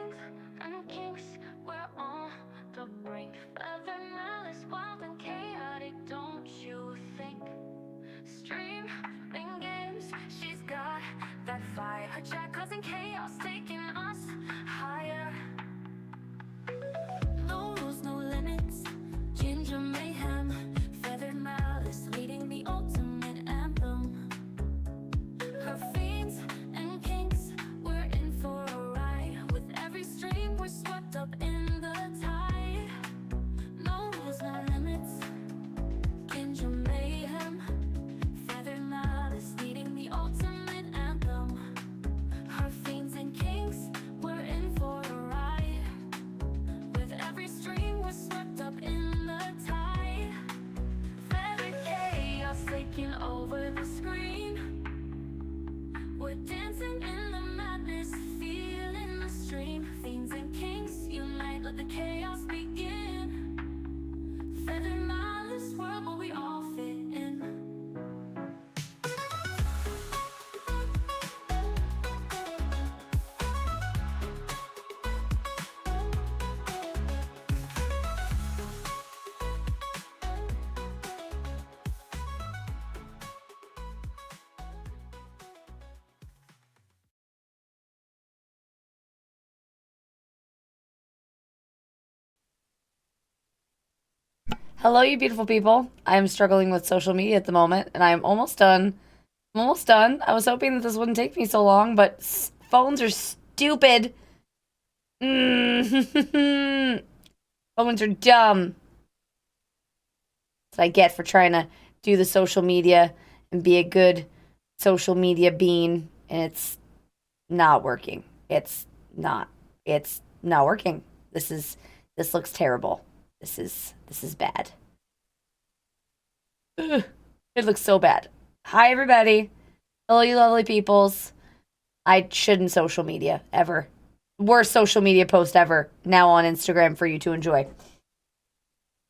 kings and kinks, we're on the brink. Feather malice, wild and chaotic, don't you think? Streaming games, she's got that fire. Her jack causing chaos, taking us higher. No rules, no limits, ginger mayhem, feathered malice, leading the ultimate anthem. Her fiends and kinks, we're in for a ride. With every stream, we're swept up in the tide. No rules, no limits, ginger mayhem, feathered malice, leading the ultimate anthem. Her fiends and kinks, we're in for a ride. With every stream, we're swept up in the tide. Feathered chaos taking over the screen. We're dancing in the madness, feeling the stream. Fiends and kinks unite, let the chaos begin. Feathered malice world where we all fit in. Hello, you beautiful people. I'm struggling with social media at the moment, and I'm almost done. I'm almost done. I was hoping that this wouldn't take me so long, but phones are stupid. Phones are dumb. That's what I get for trying to do the social media and be a good social media bean, and it's not working. It's not working. This looks terrible. This is bad. Ugh, it looks so bad. Hi, everybody. Hello, you lovely peoples. I shouldn't social media, ever. Worst social media post ever, now on Instagram for you to enjoy.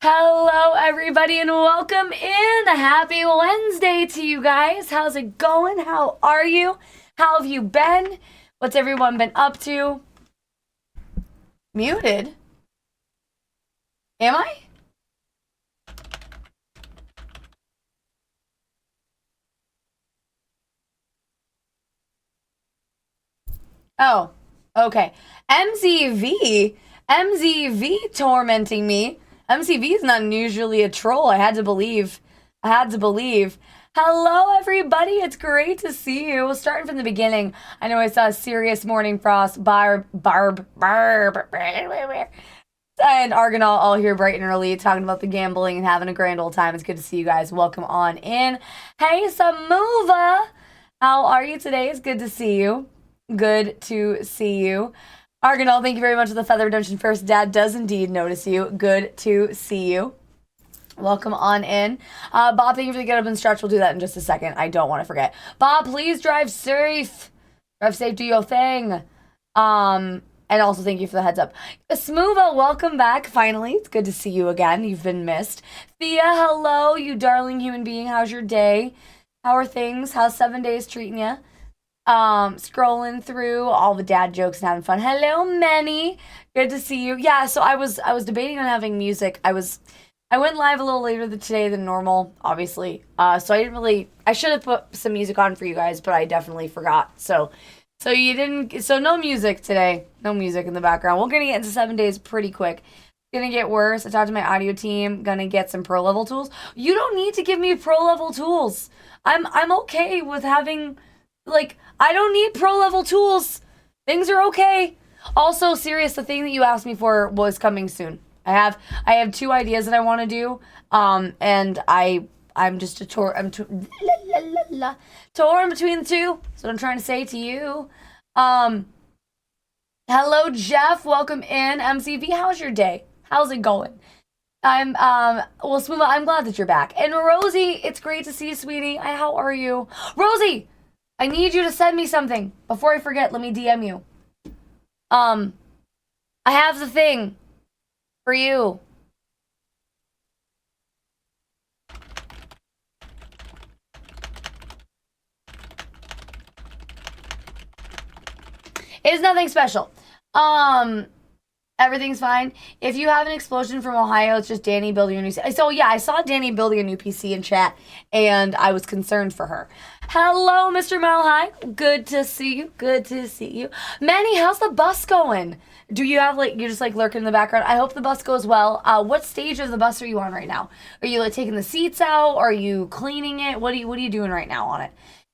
Hello, everybody, and welcome in. Happy Wednesday to you guys. How's it going? How are you? How have you been? What's everyone been up to? Muted? Am I? Oh, okay. MZV tormenting me. MZV is not usually a troll. I had to believe. Hello, everybody. It's great to see you. Starting from the beginning, I know I saw Serious Morning Frost, Barb, and Argonaut all here bright and early talking about the gambling and having a grand old time. It's good to see you guys. Welcome on in. Hey, Samuva. How are you today? It's good to see you. Good to see you. Argonaut, thank you very much for the feather redemption first. Dad does indeed notice you. Good to see you. Welcome on in. Bob, thank you for the get up and stretch. We'll do that in just a second. I don't want to forget. Bob, please drive safe. Drive safe, do your thing. And also thank you for the heads up. Smoova, welcome back. Finally, it's good to see you again. You've been missed. Thea, hello, you darling human being. How's your day? How are things? How's 7 days treating you? Scrolling through all the dad jokes and having fun. Hello, Manny. Good to see you. Yeah, so I was debating on having music. I went live a little later today than normal, obviously. So I should have put some music on for you guys, but I definitely forgot. So no music today. No music in the background. We're gonna get into 7 days pretty quick. It's gonna get worse. I talked to my audio team. Gonna get some pro level tools. You don't need to give me pro level tools. I'm okay with having, I don't need pro level tools. Things are okay. Also, serious, the thing that you asked me for was coming soon. I have 2 ideas that I want to do. And I'm just torn between the 2. That's what I'm trying to say to you. Hello, Jeff. Welcome in. MCV, how's your day? How's it going? Well, Smooma, I'm glad that you're back. And Rosie, it's great to see you, sweetie. How are you? Rosie, I need you to send me something. Before I forget, let me DM you. I have the thing for you. It is nothing special. Um, Everything's fine. If you have an explosion from Ohio, it's just Danny building a new. So yeah, I saw Danny building a new PC in chat, and I was concerned for her. Hello, Mr. Mile High. Good to see you. Good to see you, Manny. How's the bus going? Do you have like you're just like lurking in the background? I hope the bus goes well. What stage of the bus are you on right now? Are you like taking the seats out? Are you cleaning it? What are you doing right now on it?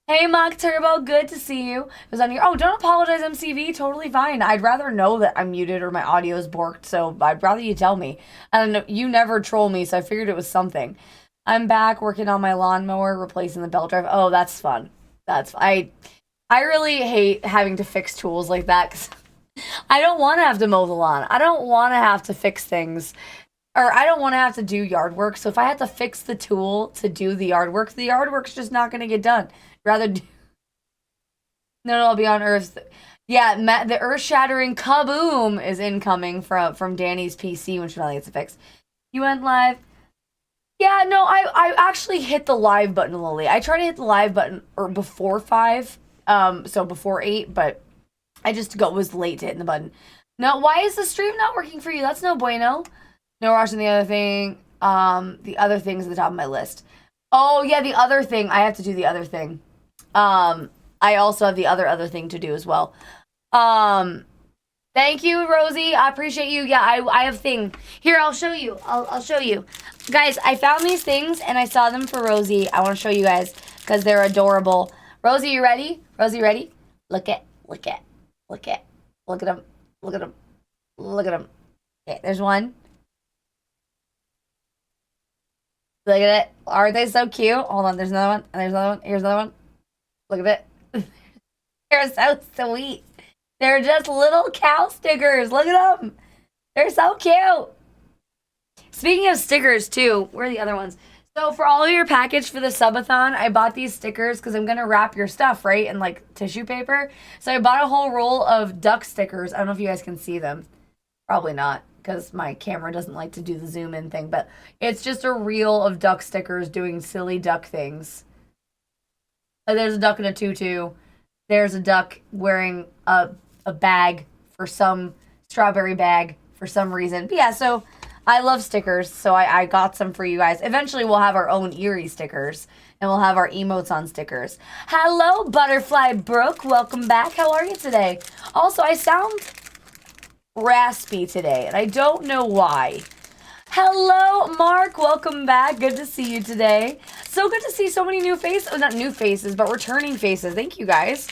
Hey, Mock Turbo, good to see you. It was on your. Oh, don't apologize, MCV. Totally fine. I'd rather know that I'm muted or my audio is borked, so I'd rather you tell me. I don't know. You never troll me, so I figured it was something. I'm back working on my lawnmower, replacing the belt drive. Oh, that's fun. I really hate having to fix tools like that because I don't want to have to mow the lawn. I don't want to have to fix things. Or I don't want to have to do yard work. So if I have to fix the tool to do the yard work's just not going to get done. Rather do... No, I'll be on Earth. Yeah, the earth-shattering kaboom is incoming from Danny's PC when she finally gets it fixed. You went live. Yeah, no, I actually hit the live button, Lily. I try to hit the live button before 5, so before 8, but I just was late to hitting the button. No, why is the stream not working for you? That's no bueno. No watching the other thing. The other thing's at the top of my list. Oh yeah, the other thing. I have to do the other thing. I also have the other thing to do as well. Thank you, Rosie. I appreciate you. Yeah, I have thing. Here, I'll show you. I'll show you. Guys, I found these things and I saw them for Rosie. I want to show you guys because they're adorable. Rosie, you ready? Rosie, ready? Look at them. Look at them. Look at them. Okay, there's one. Look at it. Aren't they so cute? Hold on, there's another one. And there's another one. Here's another one. Look at it. They're so sweet. They're just little cow stickers. Look at them. They're so cute. Speaking of stickers, too, where are the other ones? So for all of your package for the subathon, I bought these stickers because I'm going to wrap your stuff, right, in, like, tissue paper. So I bought a whole roll of duck stickers. I don't know if you guys can see them. Probably not because my camera doesn't like to do the zoom in thing. But it's just a reel of duck stickers doing silly duck things. There's a duck in a tutu. There's a duck wearing a bag for some strawberry bag for some reason. But yeah, so I love stickers, so I got some for you guys. Eventually, we'll have our own Eerie stickers, and we'll have our emotes on stickers. Hello, Butterfly Brooke. Welcome back. How are you today? Also, I sound raspy today, and I don't know why. Hello, Mark. Welcome back. Good to see you today. So good to see so many new faces. Oh, not new faces, but returning faces. Thank you, guys.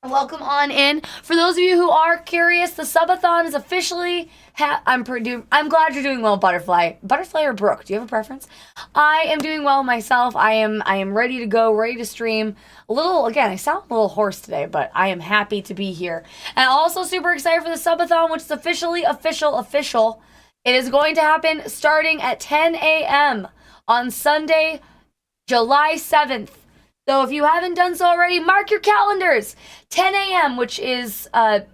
Welcome on in. For those of you who are curious, the subathon is officially. I'm glad you're doing well, Butterfly. Butterfly or Brooke? Do you have a preference? I am doing well myself. I am ready to go, ready to stream. Again, I sound a little hoarse today, but I am happy to be here. And also super excited for the subathon, which is officially official. It is going to happen starting at 10 a.m. on Sunday, July 7th. So if you haven't done so already, mark your calendars. 10 a.m., which is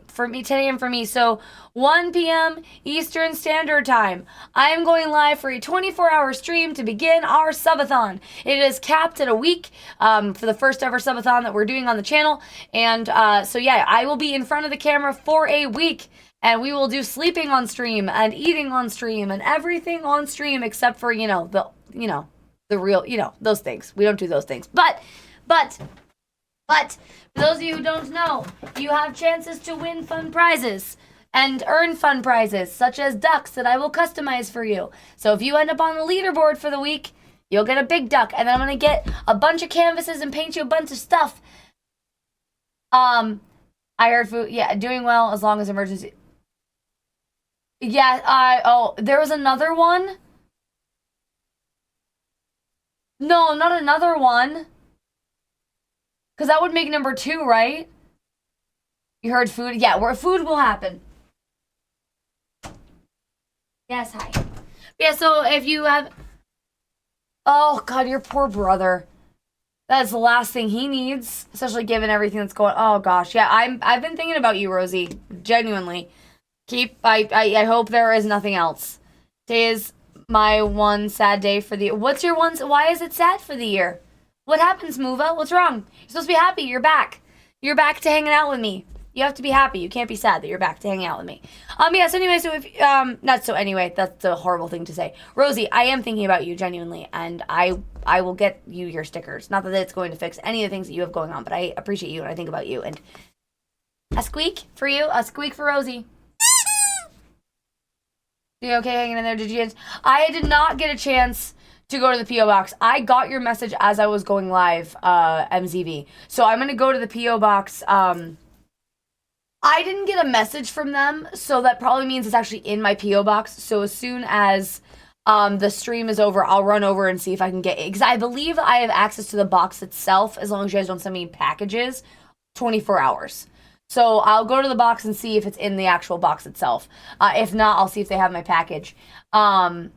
for me, 10 a.m. for me. So 1 p.m. Eastern Standard Time. I am going live for a 24-hour stream to begin our subathon. It is capped at a week for the first ever subathon that we're doing on the channel. And so yeah, I will be in front of the camera for a week. And we will do sleeping on stream and eating on stream and everything on stream except for, the real, those things. We don't do those things. But, for those of you who don't know, you have chances to win fun prizes and earn fun prizes, such as ducks that I will customize for you. So if you end up on the leaderboard for the week, you'll get a big duck. And then I'm going to get a bunch of canvases and paint you a bunch of stuff. I heard food. Yeah, doing well as long as emergency. Yeah, there was another one. No, not another one. Because that would make number 2, right? You heard food? Yeah, where food will happen. Yes, hi. Yeah, so if you have... Oh, God, your poor brother. That's the last thing he needs, especially given everything that's going... Oh, gosh, yeah, I've been thinking about you, Rosie. Genuinely. I hope there is nothing else. Today is my one sad day for the... What's your one... Why is it sad for the year? What happens, Mova? What's wrong? You're supposed to be happy. You're back. You're back to hanging out with me. You have to be happy. You can't be sad that you're back to hang out with me. Yes, anyway, so if, not so anyway, that's a horrible thing to say. Rosie, I am thinking about you genuinely, and I will get you your stickers. Not that it's going to fix any of the things that you have going on, but I appreciate you and I think about you. And a squeak for you, a squeak for Rosie. You okay hanging in there? I did not get a chance to go to the P.O. box. I got your message as I was going live, MZV. So I'm going to go to the P.O. box, I didn't get a message from them, so that probably means it's actually in my P.O. box. So as soon as the stream is over, I'll run over and see if I can get it. Because I believe I have access to the box itself, as long as you guys don't send me packages, 24 hours. So I'll go to the box and see if it's in the actual box itself. If not, I'll see if they have my package. And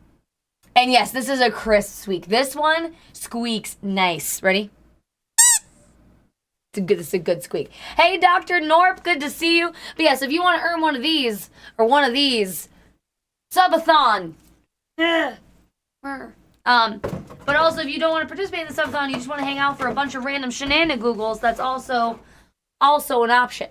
yes, this is a crisp squeak. This one squeaks nice. Ready? It's a good squeak. Hey, Dr. Norp, good to see you. But yes, if you want to earn one of these, subathon. But also, if you don't want to participate in the subathon, you just want to hang out for a bunch of random shenanigans, that's also an option.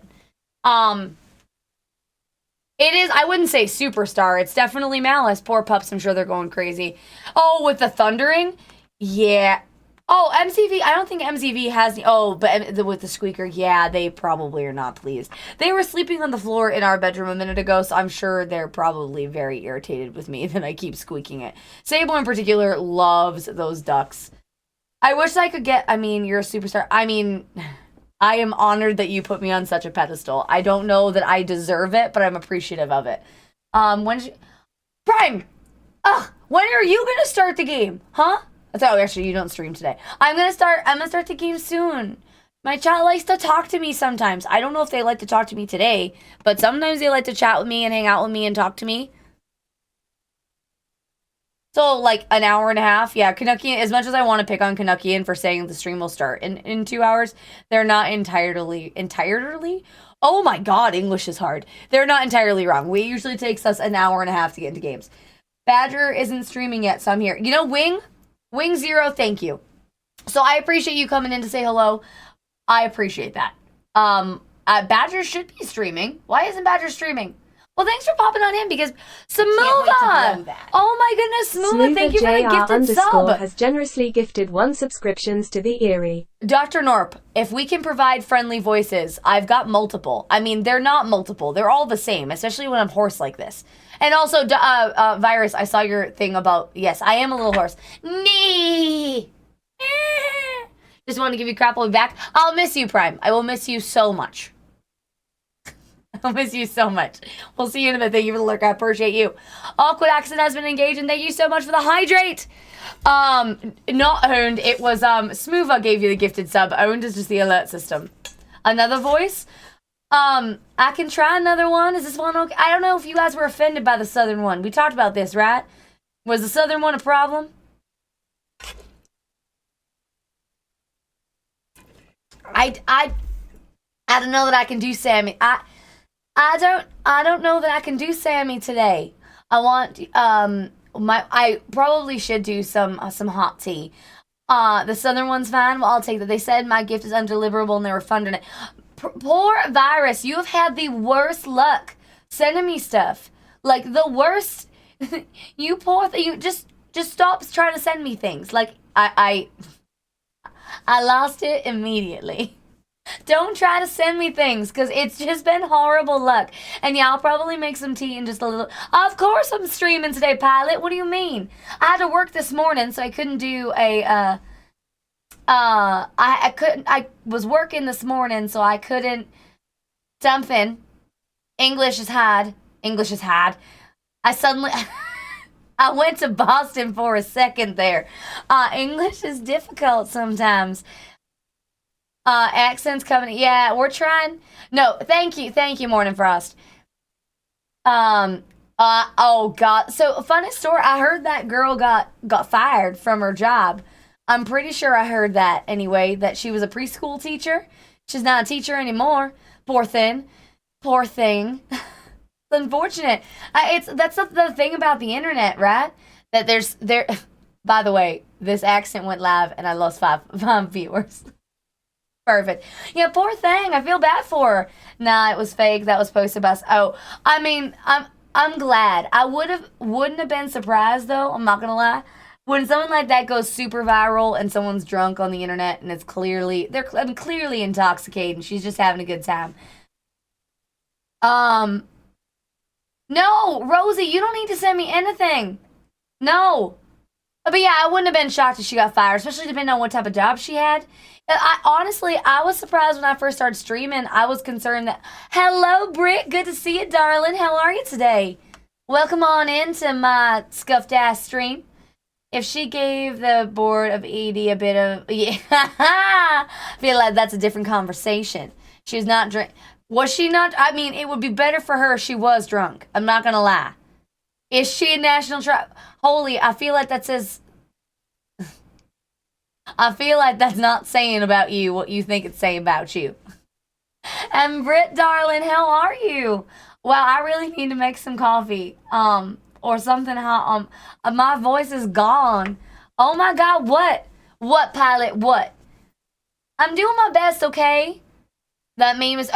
It is, I wouldn't say superstar. It's definitely Malice. Poor pups, I'm sure they're going crazy. Oh, with the thundering? Yeah. Oh, MCV, I don't think MCV has, but with the squeaker, yeah, they probably are not pleased. They were sleeping on the floor in our bedroom a minute ago, so I'm sure they're probably very irritated with me that I keep squeaking it. Sable in particular loves those ducks. I wish I could you're a superstar. I am honored that you put me on such a pedestal. I don't know that I deserve it, but I'm appreciative of it. Prime! When are you gonna start the game? Huh? Oh, actually, you don't stream today. I'm gonna start the game soon. My chat likes to talk to me sometimes. I don't know if they like to talk to me today, but sometimes they like to chat with me and hang out with me and talk to me. So, like, an hour and a half. Yeah, Canuckian, as much as I want to pick on Canuckian for saying the stream will start in 2 hours, they're not entirely? Oh my god, English is hard. They're not entirely wrong. It usually takes us an hour and a half to get into games. Badger isn't streaming yet, so I'm here. You know, Wing Zero, thank you. So I appreciate you coming in to say hello. I appreciate that. Badger should be streaming. Why isn't Badger streaming? Well, thanks for popping on in because Samuva. Oh my goodness, Samuva, thank you for the gifted sub. Has generously gifted 1 subscriptions to the Eerie. Dr. Norp, if we can provide friendly voices, I've got multiple. They're not multiple. They're all the same, especially when I'm hoarse like this. And also, Virus, I saw your thing about, yes, I am a little hoarse. Nee! Just want to give you crap. I'll be back. I'll miss you, Prime. I will miss you so much. I'll miss you so much. We'll see you in a bit. Thank you for the lurk. I appreciate you. Awkward Accent has been engaged, and thank you so much for the hydrate. Not owned. It was, Smoova gave you the gifted sub. Owned is just the alert system. Another voice? I can try another one. Is this one okay? I don't know if you guys were offended by the southern one. We talked about this, right? Was the southern one a problem? I don't know that I can do Sammy. I don't know that I can do Sammy today. I probably should do some hot tea. The southern one's fine. Well, I'll take that. They said my gift is undeliverable and they were funding it. Poor Virus, you have had the worst luck sending me stuff. Like, the worst. You poor thing. You just stop trying to send me things. Like, I lost it immediately. Don't try to send me things, because it's just been horrible luck. And yeah, I'll probably make some tea in just a little. Of course I'm streaming today, Pilot. What do you mean? I had to work this morning, so I couldn't do a, I was working this morning, so I couldn't. Something. English is hard. I suddenly, I went to Boston for a second there. English is difficult sometimes. Accents coming. Yeah, we're trying. No, thank you, Morning Frost. Oh God. So, funny story. I heard that girl got fired from her job. I'm pretty sure I heard that anyway. That she was a preschool teacher. She's not a teacher anymore. Poor thing. It's unfortunate. That's the thing about the internet, right? That there. By the way, this accent went live and I lost five viewers. Perfect. Yeah, poor thing. I feel bad for her. Nah, it was fake. That was posted by. Oh, I mean, I'm glad. I wouldn't have been surprised though. I'm not gonna lie. When something like that goes super viral and someone's drunk on the internet and it's clearly clearly intoxicated and she's just having a good time. Um, no, Rosie, you don't need to send me anything. No. But yeah, I wouldn't have been shocked if she got fired, especially depending on what type of job she had. I honestly, I was surprised when I first started streaming. I was concerned that, hello, Britt, good to see you, darling. How are you today? Welcome on into my scuffed ass stream. If she gave the board of ED a bit of, yeah, I feel like that's a different conversation. She was not drink. Was she not? I mean, it would be better for her if she was drunk. I'm not gonna lie. Is she a national Holy, I feel like that says. I feel like that's not saying about you what you think it's saying about you. And Britt, darling, how are you? Well, I really need to make some coffee. Or something hot. My voice is gone. Oh my God, what? What, pilot? What? I'm doing my best, okay? That meme is.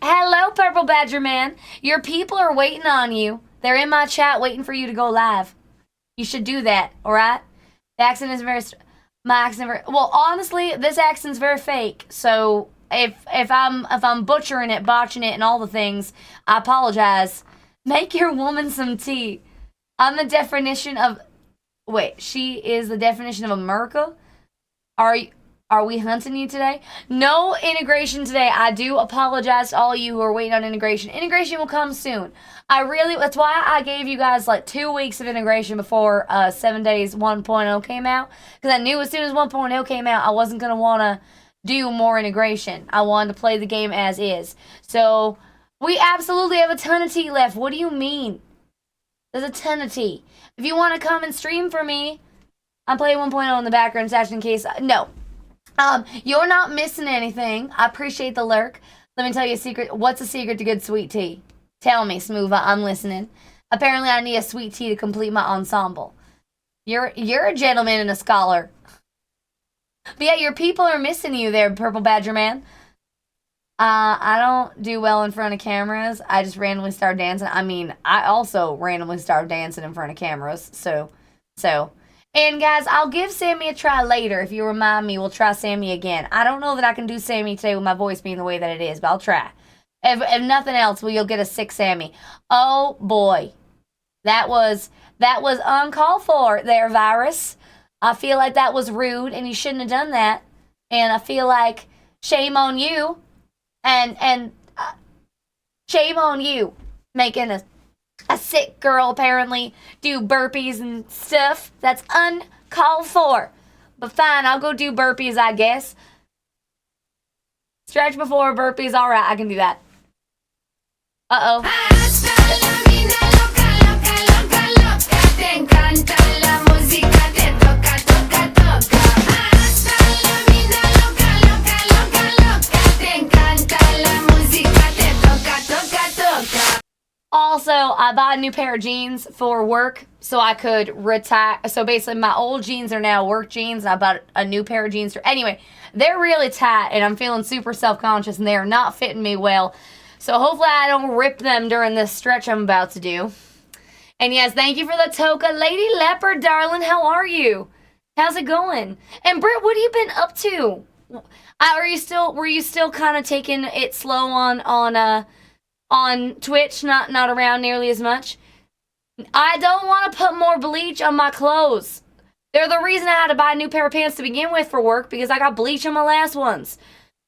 Hello, Purple Badger Man. Your people are waiting on you. They're in my chat waiting for you to go live. You should do that, alright? The accent is my accent well, honestly, this accent's very fake. So if I'm butchering it, botching it, and all the things, I apologize. Make your woman some tea. I'm the definition of. Wait, she is the definition of America. Are we hunting you today? No integration today. I do apologize to all you who are waiting on integration. Integration will come soon. That's why I gave you guys like 2 weeks of integration before 7 days 1.0 came out. Because I knew as soon as 1.0 came out, I wasn't going to want to do more integration. I wanted to play the game as is. So, we absolutely have a ton of tea left. What do you mean? There's a ton of tea. If you want to come and stream for me, I'm playing 1.0 in the background, in case. No. You're not missing anything. I appreciate the lurk. Let me tell you a secret. What's a secret to good sweet tea? Tell me, Smoova. I'm listening. Apparently, I need a sweet tea to complete my ensemble. You're a gentleman and a scholar. But yeah, your people are missing you there, Purple Badger Man. I don't do well in front of cameras. I just randomly start dancing. I mean, I also randomly start dancing in front of cameras. So. And guys, I'll give Sammy a try later. If you remind me, we'll try Sammy again. I don't know that I can do Sammy today with my voice being the way that it is, but I'll try. If nothing else, you'll get a 6 Sammy. Oh boy. That was uncalled for there, Virus. I feel like that was rude and you shouldn't have done that. And I feel like shame on you. And shame on you making a sick girl apparently do burpees and stuff. That's uncalled for. But fine, I'll go do burpees, I guess. Stretch before burpees, alright, I can do that. Uh-oh. Also, I bought a new pair of jeans for work so I could retire. So basically, my old jeans are now work jeans. And I bought a new pair of jeans. Anyway, they're really tight, and I'm feeling super self-conscious, and they're not fitting me well. So hopefully I don't rip them during this stretch I'm about to do. And yes, thank you for the toka. Lady Leopard, darling, how are you? How's it going? And Britt, what have you been up to? Were you still kind of taking it slow on Twitch, not around nearly as much? I don't want to put more bleach on my clothes. They're the reason I had to buy a new pair of pants to begin with for work, because I got bleach on my last ones.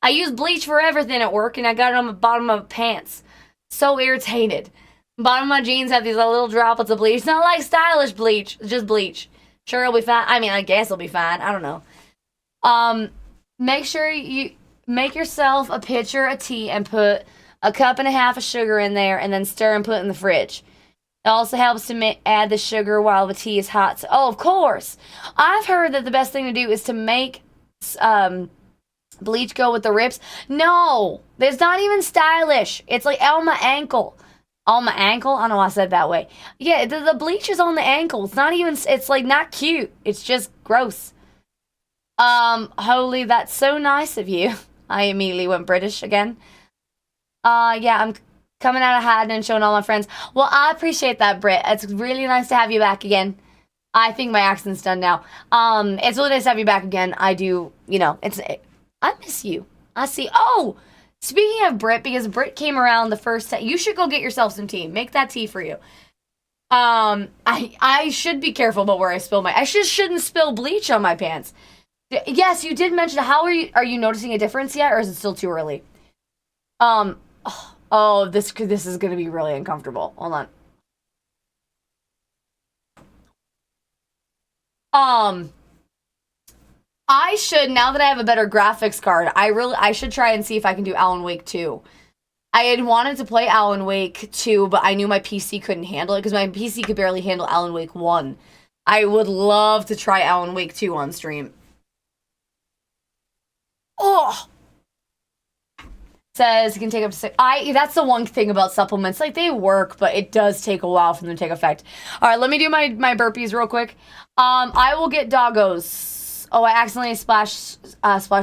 I use bleach for everything at work, and I got it on the bottom of my pants. So irritated. Bottom of my jeans have these little droplets of bleach. It's not like stylish bleach, it's just bleach. Sure, it'll be fine. I mean, I guess it'll be fine. I don't know. Make sure you make yourself a pitcher of tea and put a cup and a half of sugar in there, and then stir and put in the fridge. It also helps to add the sugar while the tea is hot. So, of course. I've heard that the best thing to do is to make bleach go with the rips. No, it's not even stylish. It's like on my ankle. On my ankle? I don't know why I said it that way. Yeah, the bleach is on the ankle. It's not even, it's like not cute. It's just gross. Holy, that's so nice of you. I immediately went British again. Yeah, I'm coming out of Haddon and showing all my friends. Well, I appreciate that, Britt. It's really nice to have you back again. I think my accent's done now. It's really nice to have you back again. I do, I miss you. I see. Oh, speaking of Britt, because Britt came around the first time, you should go get yourself some tea. Make that tea for you. I should be careful about where I spill I just shouldn't spill bleach on my pants. Yes, you did mention. How are you noticing a difference yet, or is it still too early? This is gonna be really uncomfortable. Hold on. I should, now that I have a better graphics card, I should try and see if I can do Alan Wake 2. I had wanted to play Alan Wake 2, but I knew my PC couldn't handle it because my PC could barely handle Alan Wake 1. I would love to try Alan Wake 2 on stream. Oh! Says it can take up to 6. That's the one thing about supplements. Like, they work, but it does take a while for them to take effect. All right, let me do my burpees real quick. I will get doggos. Oh, I accidentally splashed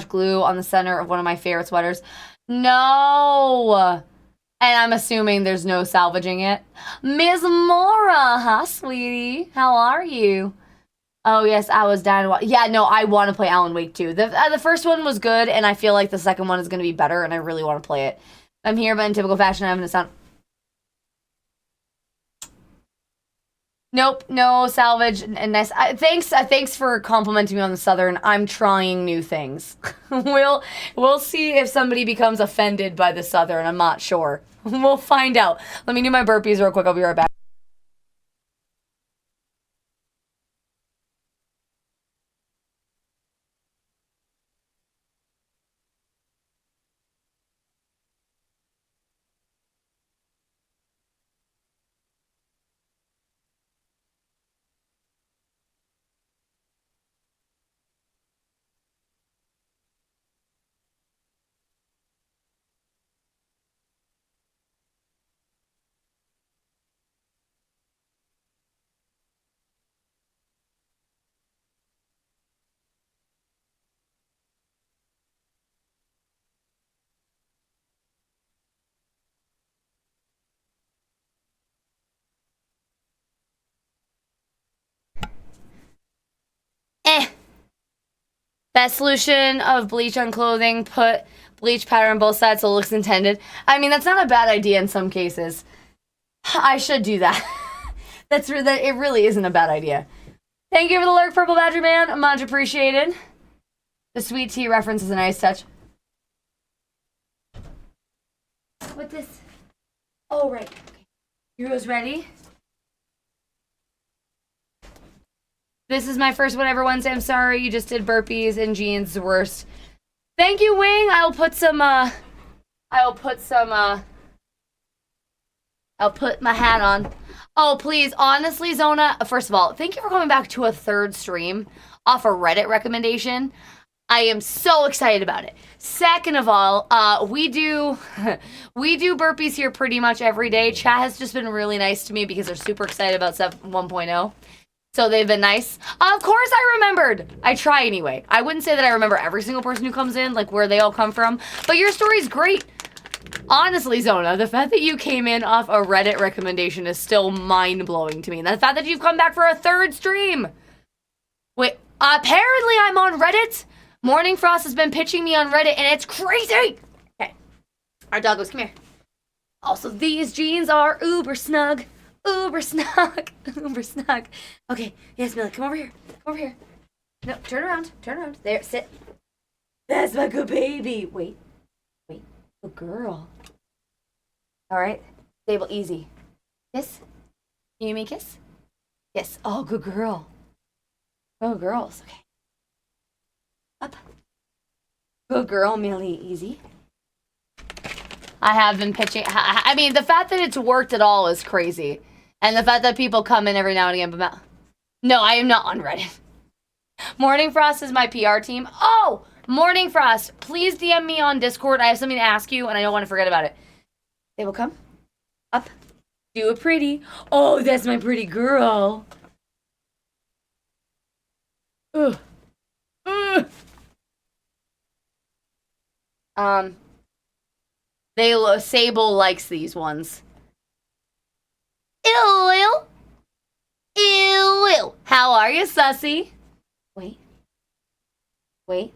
glue on the center of one of my favorite sweaters. No. And I'm assuming there's no salvaging it. Miss Mora, huh, sweetie? How are you? Oh, yes, I was down to watch. Yeah, no, I want to play Alan Wake 2. The first one was good, and I feel like the second one is going to be better, and I really want to play it. I'm here, but in typical fashion, I'm going to sound... Nope, no salvage, and nice. Thanks for complimenting me on the Southern. I'm trying new things. We'll see if somebody becomes offended by the Southern. I'm not sure. We'll find out. Let me do my burpees real quick. I'll be right back. Best solution of bleach on clothing, put bleach powder on both sides so it looks intended. I mean, that's not a bad idea in some cases. I should do that. It really isn't a bad idea. Thank you for the lurk, Purple Badger Man. Much appreciated. The sweet tea reference is a nice touch. What this? Oh, right. Okay. You guys ready? This is my first whatever Wednesday. I'm sorry, you just did burpees and jeans, the worst. Thank you, Wing. I'll put my hat on. Oh, please, honestly, Zona, first of all, thank you for coming back to a third stream off a Reddit recommendation. I am so excited about it. Second of all, we do burpees here pretty much every day. Chat has just been really nice to me because they're super excited about 1.0. So they've been nice. Of course I remembered. I try anyway. I wouldn't say that I remember every single person who comes in, like where they all come from. But your story's great. Honestly, Zona, the fact that you came in off a Reddit recommendation is still mind-blowing to me. And the fact that you've come back for a third stream. Wait, apparently I'm on Reddit. Morning Frost has been pitching me on Reddit, and it's crazy. Okay. Our doggos, come here. Also, these jeans are uber snug. Uber snug. Uber snug. Okay, yes, Millie, come over here. Come over here. No, turn around. Turn around. There, sit. That's my good baby. Wait. Good girl. All right. Stable, easy. Kiss. Can you give me a kiss? Yes. Oh, good girl. Oh, girls. Okay. Up. Good girl, Millie. Easy. I have been pitching. I mean, the fact that it's worked at all is crazy. And the fact that people come in every now and again. But no, I am not on Reddit. Morning Frost is my PR team. Oh! Morning Frost, please DM me on Discord. I have something to ask you, and I don't want to forget about it. They will come. Up. Do it pretty. Oh, that's my pretty girl. Ugh. Ugh. Sable likes these ones. Ew. Ew. How are you, sussy? Wait.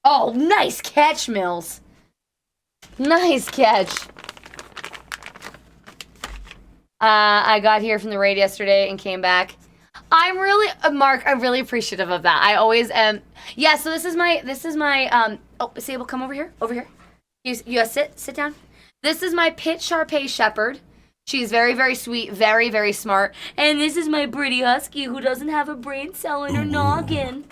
Oh, nice catch, Mills. Nice catch. I got here from the raid yesterday and came back. I'm really, Mark, I'm really appreciative of that. I always am. Yeah, so this is my, oh, Sable, come over here. You sit down. This is my Pit Sharpei Shepherd. She's very, very sweet, very, very smart. And this is my pretty husky who doesn't have a brain cell in her noggin.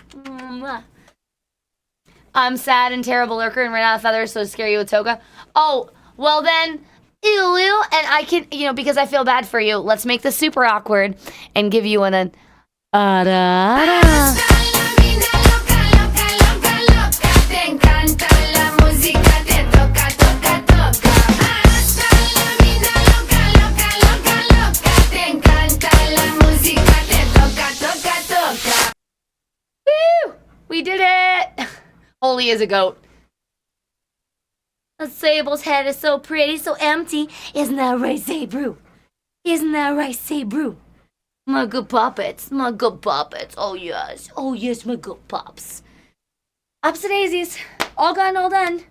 I'm sad and terrible lurker and ran out of feathers, so to scare you with Toga. Oh, well then, ew, and I can, because I feel bad for you, let's make this super awkward and give you an Woo! We did it! Holy as a goat. Sable's head is so pretty, so empty. Isn't that right, Sabrew? Isn't that right, Sabrew? My good puppets. Oh yes, my good pups. Ups and daisies. All gone, all done.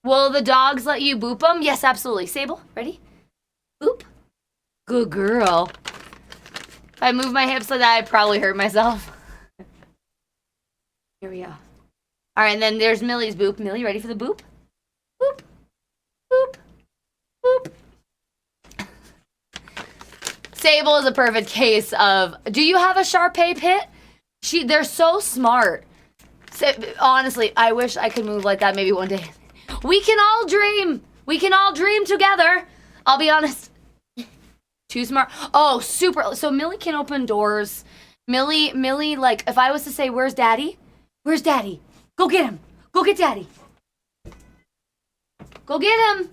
Will the dogs let you boop them? Yes, absolutely. Sable, ready? Boop. Good girl. If I move my hips like that, I'd probably hurt myself. Here we go. All right, and then there's Millie's boop. Millie, ready for the boop? Boop. Boop. Boop. Sable is a perfect case of, do you have a Sharpei pit? They're so smart. Honestly, I wish I could move like that maybe one day. We can all dream. We can all dream together. I'll be honest. Too smart. Oh, super. So Millie can open doors. Millie, like, if I was to say, where's Daddy? Where's Daddy? Go get him. Go get Daddy. Go get him.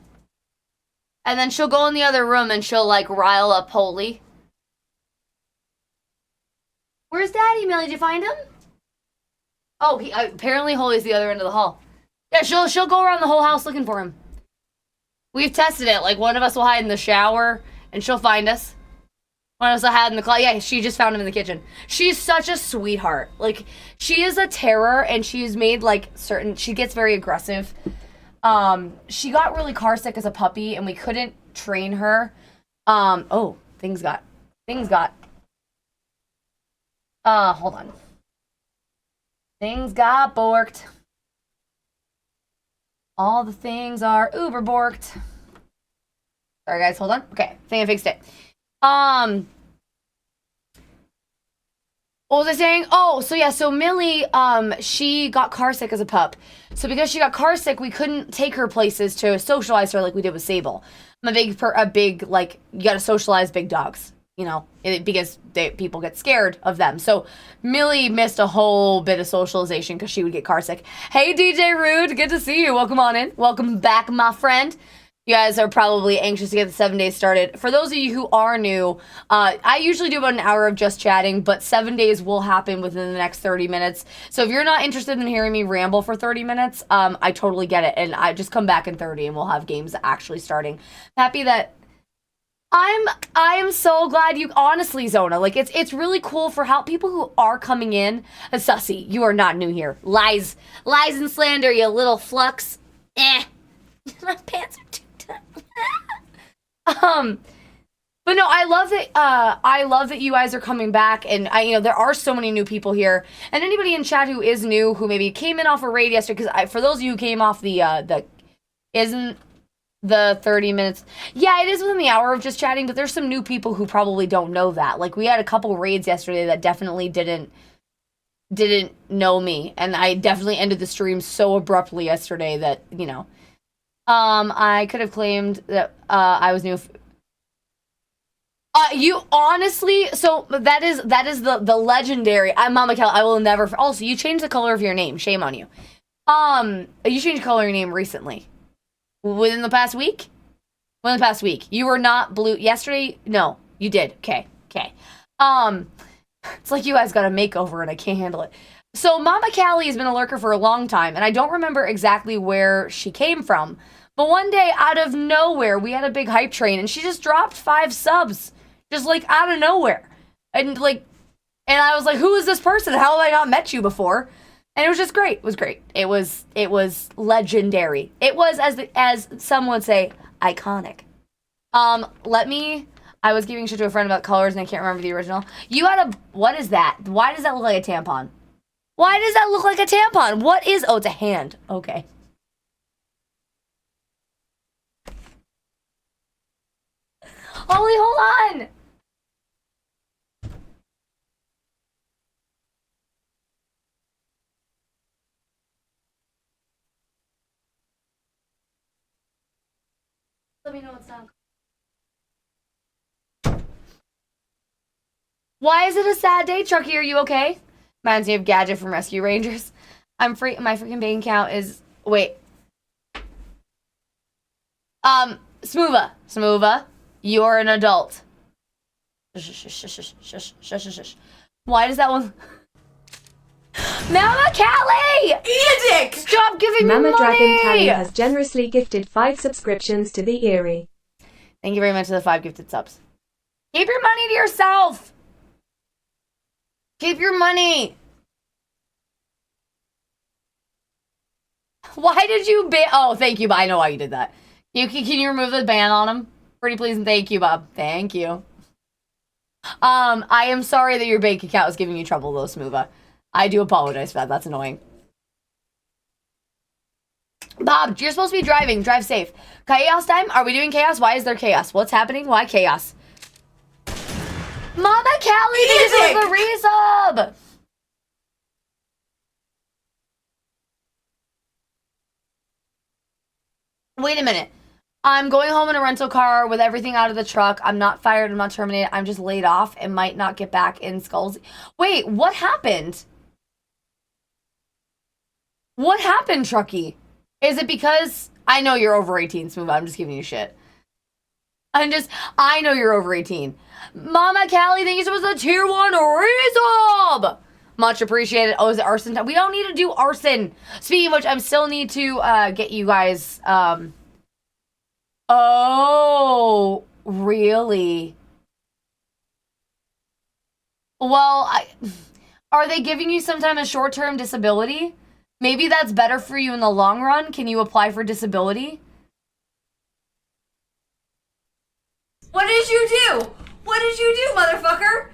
And then she'll go in the other room and she'll, like, rile up Holy. Where's Daddy, Millie? Did you find him? Oh, apparently Holy's the other end of the hall. Yeah, she'll go around the whole house looking for him. We've tested it. Like, one of us will hide in the shower and she'll find us. One of us will hide in the closet. Yeah, she just found him in the kitchen. She's such a sweetheart. Like, she is a terror, and she's made, like, she gets very aggressive. She got really car sick as a puppy, and we couldn't train her. Things got, hold on. Things got borked. All the things are uber borked. Sorry, guys, hold on. Okay, I think I fixed it. What was I saying? Oh, so Millie, she got car sick as a pup. So because she got car sick, we couldn't take her places to socialize her like we did with Sable. I'm a big, like, you gotta socialize big dogs, because people get scared of them. So Millie missed a whole bit of socialization because she would get car sick. Hey, DJ Rude, good to see you. Welcome on in. Welcome back, my friend. You guys are probably anxious to get the 7 days started. For those of you who are new, I usually do about an hour of just chatting, but 7 days will happen within the next 30 minutes. So if you're not interested in hearing me ramble for 30 minutes, I totally get it. And I just come back in 30 and we'll have games actually starting. Happy that I am so glad you, honestly, Zona, like, it's really cool for how people who are coming in. Sussy, you are not new here. Lies and slander, you little flux. My pants are too but no, I love that you guys are coming back, and there are so many new people here, and anybody in chat who is new, who maybe came in off a raid yesterday, because for those of you who came off isn't the 30 minutes, yeah, it is within the hour of just chatting, but there's some new people who probably don't know that. Like, we had a couple raids yesterday that definitely didn't know me, and I definitely ended the stream so abruptly yesterday that, I could have claimed that I was new. You honestly, so that is the legendary. I'm Mama Kel. I will never. Also, you changed the color of your name. Shame on you. You changed the color of your name recently, within the past week. Within the past week, you were not blue yesterday. No, you did. Okay. Okay. It's like you guys got a makeover and I can't handle it. So Mama Callie has been a lurker for a long time, and I don't remember exactly where she came from. But one day, out of nowhere, we had a big hype train, and she just dropped 5 subs. Just, like, out of nowhere. And, like, and I was like, who is this person? How have I not met you before? And it was just great. It was great. It was legendary. It was, as some would say, iconic. I was giving shit to a friend about colors, and I can't remember the original. You had a, what is that? Why does that look like a tampon? Why does that look like a tampon? What is, oh, it's a hand. Okay. Holly, hold on. Let me know what's down. Why is it a sad day, Chucky? Are you okay? Reminds me of Gadget from Rescue Rangers. I'm free. My freaking bank account is. Wait. Smoova, you're an adult. Why does that one? Mama Callie! Eat a dick! Stop giving me Mama money! Dragon Callie has generously gifted 5 subscriptions to the Eerie. Thank you very much for the 5 gifted subs. Keep your money to yourself! Keep your money! Why did you ban? Oh, thank you, but I know why you did that. Can you remove the ban on him? Pretty please and thank you, Bob. Thank you. I am sorry that your bank account is giving you trouble, though, Smoova. I do apologize for that. That's annoying. Bob, you're supposed to be driving. Drive safe. Chaos time? Are we doing chaos? Why is there chaos? What's happening? Why chaos? Mama Callie, this is the resub! Wait a minute. I'm going home in a rental car with everything out of the truck. I'm not fired. I'm not terminated. I'm just laid off and might not get back in Skulls. Wait, what happened? What happened, Trucky? Is it because... I know you're over 18, Smooth. I'm just giving you shit. I know you're over 18. Mama Callie, thank you so much for the tier 1 resub! Much appreciated. Oh, is it arson time? We don't need to do arson. Speaking of which, I still need to get you guys... Oh, really? Well, are they giving you some kind of short-term disability? Maybe that's better for you in the long run. Can you apply for disability? What did you do? What did you do, motherfucker?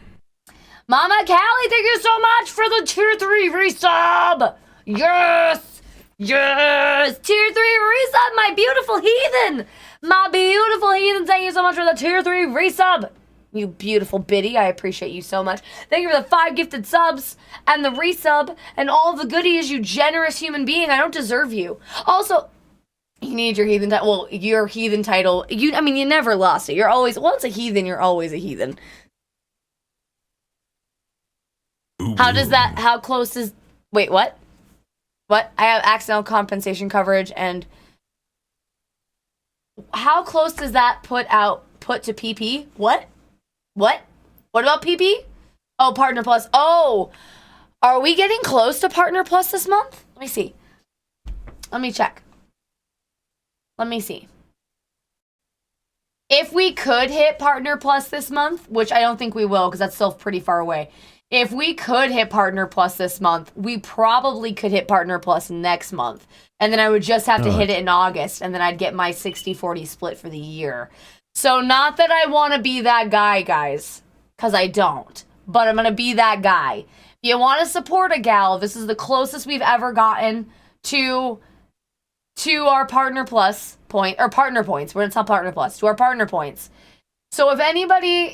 Mama Callie, thank you so much for the tier 3 resub. Yes. Yes. Tier 3 resub, my beautiful heathen. My beautiful heathen, thank you so much for the tier 3 resub. You beautiful biddy, I appreciate you so much. Thank you for the 5 gifted subs and the resub and all the goodies, you generous human being. I don't deserve you. Also, you need your heathen title. Well, your heathen title, you never lost it. You're always, once a heathen, you're always a heathen. How close is, wait, what? What? I have accidental compensation coverage and how close does that put to PP? What? What about PP? Oh, Partner Plus. Oh, are we getting close to Partner Plus this month? Let me see. Let me check. Let me see. If we could hit Partner Plus this month, which I don't think we will because that's still pretty far away. If we could hit Partner Plus this month, we probably could hit Partner Plus next month. And then I would just have to hit it in August, and then I'd get my 60-40 split for the year. So not that I want to be that guy, guys, because I don't. But I'm going to be that guy. If you want to support a gal, this is the closest we've ever gotten to our Partner Plus point, or Partner Points. It's not Partner Plus, to our Partner Points. So if anybody,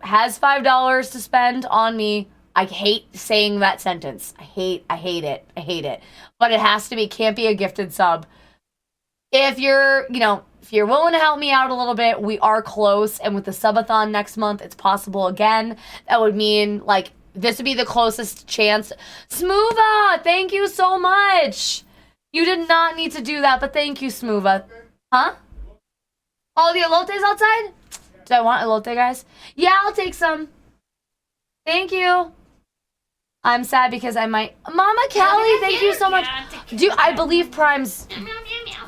has $5 to spend on me, I hate saying that sentence. I hate it. But it has to be, can't be a gifted sub. If you're willing to help me out a little bit, we are close. And with the subathon next month, it's possible again. That would mean, this would be the closest chance. Smoova, thank you so much. You did not need to do that, but thank you, Smoova. Huh? All the elotes outside? Do I want elote, guys? Yeah, I'll take some. Thank you. I'm sad because I might... Mama Callie, thank you so much. I believe primes...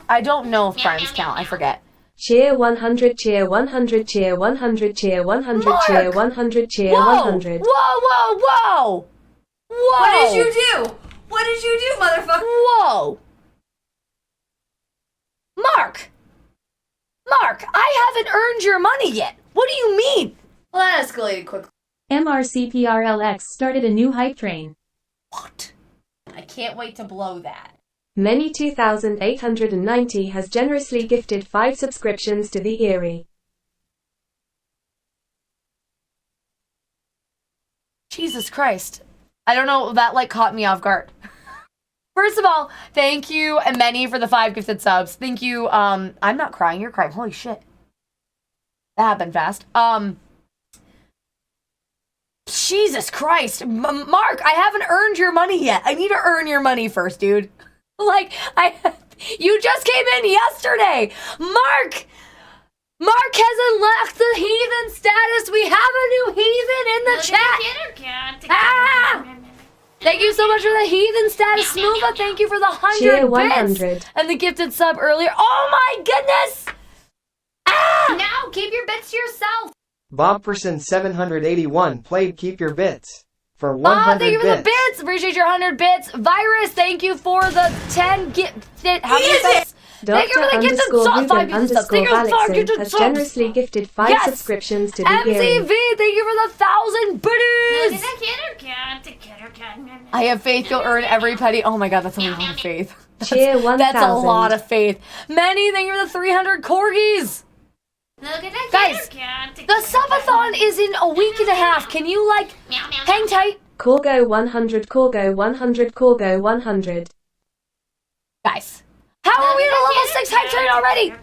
I don't know if primes count. I forget. Cheer 100, cheer 100, cheer 100, cheer 100, Mark! cheer 100, cheer Whoa! 100. Whoa! What did you do? What did you do, motherfucker? Whoa! Mark, I haven't earned your money yet. What do you mean? Well, that escalated quickly. MRCPRLX started a new hype train. What? I can't wait to blow that. Many 2890 has generously gifted 5 subscriptions to the Eerie. Jesus Christ. I don't know, that like caught me off guard. First of all, thank you and many for the 5 gifted subs. Thank you. I'm not crying, you're crying. Holy shit. That happened fast. Jesus Christ. Mark, I haven't earned your money yet. I need to earn your money first, dude. Like, you just came in yesterday. Mark has unlocked the heathen status. We have a new heathen in the chat. Ah! Thank you so much for the heathen status, Smoova. Thank you for the 100 bits and the gifted sub earlier. Oh my goodness! Ah! Now, keep your bits to yourself. Bobperson 781 played Keep Your Bits for 100 thank you for the bits. bits. Appreciate your 100 bits. Virus, thank you for the 10 how many bits? Thank you for the gifted sub. 5 gifted subs. Thank you for the 5 gifted has subs. generously gifted 5 subscriptions to the MCV, Eerie. thank you for the 1,000 biddies. I have faith you'll earn every penny. Oh my god, that's a lot of faith. Cheer 1000. That's a lot of faith. Many, thank you for the 300 corgis. Guys, the subathon is in a week and a half. Can you, like, hang tight? Corgo 100, Corgo 100, Corgo 100. Guys, how are we at a level 6 hype train already?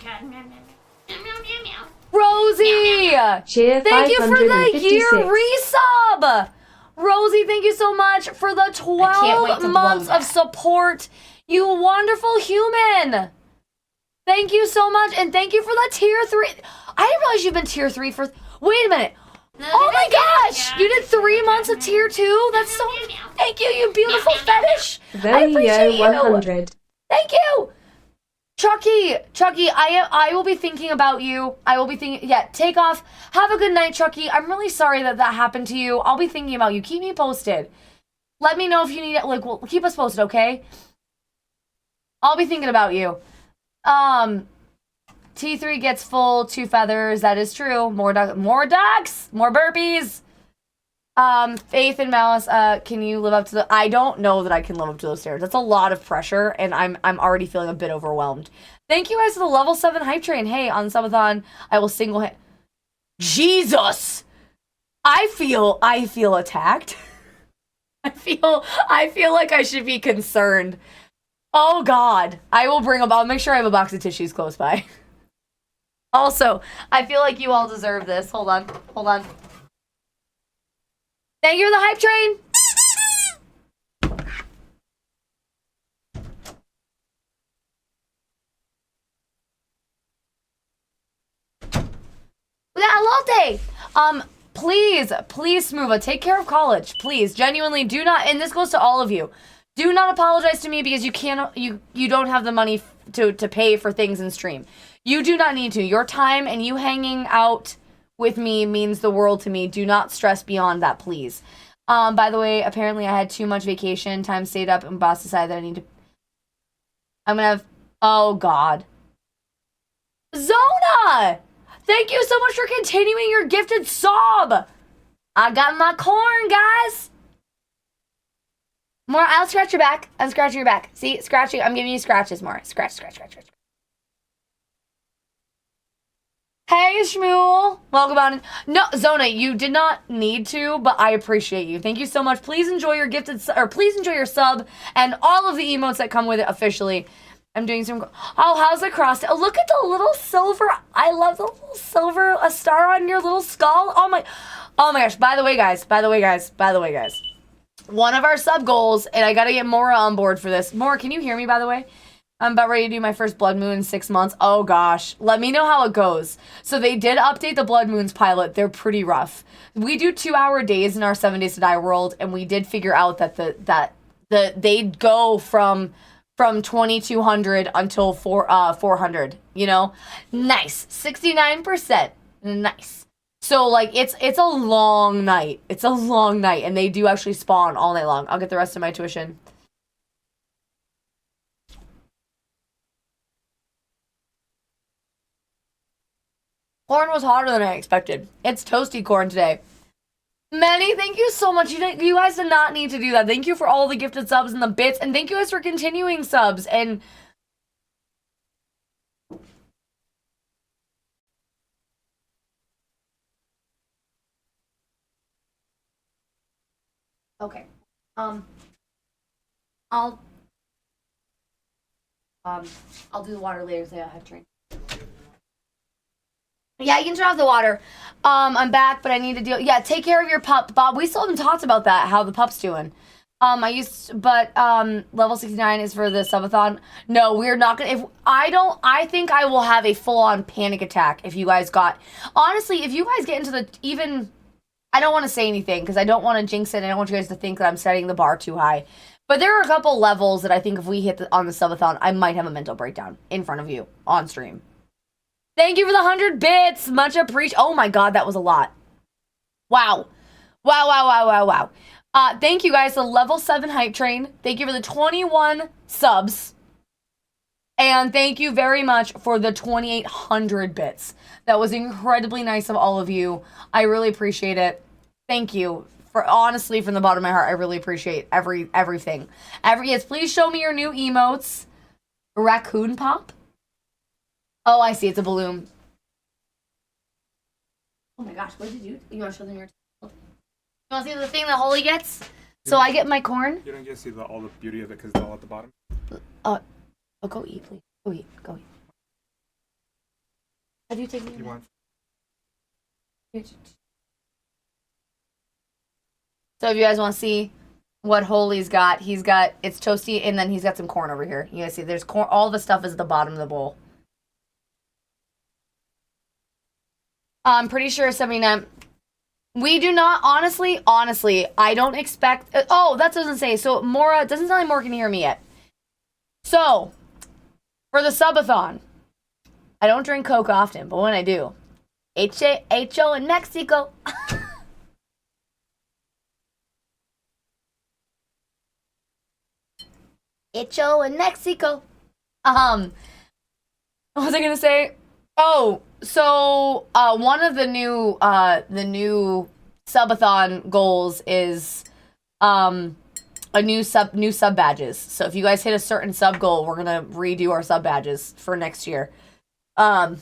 Rosie! Cheer Thank you for the 556. year resub! Rosie, thank you so much for the 12 months of support. You wonderful human! Thank you so much, and thank you for the tier 3. I didn't realize you've been tier 3 for... Wait a minute. Oh my gosh! You did 3 months of tier 2? That's so... Thank you, you beautiful fetish! I appreciate you! 100. Thank you! Chucky, I will be thinking about you. I will be thinking... Yeah, take off. Have a good night, Chucky. I'm really sorry that happened to you. I'll be thinking about you. Keep me posted. Let me know if you need it. Like, well, keep us posted, okay? I'll be thinking about you. T3 gets full 2 feathers. That is true. More ducks, more burpees. Faith and Malice, can you live up to the... I don't know that I can live up to those stairs. That's a lot of pressure, and I'm already feeling a bit overwhelmed. Thank you guys for the level 7 hype train. Hey, on Subathon, I will single... Jesus! I feel attacked. I feel like I should be concerned. Oh God. I'll make sure I have a box of tissues close by. Also, I feel like you all deserve this. Hold on. Thank you for the hype train. We got a latte. Please, Smoova, take care of college. Please, genuinely, do not, and this goes to all of you. Do not apologize to me because you don't have the money to pay for things in stream. You do not need to. Your time and you hanging out with me means the world to me. Do not stress beyond that, please. By the way, apparently I had too much vacation time stayed up and boss decided that I need to... I'm gonna have... Oh, God. Zona! Thank you so much for continuing your gifted sob. I got my corn, guys. More, I'll scratch your back. I'm scratching your back. See, scratching. I'm giving you scratches more. Scratch. Hey, Shmuel. Welcome on. No, Zona, you did not need to, but I appreciate you. Thank you so much. Please enjoy your please enjoy your sub and all of the emotes that come with it officially. I'm doing some... Oh, how's it crossed? Oh, look at the little silver... I love the little silver... A star on your little skull. Oh my gosh. By the way, guys. One of our sub goals, and I gotta get Mora on board for this. Mora, can you hear me, by the way? I'm about ready to do my first Blood Moon in 6 months. Oh gosh. Let me know how it goes. So they did update the Blood Moons pilot. They're pretty rough. We do 2-hour days in our 7 Days to Die world, and we did figure out that they'd go from 2200 until 400, you know? Nice. 69%. Nice. So like it's a long night. It's a long night, and they do actually spawn all night long. I'll get the rest of my tuition. Corn was hotter than I expected. It's toasty corn today. Manny, thank you so much. You guys did not need to do that. Thank you for all the gifted subs and the bits, and thank you guys for continuing subs. And okay, I'll do the water later, so I have to drink. Yeah, you can turn off the water. I'm back, but I need to deal. Yeah, take care of your pup, Bob. We still haven't talked about that. How the pup's doing? Level 69 is for the subathon. No, we're not gonna. I think I will have a full-on panic attack if you guys got. Honestly, if you guys get into the even, I don't want to say anything because I don't want to jinx it. And I don't want you guys to think that I'm setting the bar too high. But there are a couple levels that I think if we hit on the subathon, I might have a mental breakdown in front of you on stream. Thank you for the 100 bits. Much appreciated. Oh my god, that was a lot. Wow. Wow. Thank you guys. The level 7 hype train. Thank you for the 21 subs. And thank you very much for the 2,800 bits. That was incredibly nice of all of you. I really appreciate it. Thank you. Honestly, from the bottom of my heart, I really appreciate everything. Yes, please show me your new emotes. Raccoon pop? Oh, I see. It's a balloon. Oh my gosh, what did you do? You want to show them your... You want to see the thing that Holy gets? So I get my corn? You don't get to see all the beauty of it because it's all at the bottom. Oh, go eat, please. Go eat. Have you taken... You want... So if you guys want to see what Holy's got, it's toasty, and then he's got some corn over here. You guys see, there's corn. All the stuff is at the bottom of the bowl. I'm pretty sure 79. We do not, honestly, I don't expect... Oh, that doesn't say. So, Mora, it doesn't sound like Mora can hear me yet. So, for the subathon, I don't drink Coke often, but when I do, H.O. in Mexico. H.O. in Mexico. What was I gonna say? Oh, so one of the new subathon goals is a new sub badges. So if you guys hit a certain sub goal, we're gonna redo our sub badges for next year. So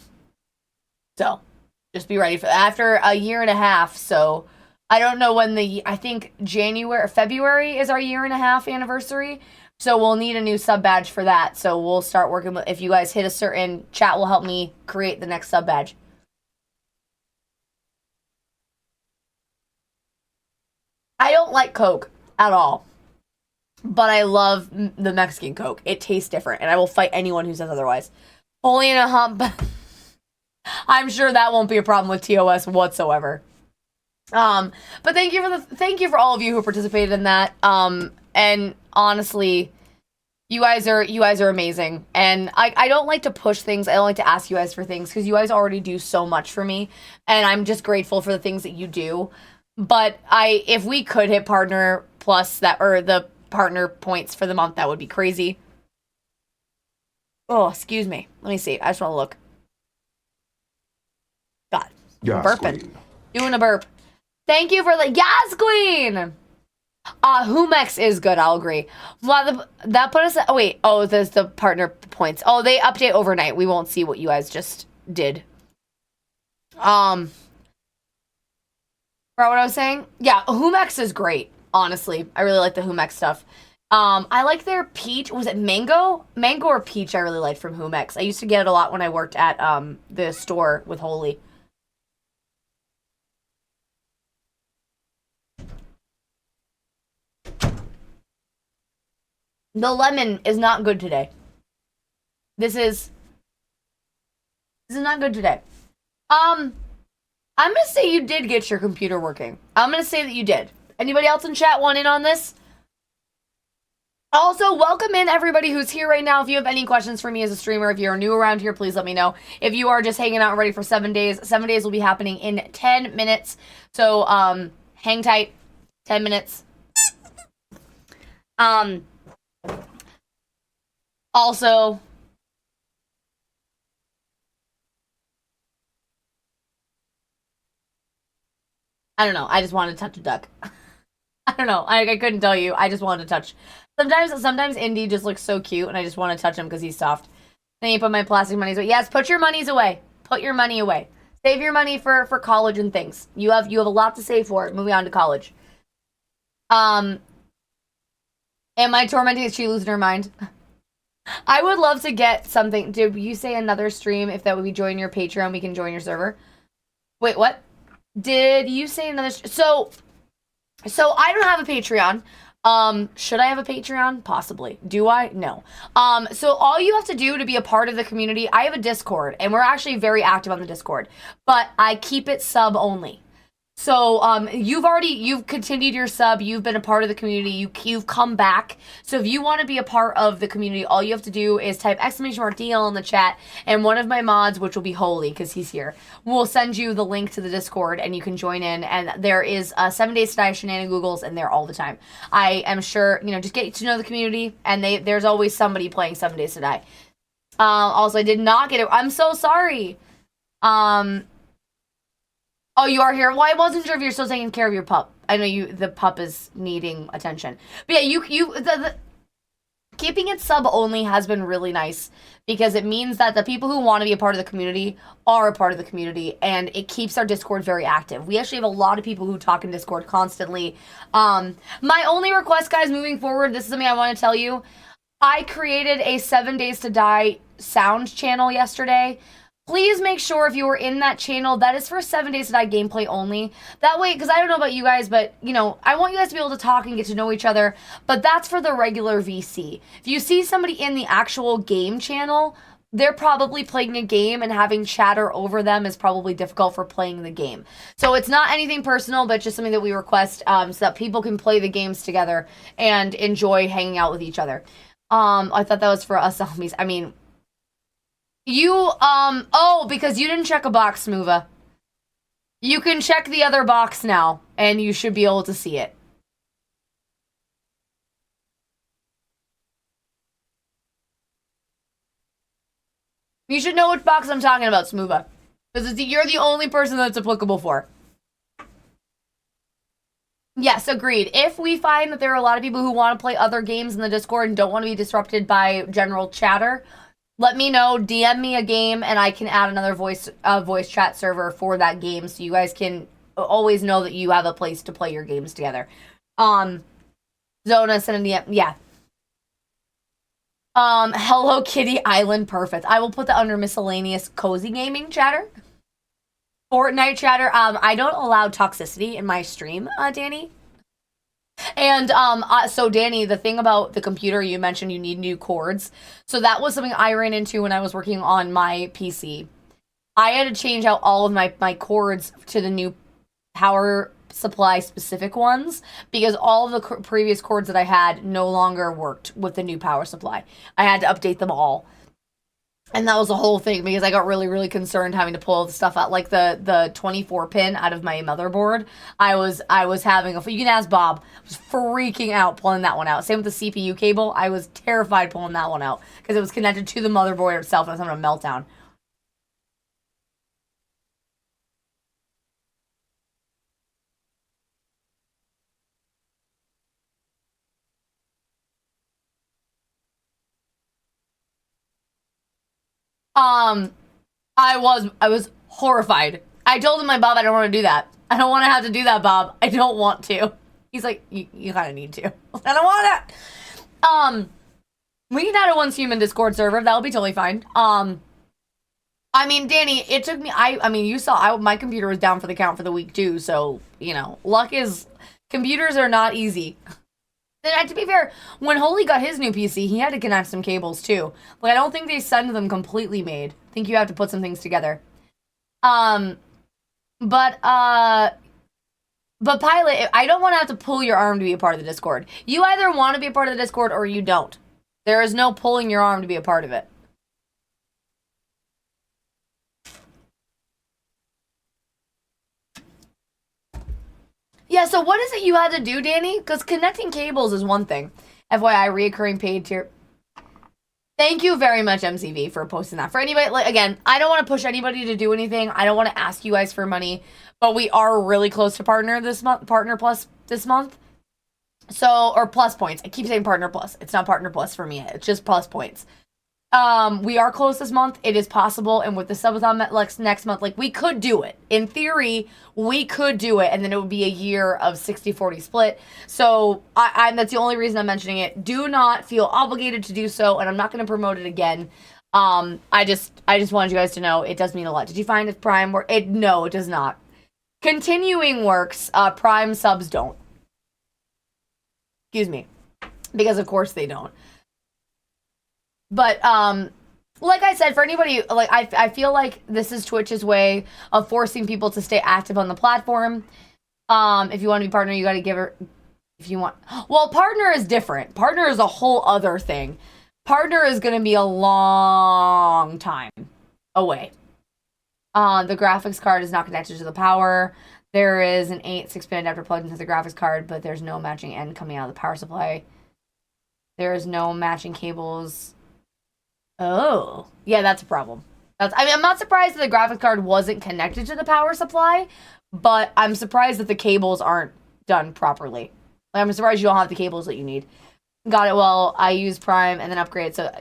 just be ready for that. After a year and a half. So I don't know when I think February is our 1.5 year anniversary. So we'll need a new sub badge for that. So we'll start working with, if you guys hit a certain, chat will help me create the next sub badge. I don't like Coke at all, but I love the Mexican Coke. It tastes different, and I will fight anyone who says otherwise. Only in a hump. I'm sure that won't be a problem with TOS whatsoever. But thank you for all of you who participated in that. And honestly, you guys are amazing. And I don't like to push things. I don't like to ask you guys for things because you guys already do so much for me. And I'm just grateful for the things that you do. But if we could hit partner plus that, or the partner points for the month, that would be crazy. Oh, excuse me. Let me see. I just want to look. God. Yes, Burping. queen. Doing a burp. Thank you for the yes, queen. Humex is good. I'll agree. Well, that put us. Oh wait. Oh, there's the partner points. Oh, they update overnight. We won't see what you guys just did. For what I was saying, yeah, Humex is great. Honestly, I really like the Humex stuff. I like their peach. Was it mango or peach? I really liked from Humex. I used to get it a lot when I worked at the store with Holy. The lemon is not good today. This is not good today. I'm gonna say you did get your computer working. I'm gonna say that you did. Anybody else in chat want in on this? Also, welcome in everybody who's here right now. If you have any questions for me as a streamer, if you're new around here, please let me know. If you are just hanging out and ready for 7 days, 7 days will be happening in 10 minutes. So, hang tight. 10 minutes. Also, I don't know. I just wanted to touch a duck. I don't know. I couldn't tell you. I just wanted to touch. Sometimes Indy just looks so cute, and I just want to touch him because he's soft. Then you put my plastic monies away. Yes, put your monies away. Put your money away. Save your money for college and things. You have a lot to save for moving on to college. Am I tormenting? Is she losing her mind? I would love to get something. Did you say another stream? If that would be join your Patreon, we can join your server. Wait, what? Did you say another? So I don't have a Patreon. Should I have a Patreon? Possibly. Do I? No. So all you have to do to be a part of the community, I have a Discord, and we're actually very active on the Discord, but I keep it sub only. So, you've continued your sub, you've been a part of the community, you've come back. So if you want to be a part of the community, all you have to do is type !DL in the chat, and one of my mods, which will be Holy, because he's here, will send you the link to the Discord, and you can join in, and there is 7 Days to Die shenanigans in there all the time. I am sure, just get to know the community, and there's always somebody playing 7 Days to Die. Also, I did not get it. I'm so sorry. Oh, you are here? Well, I wasn't sure if you're still taking care of your pup. I know the pup is needing attention. But yeah, the keeping it sub only has been really nice because it means that the people who want to be a part of the community are a part of the community, and it keeps our Discord very active. We actually have a lot of people who talk in Discord constantly. My only request, guys, moving forward, this is something I want to tell you. I created a 7 Days to Die sound channel yesterday. Please make sure if you are in that channel, that is for 7 Days to Die gameplay only. That way, because I don't know about you guys, but, I want you guys to be able to talk and get to know each other, but that's for the regular VC. If you see somebody in the actual game channel, they're probably playing a game, and having chatter over them is probably difficult for playing the game. So it's not anything personal, but just something that we request so that people can play the games together and enjoy hanging out with each other. I thought that was for us zombies. I mean... because you didn't check a box, Smoova. You can check the other box now, and you should be able to see it. You should know which box I'm talking about, Smoova. Because you're the only person that's applicable for. Yes, agreed. If we find that there are a lot of people who want to play other games in the Discord and don't want to be disrupted by general chatter... let me know, DM me a game, and I can add another voice chat server for that game, so you guys can always know that you have a place to play your games together. Zona, send a DM, yeah. Hello Kitty Island, perfect. I will put that under miscellaneous cozy gaming chatter. Fortnite chatter, I don't allow toxicity in my stream, Danny. And so Danny, the thing about the computer, you mentioned you need new cords. So that was something I ran into when I was working on my PC. I had to change out all of my cords to the new power supply specific ones because all of the previous cords that I had no longer worked with the new power supply. I had to update them all. And that was the whole thing because I got really, really concerned having to pull the stuff out, like the 24 pin out of my motherboard. I was having you can ask Bob. I was freaking out pulling that one out. Same with the CPU cable. I was terrified pulling that one out because it was connected to the motherboard itself and I was having a meltdown. I was horrified. I told him, Bob, I don't want to do that. I don't want to have to do that, Bob. I don't want to. He's like, you kind of need to. I don't want that. We can add a once human Discord server. That'll be totally fine. I mean, Danny, it took me, I mean, you saw, my computer was down for the count for the week too. So, luck is, computers are not easy. And to be fair, when Holy got his new PC, he had to connect some cables too. Like, I don't think they send them completely made. I think you have to put some things together. But Pilot, I don't want to have to pull your arm to be a part of the Discord. You either want to be a part of the Discord or you don't. There is no pulling your arm to be a part of it. Yeah, so what is it you had to do, Danny? Because connecting cables is one thing. FYI, reoccurring paid tier. Thank you very much, MCV, for posting that. For anybody, like, again, I don't want to push anybody to do anything. I don't want to ask you guys for money, but we are really close to Partner Plus this month. So, or plus points. I keep saying Partner Plus. It's not Partner Plus for me. It's just plus points. We are close this month. It is possible, and with the subathon next month, like, we could do it. In theory, we could do it, and then it would be a year of 60-40 split. So, that's the only reason I'm mentioning it. Do not feel obligated to do so, and I'm not going to promote it again. I just wanted you guys to know it does mean a lot. Did you find it Prime work? No, it does not. Continuing works. Prime subs don't. Excuse me, because of course they don't. But, like I said, for anybody, like, I feel like this is Twitch's way of forcing people to stay active on the platform. If you want to be partner, you got to give her, if you want. Well, partner is different. Partner is a whole other thing. Partner is going to be a long time away. The graphics card is not connected to the power. There is an 8-6-pin adapter plugged into the graphics card, but there's no matching end coming out of the power supply. There is no matching cables. Oh, yeah, that's a problem. I'm not surprised that the graphics card wasn't connected to the power supply, but I'm surprised that the cables aren't done properly. Like, I'm surprised you don't have the cables that you need. Got it. Well, I use Prime and then upgrade. So,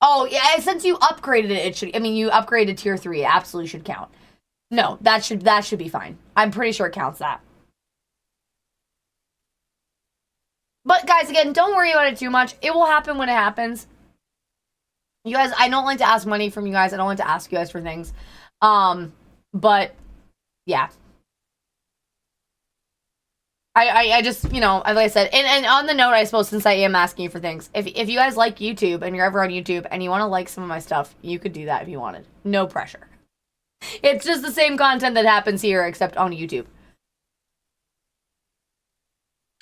oh yeah, since you upgraded it should. I mean, you upgraded tier 3. It absolutely should count. No, that should be fine. I'm pretty sure it counts that. But guys, again, don't worry about it too much. It will happen when it happens. You guys, I don't like to ask money from you guys. I don't like to ask you guys for things. But yeah. I just, you know, like I said, and on the note, I suppose, since I am asking you for things, if you guys like YouTube and you're ever on YouTube and you want to like some of my stuff, you could do that if you wanted. No pressure. It's just the same content that happens here, except on YouTube.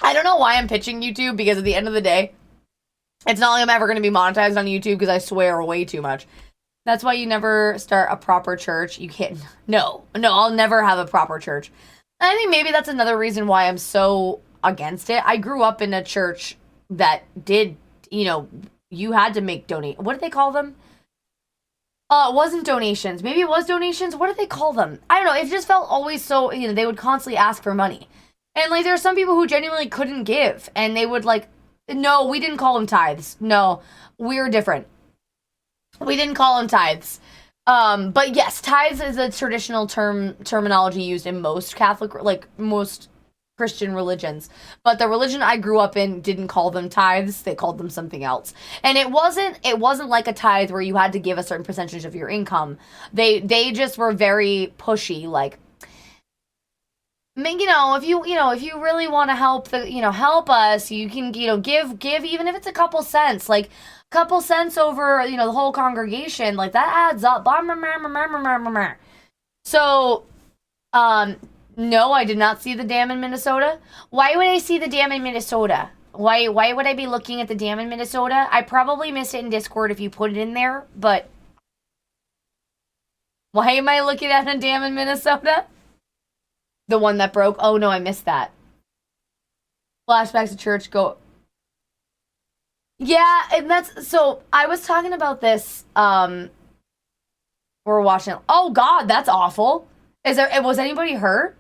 I don't know why I'm pitching YouTube, because at the end of the day, it's not like I'm ever going to be monetized on YouTube because I swear way too much. That's why you never start a proper church. You can't. No, I'll never have a proper church. And I think maybe that's another reason why I'm so against it. I grew up in a church that did, you know, you had to make donate. What did they call them? It wasn't donations. Maybe it was donations. What did they call them? I don't know. It just felt always so, you know, they would constantly ask for money. And, like, there are some people who genuinely couldn't give. And they would, like, no, we didn't call them tithes. No, we were different. We didn't call them tithes. But yes, tithes is a traditional terminology used in most Catholic, like most Christian religions. But the religion I grew up in didn't call them tithes. They called them something else. And it wasn't like a tithe where you had to give a certain percentage of your income. They just were very pushy, like, you know, if you really want to help help us, you can, you know, give even if it's a couple cents, like a couple cents over, you know, the whole congregation, like that adds up. So, no, I did not see the dam in Minnesota. Why would I see the dam in Minnesota? Why would I be looking at the dam in Minnesota? I probably missed it in Discord if you put it in there, but why am I looking at a dam in Minnesota? The one that broke? Oh, no, I missed that. Flashbacks to church, go. Yeah, and that's, so, I was talking about this, we're watching, oh, God, that's awful. Was anybody hurt?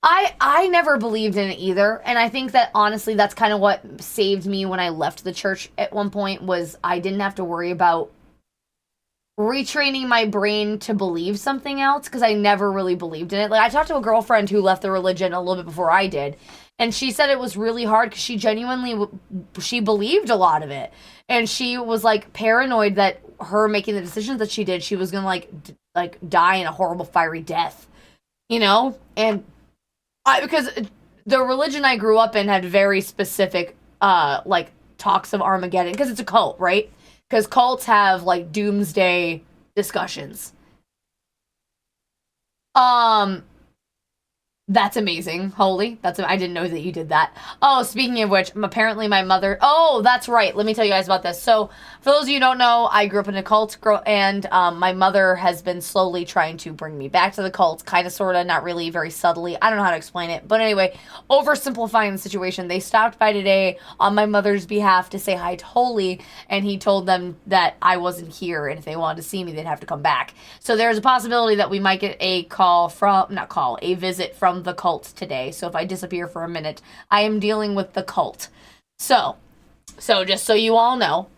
I never believed in it either, and I think that, honestly, that's kind of what saved me when I left the church at one point, was I didn't have to worry about retraining my brain to believe something else, because I never really believed in it. Like, I talked to a girlfriend who left the religion a little bit before I did, and she said it was really hard because she genuinely, she believed a lot of it, and she was, like, paranoid that her making the decisions that she did, she was gonna, like die in a horrible fiery death, you know? And Because the religion I grew up in had very specific, like, talks of Armageddon. Because it's a cult, right? Because cults have, like, doomsday discussions. That's amazing. Holy. I didn't know that you did that. Oh, speaking of which, apparently my mother... Oh, that's right. Let me tell you guys about this. So, for those of you who don't know, I grew up in a cult, and my mother has been slowly trying to bring me back to the cult. Kind of, sort of, not really, very subtly. I don't know how to explain it. But anyway, oversimplifying the situation, they stopped by today on my mother's behalf to say hi to Holy, and he told them that I wasn't here, and if they wanted to see me, they'd have to come back. So there's a possibility that we might get a a visit from the cult today. So if I disappear for a minute, I am dealing with the cult. So just so you all know.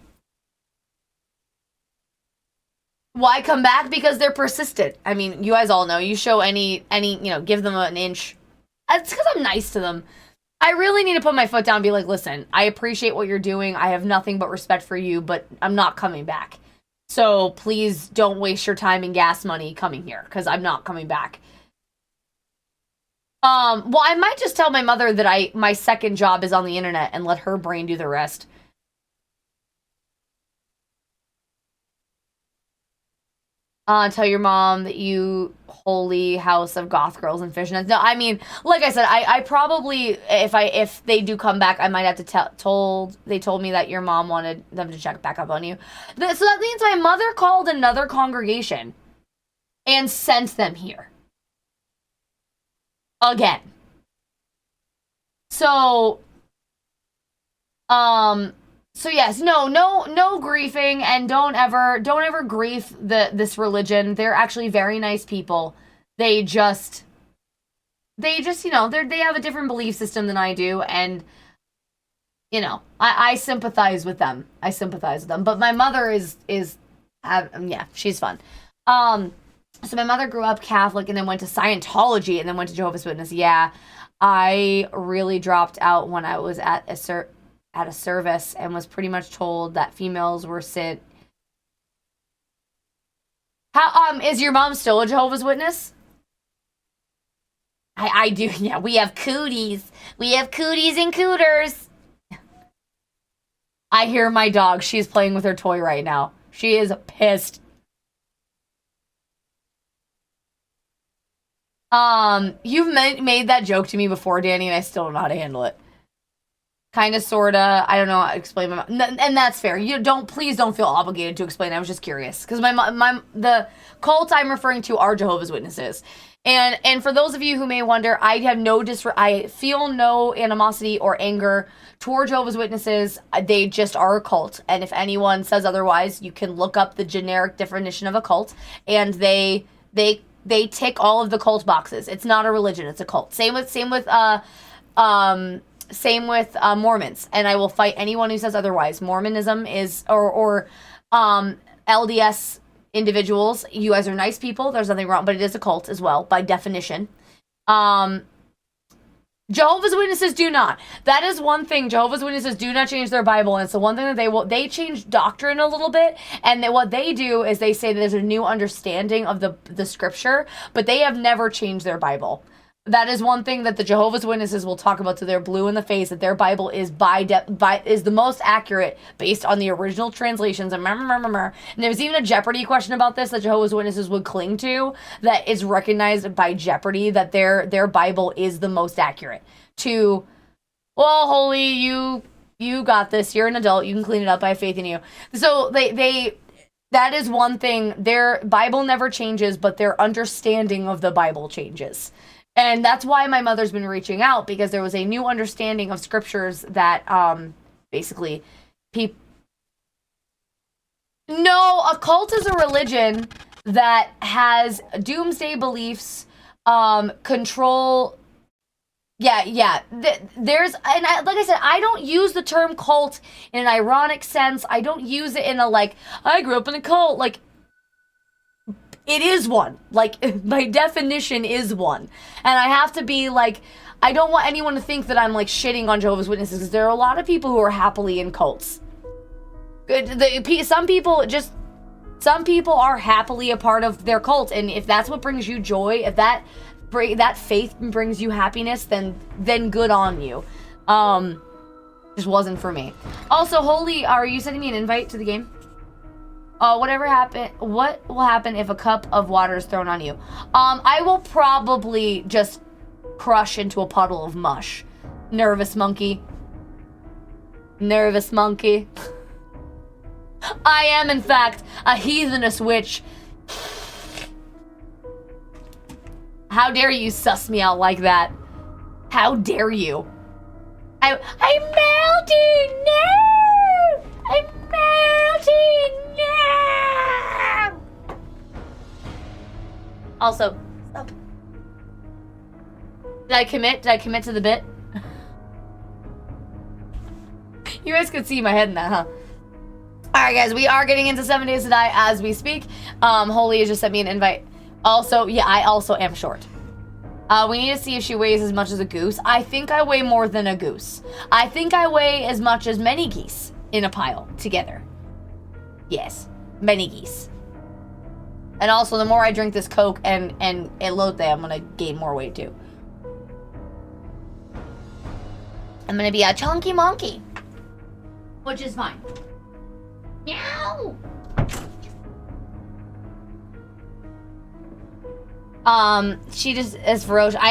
Why come back? Because they're persistent. I mean, you guys all know, you show any, give them an inch. It's because I'm nice to them. I really need to put my foot down and be like, listen, I appreciate what you're doing. I have nothing but respect for you, but I'm not coming back. So please don't waste your time and gas money coming here, because I'm not coming back. Well, I might just tell my mother that my second job is on the internet and let her brain do the rest. Tell your mom that you holy house of goth girls and fishnets. No, I mean, like I said, I probably, if they do come back, I might have to they told me that your mom wanted them to check back up on you. So that means my mother called another congregation and sent them here. Again. So yes, no griefing, and don't ever grief this religion. They're actually very nice people. They just they have a different belief system than I do, and I sympathize with them. But my mother is she's fun. So my mother grew up Catholic and then went to Scientology and then went to Jehovah's Witness. Yeah, I really dropped out when I was at a service and was pretty much told that females were sent. How is your mom still a Jehovah's Witness? I do. Yeah, we have cooties. We have cooties and cooters. I hear my dog. She's playing with her toy right now. She is pissed. You've made that joke to me before, Danny, and I still don't know how to handle it. Kinda, sorta. I don't know how to explain and that's fair. Please don't feel obligated to explain. I was just curious. Because the cult I'm referring to are Jehovah's Witnesses. And for those of you who may wonder, I feel no animosity or anger toward Jehovah's Witnesses. They just are a cult. And if anyone says otherwise, you can look up the generic definition of a cult. And they tick all of the cult boxes. It's not a religion, it's a cult. Same with Mormons, and I will fight anyone who says otherwise. Mormonism is or LDS individuals. You guys are nice people. There's nothing wrong, but it is a cult as well by definition. Jehovah's Witnesses do not. That is one thing. Jehovah's Witnesses do not change their Bible, and it's the one thing that they change doctrine a little bit, and what they do is they say that there's a new understanding of the scripture, but they have never changed their Bible. That is one thing that the Jehovah's Witnesses will talk about to their blue in the face, that their Bible is is the most accurate based on the original translations. And there was even a Jeopardy question about this that Jehovah's Witnesses would cling to, that is recognized by Jeopardy, that their Bible is the most accurate. Well, holy, you got this. You're an adult. You can clean it up. I have faith in you. So that is one thing. Their Bible never changes, but their understanding of the Bible changes. And that's why my mother's been reaching out, because there was a new understanding of scriptures that basically No, a cult is a religion that has doomsday beliefs, control. Yeah. There's, and like I said, I don't use the term cult in an ironic sense. I don't use it in a, like, I grew up in a cult. Like, it is one. Like, by definition is one. And I have to be like, I don't want anyone to think that I'm like shitting on Jehovah's Witnesses, because there are a lot of people who are happily in cults. Some people are happily a part of their cult, and if that's what brings you joy, if that that faith brings you happiness, then good on you. Just wasn't for me. Also, Holy, are you sending me an invite to the game? What will happen if a cup of water is thrown on you? I will probably just crush into a puddle of mush. Nervous monkey. Nervous monkey. I am, in fact, a heathenous witch. How dare you suss me out like that? How dare you? I'm melting! No! I'm melting! No! Also, stop. Did I commit? Did I commit to the bit? You guys could see my head in that, huh? Alright, guys, we are getting into 7 Days to Die as we speak. Holy has just sent me an invite. Also, yeah, I also am short. We need to see if she weighs as much as a goose. I think I weigh more than a goose. I think I weigh as much as many geese in a pile together. Yes, many geese. And also, the more I drink this Coke and elote, I'm gonna gain more weight too. I'm gonna be a chunky monkey. Which is fine. Meow! She just is ferocious. I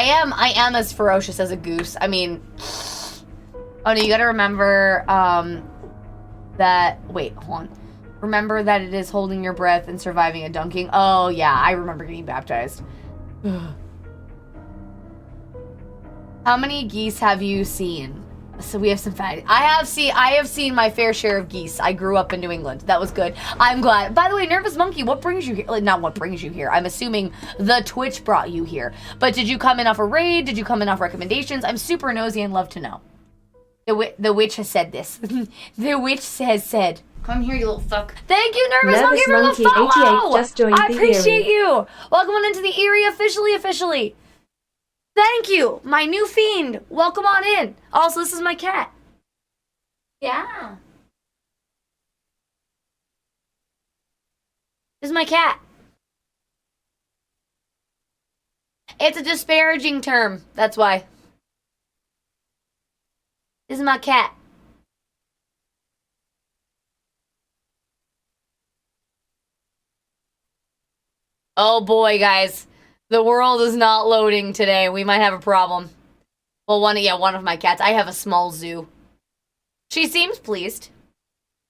am as ferocious as a goose. I mean, oh no, you gotta remember, that, wait, hold on. Remember that it is holding your breath and surviving a dunking. Oh yeah, I remember getting baptized. How many geese have you seen? So we have some fat. I have seen my fair share of geese. I grew up in New England. That was good. I'm glad. By the way, Nervous Monkey, what brings you here? Like, not what brings you here. I'm assuming the Twitch brought you here. But did you come in off a raid? Did you come in off recommendations? I'm super nosy and love to know. The witch has said this. The witch has said. Come here, you little fuck. Thank you, Nervous Monkey, for the follow. 88 just joined I the appreciate Eerie. you. Welcome on into the Eerie officially. Thank you, my new fiend. Welcome on in. Also, this is my cat. Yeah. This is my cat. It's a disparaging term. That's why. This is my cat. Oh boy, guys. The world is not loading today. We might have a problem. Well, one of my cats. I have a small zoo. She seems pleased.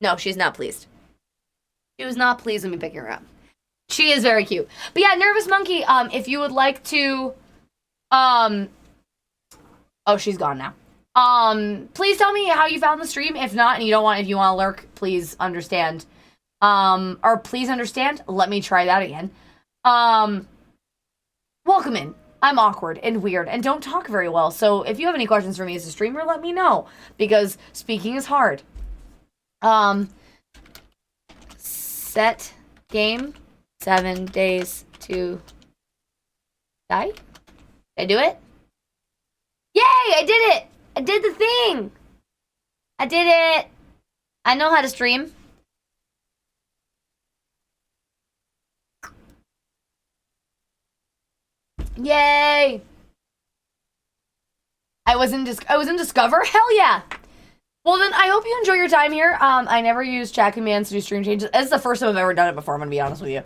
No, she's not pleased. She was not pleased with me picking her up. She is very cute. But yeah, Nervous Monkey, if you would like to, oh, she's gone now. Please tell me how you found the stream. If not, and if you want to lurk, please understand. Or please understand, let me try that again. Welcome in. I'm awkward and weird and don't talk very well, so if you have any questions for me as a streamer, let me know, because speaking is hard. Set game 7 Days to Die? Did I do it? Yay! I did it! I did the thing! I did it! I know how to stream. Yay! I was in Discover? Hell yeah! Well then, I hope you enjoy your time here. I never use chat commands to do stream changes. This is the first time I've ever done it before, I'm gonna be honest with you.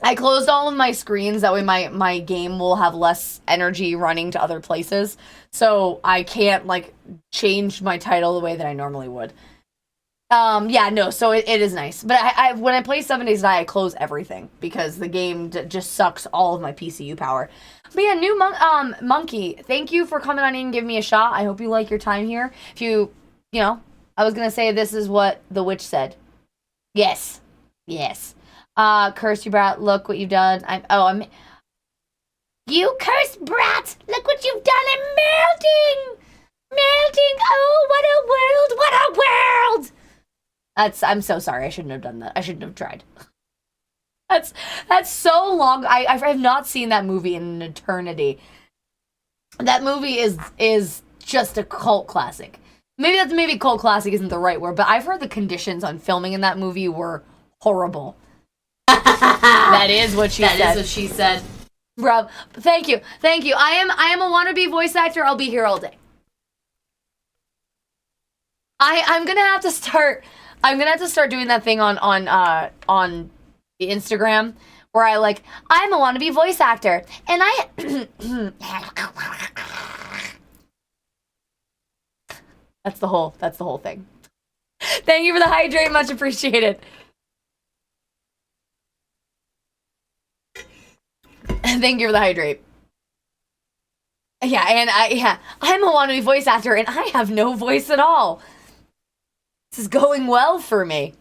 I closed all of my screens, that way my game will have less energy running to other places. So I can't, like, change my title the way that I normally would. Yeah, no, so it is nice. But I when I play 7 Days to Die, I close everything because the game just sucks all of my PCU power. But yeah, new Monkey, thank you for coming on in and giving me a shot. I hope you like your time here. If you know, I was gonna say this is what the witch said. Yes. Yes. Curse you brat, look what you've done. You cursed brat! Look what you've done, I'm melting! Melting! Oh, what a world! I'm so sorry. I shouldn't have done that. I shouldn't have tried. That's so long. I have not seen that movie in an eternity. That movie is just a cult classic. Maybe cult classic isn't the right word, but I've heard the conditions on filming in that movie were horrible. That is what she said. That is what she said. Bro, thank you. Thank you. I am a wannabe voice actor. I'll be here all day. I'm gonna have to start doing that thing on Instagram where I like, I'm a wannabe voice actor. And That's the whole thing. Thank you for the hydrate, much appreciated. Thank you for the hydrate. Yeah, and I'm a wannabe voice actor and I have no voice at all. This is going well for me.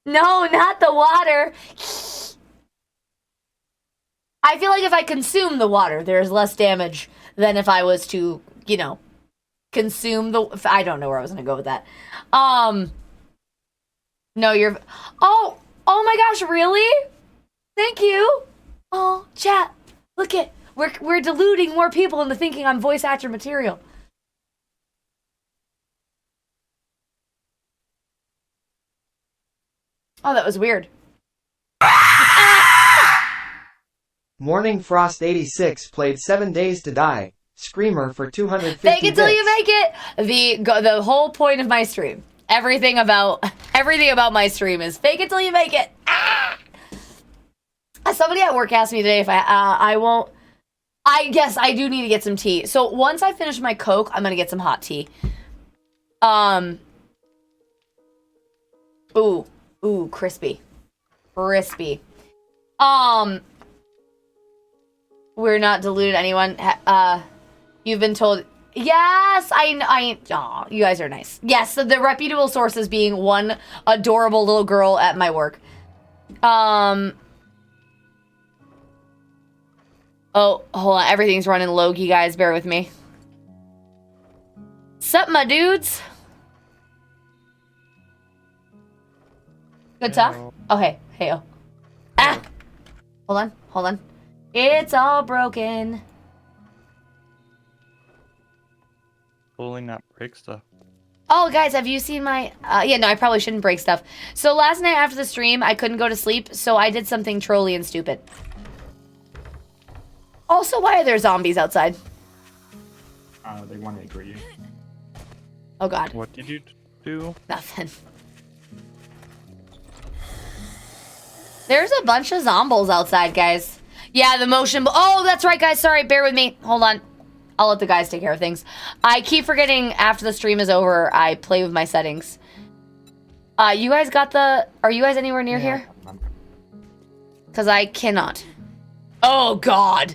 No, not the water. I feel like if I consume the water, there's less damage than if I was to, you know, consume the... I don't know where I was going to go with that. No, you're... Oh my gosh, really? Thank you. Oh, chat. Look at... We're deluding more people into thinking I'm voice actor material. Oh, that was weird. Morning Frost 86 played 7 Days to Die. Screamer for 250 Fake it till bits. you make it. The whole point of my stream. Everything about my stream is fake it till you make it. Ah! Somebody at work asked me today if I won't. I guess I do need to get some tea. So once I finish my Coke, I'm gonna get some hot tea. Ooh, crispy. We're not deluded anyone. You've been told. Yes, aw, you guys are nice. Yes, so the reputable sources being one adorable little girl at my work. Oh, hold on. Everything's running low-key, guys. Bear with me. Sup, my dudes? Good talk? Oh, hey. Hey-o. Ah! Hold on. It's all broken. Pulling that break stuff. Oh, guys, have you seen my... yeah, no, I probably shouldn't break stuff. So last night after the stream, I couldn't go to sleep, so I did something trolly and stupid. Also, why are there zombies outside? They want to agree you. Oh, God. What did you do? Nothing. There's a bunch of zombies outside, guys. Yeah, the motion... Oh, that's right, guys. Sorry, bear with me. Hold on. I'll let the guys take care of things. I keep forgetting after the stream is over, I play with my settings. You guys got the... Are you guys anywhere near here? Because I cannot. Oh, God.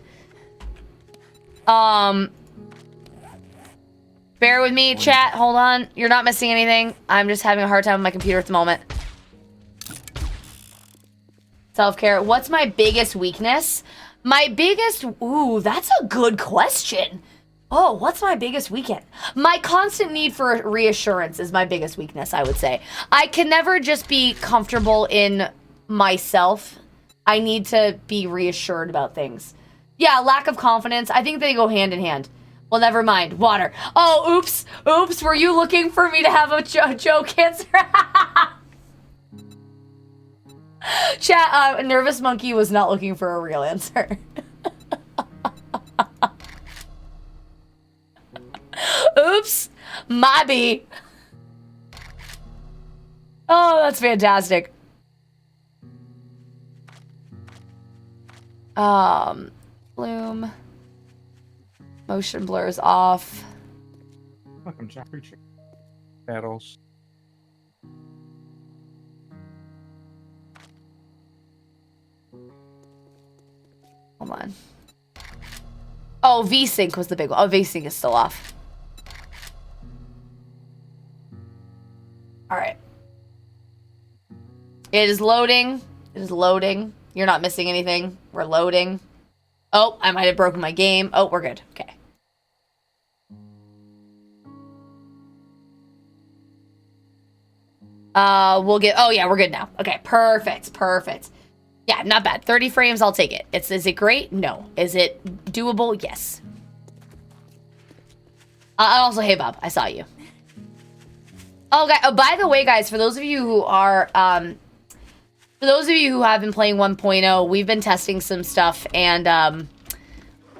Bear with me, chat. Hold on. You're not missing anything. I'm just having a hard time with my computer at the moment. Self-care. What's my biggest weakness? My biggest... Ooh, that's a good question. Oh, what's my biggest weakness? My constant need for reassurance is my biggest weakness, I would say. I can never just be comfortable in myself. I need to be reassured about things. Yeah, lack of confidence. I think they go hand in hand. Well, never mind. Water. Oh, oops. Oops. Were you looking for me to have a joke answer? Chat, Nervous Monkey was not looking for a real answer. Oops. My bee. Oh, that's fantastic. Bloom. Motion blurs off. Welcome, Jeffrey. Battles. Hold on. Oh, VSync was the big one. Oh, VSync is still off. All right. It is loading. It is loading. You're not missing anything. We're loading. Oh, I might have broken my game. Oh, we're good. Okay. We'll get... Oh, yeah, we're good now. Okay, perfect. Perfect. Yeah, not bad. 30 frames, I'll take it. Is it great? No. Is it doable? Yes. Also, hey, Bob, I saw you. Oh, by the way, guys, for those of you who are, for those of you who have been playing 1.0, we've been testing some stuff, and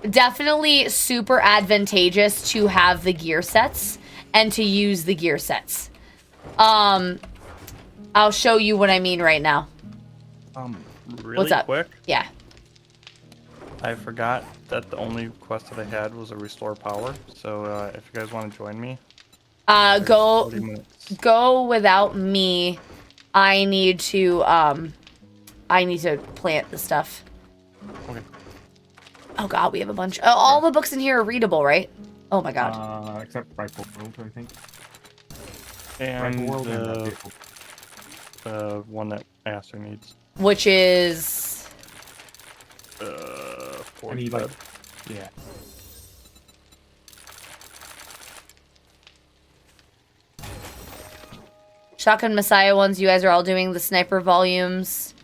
definitely super advantageous to have the gear sets and to use the gear sets. I'll show you what I mean right now. Really What's up? quick, Yeah. I forgot that the only quest that I had was a restore power. So if you guys want to join me, there's 40 minutes. Go without me. I need to plant the stuff. Okay. Oh god, we have a bunch. All the books in here are readable, right? Oh my god. Except Rifle World, I think. And Rifle World and Vehicle. the one that Aster needs. Which is... I need, like, yeah. Shotgun Messiah ones, you guys are all doing the sniper volumes.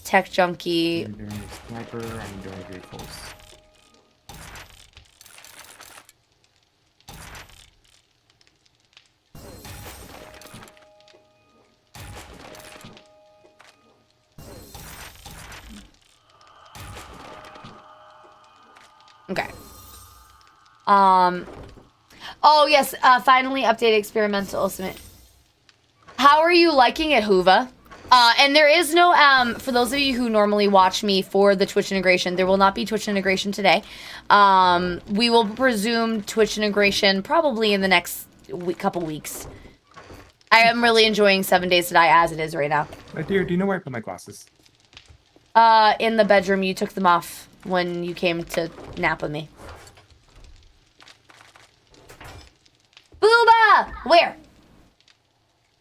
Tech Junkie. I'm doing Sniper, I'm doing Vehicles. Okay. Oh yes, finally updated experimental ultimate. How are you liking it, Huva? And there is no, for those of you who normally watch me for the Twitch integration, there will not be Twitch integration today. We will presume Twitch integration probably in the next couple weeks. I am really enjoying 7 Days to Die as it is right now. Dear, do you know where I put my glasses? In the bedroom, you took them off when you came to nap with me. Booba! Where?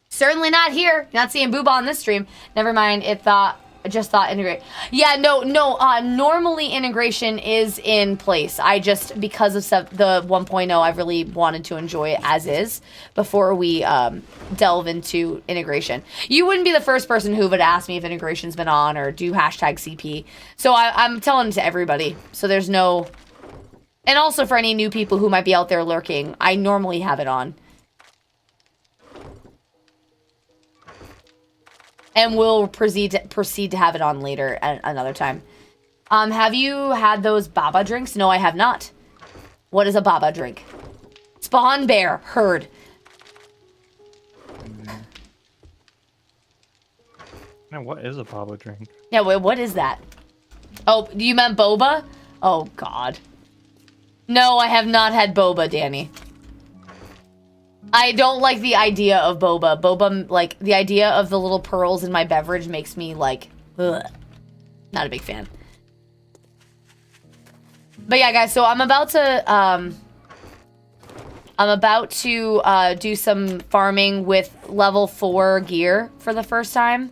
Certainly not here. Not seeing Booba on this stream. Never mind. I just thought integrate. Yeah, no. Normally integration is in place. I just, because of the 1.0, I really wanted to enjoy it as is before we delve into integration. You wouldn't be the first person who would ask me if integration's been on or do hashtag CP. So I'm telling it to everybody. So there's no... And also for any new people who might be out there lurking, I normally have it on. And we'll proceed to have it on later at another time. Have you had those baba drinks? No, I have not. What is a baba drink? Spawn bear. Heard. Now, what is a baba drink? Yeah, wait, what is that? Oh, you meant boba? Oh, God. No, I have not had boba, Danny. I don't like the idea of boba. Boba, like, the idea of the little pearls in my beverage makes me, like, ugh. Not a big fan. But yeah, guys, so I'm about to do some farming with level 4 gear for the first time.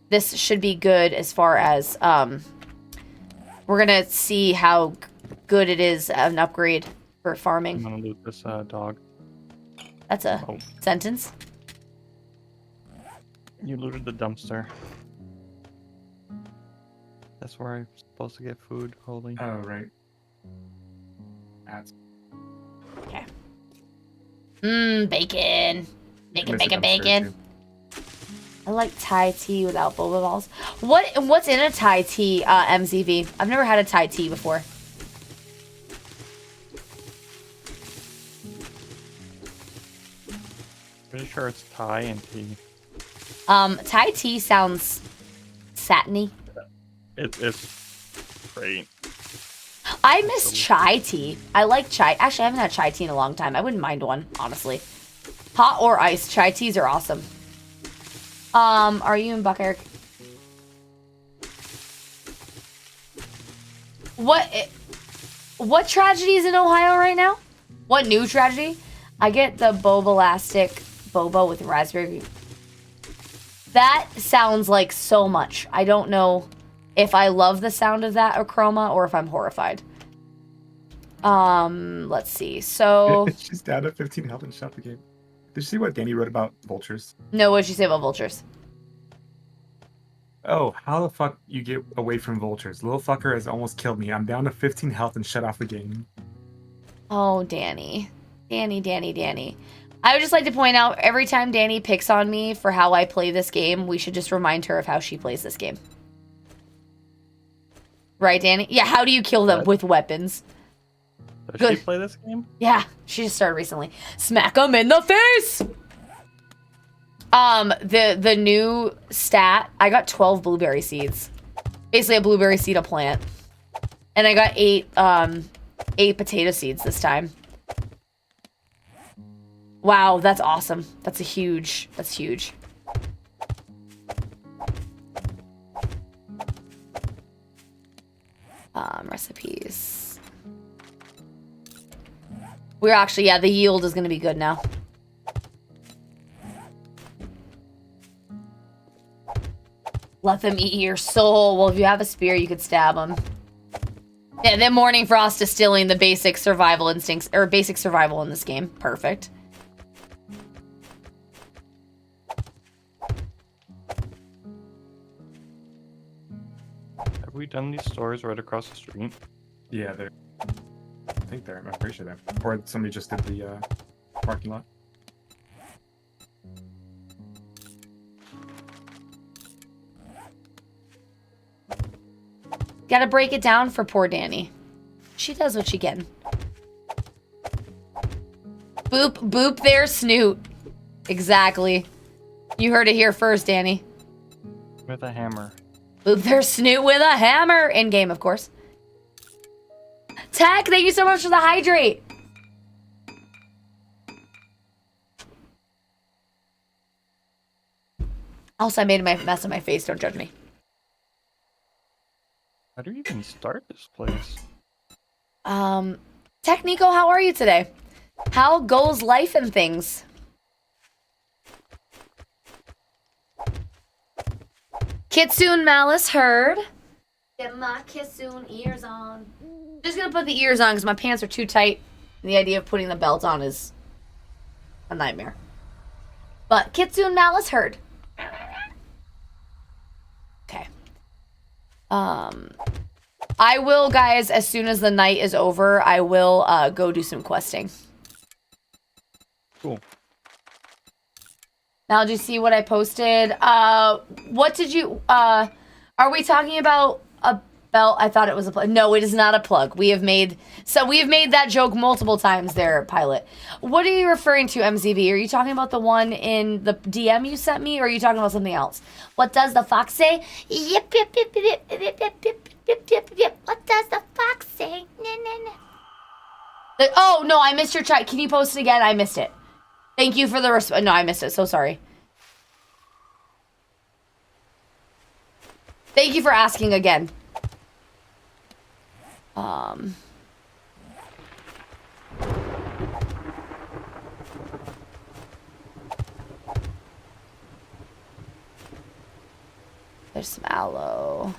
This should be good as far as, we're gonna see how good it is an upgrade for farming. I'm gonna loot this dog. That's a sentence. You looted the dumpster. That's where I'm supposed to get food, Holy. Oh, right. That's... Okay. Bacon. Bacon. I like Thai tea without boba balls. What's in a Thai tea, MZV? I've never had a Thai tea before. Pretty sure it's Thai and tea. Thai tea sounds satiny. It's great. I miss chai tea. I like chai. Actually, I haven't had chai tea in a long time. I wouldn't mind one, honestly. Hot or iced, chai teas are awesome. Are you in Buck Eric? What tragedy is in Ohio right now? What new tragedy? I get the Boba-lastic boba with raspberry. That sounds like so much. I don't know if I love the sound of that Acroma or if I'm horrified. Let's see. So she's down to 15 health and shot the game. Did you see what Danny wrote about vultures? no, what'd you say about vultures? Oh, how the fuck you get away from vultures? Little fucker has almost killed me. I'm down to 15 health and shut off the game. Oh, Danny. Danny. I would just like to point out, every time Danny picks on me for how I play this game, we should just remind her of how she plays this game. Right, Danny? Yeah, how do you kill them? What? With weapons. Does Good. she play this game? Yeah, she just started recently. Smack them in the face! The new stat, I got 12 blueberry seeds. Basically a blueberry seed a plant. And I got 8 potato seeds this time. Wow, that's awesome. That's huge. Recipes. We're actually, yeah, the yield is going to be good now. Let them eat your soul. Well, if you have a spear, you could stab them. Yeah, then Morning Frost distilling the basic survival instincts, or basic survival in this game. Perfect. Have we done these stores right across the street? Yeah, they're. I think they're. I'm pretty sure they're. Or somebody just did the parking lot. Gotta break it down for poor Danny. She does what she can. Boop, boop their snoot. Exactly. You heard it here first, Danny. With a hammer. Boop their snoot with a hammer. In game, of course. Tech, thank you so much for the hydrate. Also, I made a mess of my face. Don't judge me. How do you even start this place? Technico, how are you today? How goes life and things? Kitsune Malice heard. Get my Kitsune ears on. Just gonna put the ears on because my pants are too tight. And the idea of putting the belt on is a nightmare. But Kitsune Malice heard. Okay. I will, guys, as soon as the night is over, I will go do some questing. Cool. Now, did you see what I posted? What did you, are we talking about a belt? I thought it was a plug. No, it is not a plug. We have made that joke multiple times there, Pilot. What are you referring to, MZV? Are you talking about the one in the DM you sent me, or are you talking about something else? What does the fox say? Yip, yip, yip, yip, yip, yip, yip, yip, yip, yip, yip. What does the fox say? Oh, no, I missed your chat. Can you post it again? I missed it. Thank you for the response. No, I missed it. So sorry. Thank you for asking again. There's some aloe.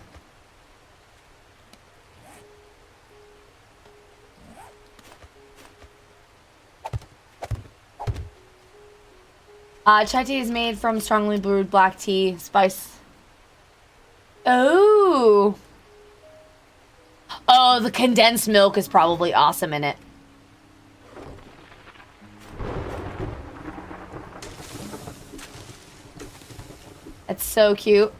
Chai tea is made from strongly brewed black tea, spice. Oh. Oh, the condensed milk is probably awesome in it. That's so cute.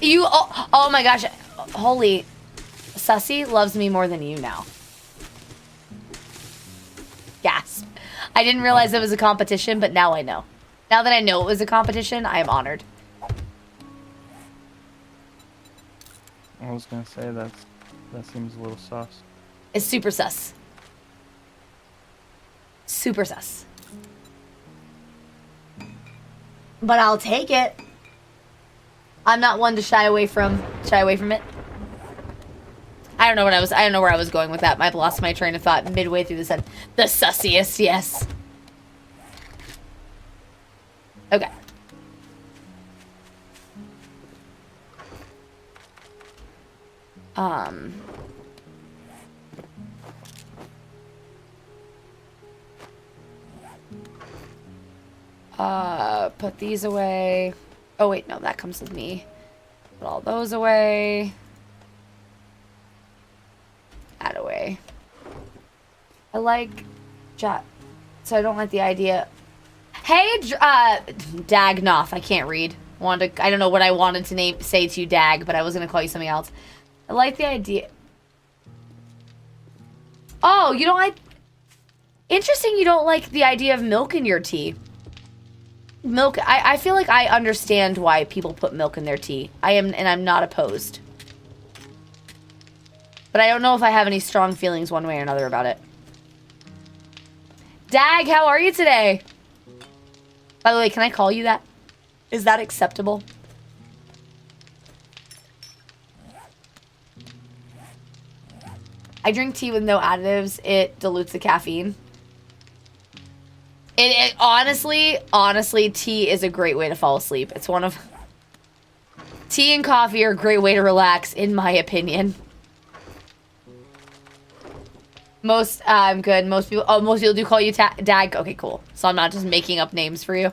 Oh my gosh. Holy. Sussy loves me more than you now. Gasp. I didn't realize it was a competition, but now I know. Now that I know it was a competition, I am honored. I was gonna say that seems a little sus. It's super sus. Super sus. But I'll take it. I'm not one to shy away from it. I don't know where I was going with that. I lost my train of thought midway through the sentence. The sussiest, yes. Okay. Put these away. Oh wait, no, that comes with me. Put all those away. That away. I like so I don't like the idea. Hey, Dagnoth. I can't read. I don't know what I wanted to say to you, Dag, but I was gonna call you something else. I like the idea. Oh, you don't like... Interesting you don't like the idea of milk in your tea. Milk, I feel like I understand why people put milk in their tea. I'm not opposed. But I don't know if I have any strong feelings one way or another about it. Dag, how are you today? By the way, can I call you that? Is that acceptable? I drink tea with no additives. It dilutes the caffeine. It honestly, tea is a great way to fall asleep. It's one of... Tea and coffee are a great way to relax, in my opinion. I'm good. Most people do call you Dag. Okay, cool. So I'm not just making up names for you.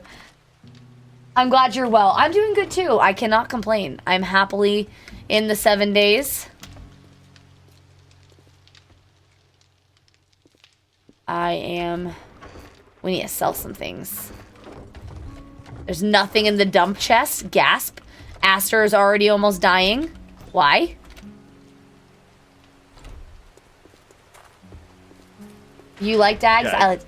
I'm glad you're well. I'm doing good too. I cannot complain. I'm happily in the 7 days. We need to sell some things. There's nothing in the dump chest. Gasp. Aster is already almost dying. Why? You like Dags? Yeah,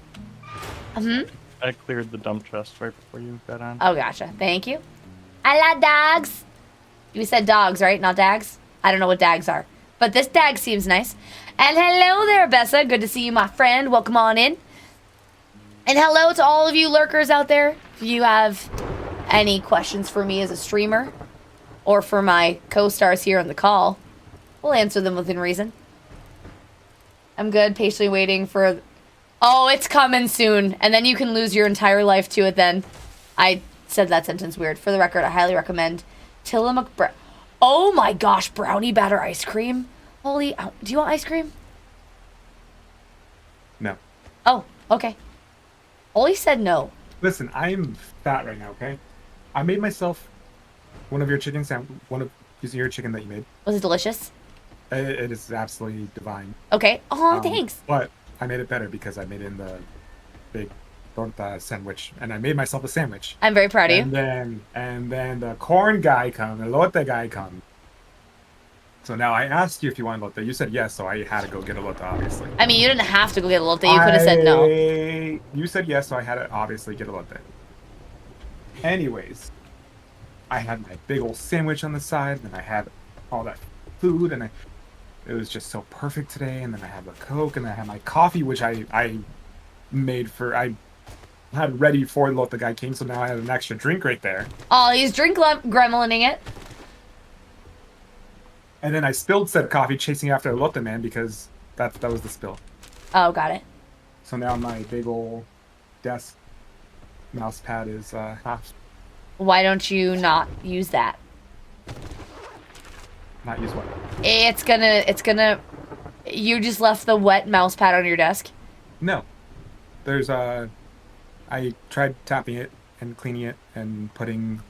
I like... I cleared the dump chest right before you got on. Oh, gotcha. Thank you. I like dogs. You said dogs, right? Not dags? I don't know what dags are. But this dag seems nice. And hello there, Bessa. Good to see you, my friend. Welcome on in. And hello to all of you lurkers out there. If you have any questions for me as a streamer, or for my co-stars here on the call, we'll answer them within reason. I'm good. Patiently waiting for... Oh, it's coming soon. And then you can lose your entire life to it then. I said that sentence weird. For the record, I highly recommend Tillamook... Oh my gosh, brownie batter ice cream. Holy... Do you want ice cream? No. Oh, okay. Holy said no. Listen, I'm fat right now, okay? I made myself one of your chicken using your chicken that you made. Was it delicious? It is absolutely divine. Okay. Oh, thanks. But I made it better because I made it in the big torta sandwich, and I made myself a sandwich. I'm very proud of you. And then the corn guy come, the elote guy come. So now I asked you if you want elote. You said yes, so I had to go get elote, obviously. I mean, you didn't have to go get elote. You could have said no. You said yes, so I had to obviously get elote. Anyways, I had my big old sandwich on the side, and I had all that food, and it was just so perfect today. And then I had the Coke, and I had my coffee, which I had ready before the guy came, so now I had an extra drink right there. Oh, he's gremlining it. And then I spilled said coffee chasing after Elote Man because that was the spill. Oh, got it. So now my big old desk mouse pad is half. Why don't you not use that? Not use what? It's gonna... You just left the wet mouse pad on your desk? No. There's I tried tapping it and cleaning it and putting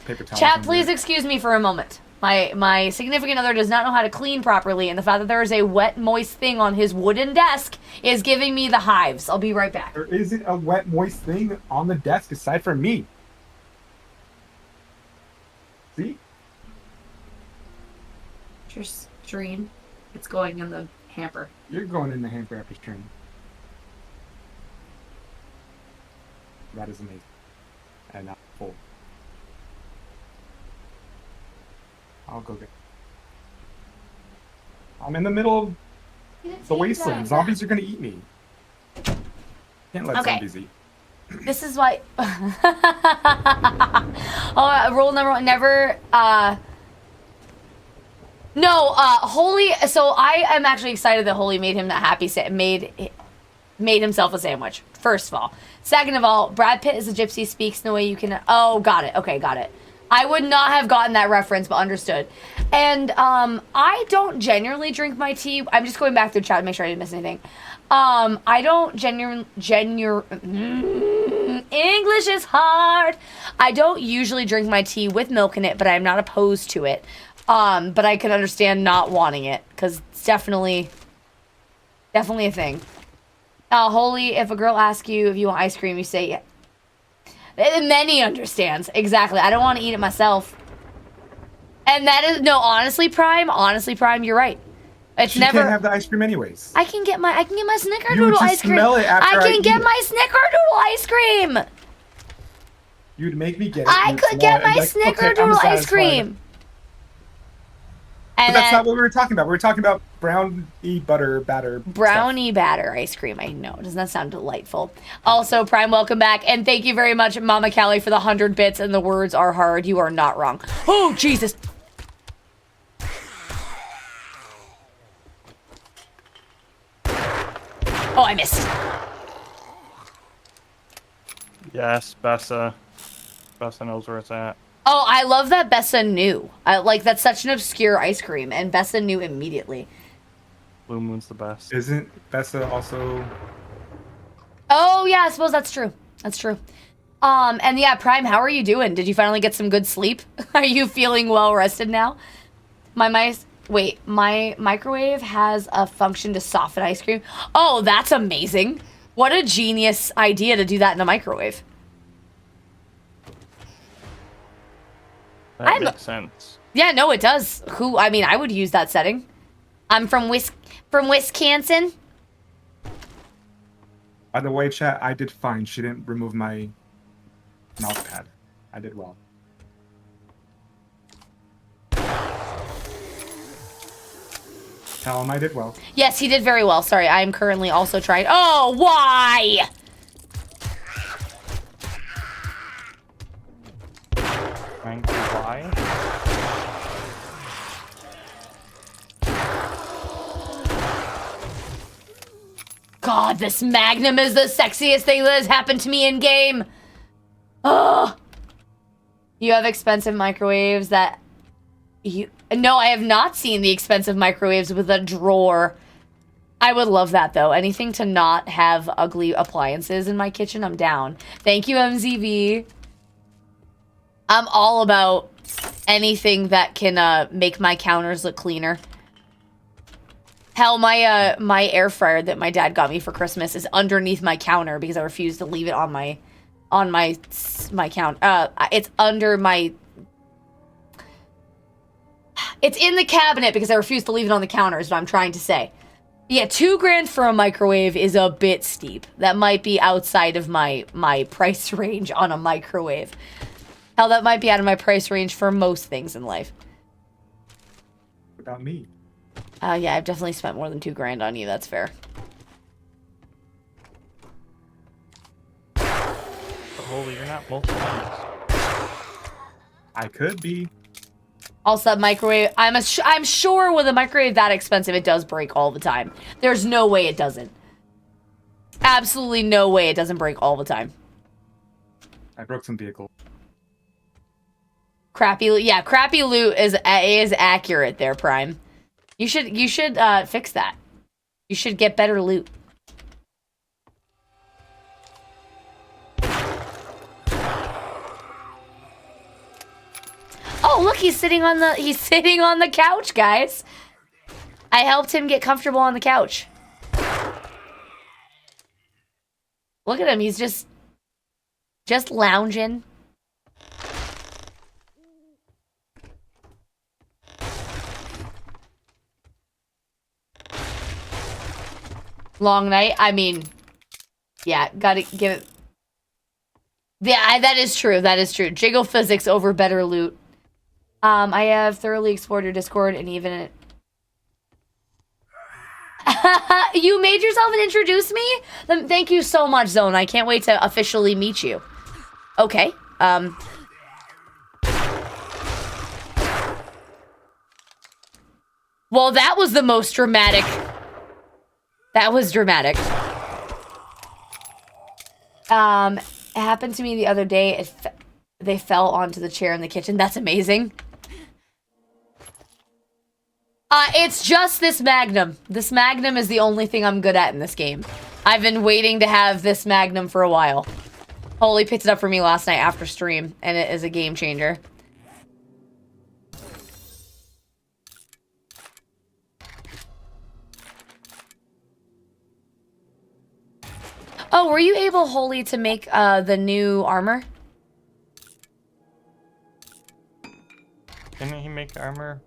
paper towels. Chat, please excuse me for a moment. My significant other does not know how to clean properly, and the fact that there is a wet, moist thing on his wooden desk is giving me the hives. I'll be right back. There isn't a wet, moist thing on the desk aside from me. See? Your stream. It's going in the hamper. You're going in the hamper after stream. That is amazing. And not full. I'll go get. I'm in the middle of the wasteland. Zombies are gonna eat me. Can't let zombies eat. This is why. Rule number one: never. No, Holy. So I am actually excited that Holy made him that happy. Made himself a sandwich. First of all. Second of all, Brad Pitt is a gypsy, speaks in the way you can. Oh, got it. Okay, got it. I would not have gotten that reference, but understood. And I don't genuinely drink my tea. I'm just going back through chat to make sure I didn't miss anything. I don't English is hard. I don't usually drink my tea with milk in it, but I'm not opposed to it. But I can understand not wanting it because it's definitely a thing. Holy, if a girl asks you if you want ice cream, you say Many understands. Exactly. I don't want to eat it myself. And that is no, honestly, Prime, you're right. It's She never can't have the ice cream anyways. I can get my You snickerdoodle would just ice cream. smell it after I can eat get it. my snickerdoodle ice cream. You'd make me get it. I you'd could smell get it and my be like, "Okay, I'm snickerdoodle ice satisfied." cream. But And that's then not what we were talking about. We were talking about brownie butter batter. brownie batter ice cream. I know. Doesn't that sound delightful? Also, Prime, welcome back. And thank you very much, Mama Callie, for the 100 bits. And the words are hard. You are not wrong. Oh, Jesus. Oh, I missed. Yes, Bessa. Bessa knows where it's at. Oh, I love that Bessa knew. That's such an obscure ice cream. And Bessa knew immediately. Blue Moon's the best. Isn't Bessa also? Oh, yeah, I suppose that's true. That's true. And yeah, Prime, how are you doing? Did you finally get some good sleep? Are you feeling well rested now? My microwave has a function to soften ice cream. Oh, that's amazing. What a genius idea to do that in a microwave. That makes sense. Yeah, no, it does. I would use that setting. I'm from Wisconsin. By the way, chat, I did fine. She didn't remove my mouse pad. I did well. Tell him I did well. Yes, he did very well. Sorry, I am currently also trying. Oh, why? Thank you, why? God, this Magnum is the sexiest thing that has happened to me in game. Ugh. You have expensive microwaves that you... No, I have not seen the expensive microwaves with a drawer. I would love that, though. Anything to not have ugly appliances in my kitchen, I'm down. Thank you, MZV. I'm all about anything that can make my counters look cleaner. Hell, my air fryer that my dad got me for Christmas is underneath my counter because I refuse to leave it on my counter. It's under my... It's in the cabinet because I refuse to leave it on the counter is what I'm trying to say. Yeah, $2,000 for a microwave is a bit steep. That might be outside of my price range on a microwave. Hell, that might be out of my price range for most things in life. What about me? Yeah, I've definitely spent more than $2,000 on you. That's fair. But holy, you're not multi-items. I could be. Also, microwave. I'm sure with a microwave that expensive, it does break all the time. There's no way it doesn't. Absolutely no way it doesn't break all the time. I broke some vehicles. Crappy loot. Yeah, crappy loot is accurate there, Prime. You should fix that. You should get better loot. Oh, look, he's sitting on the couch, guys. I helped him get comfortable on the couch. Look at him. He's just lounging. Long night. I mean, yeah, gotta give it. Yeah, that is true. That is true. Jiggle physics over better loot. I have thoroughly explored your Discord and even... You made yourself and introduced me? Then thank you so much, Zone. I can't wait to officially meet you. Okay. Well, that was the most dramatic. That was dramatic. It happened to me the other day. They fell onto the chair in the kitchen. That's amazing. It's just this Magnum. This Magnum is the only thing I'm good at in this game. I've been waiting to have this Magnum for a while. Holy picked it up for me last night after stream, and it is a game changer. Oh, were you able, Holy, to make the new armor? armor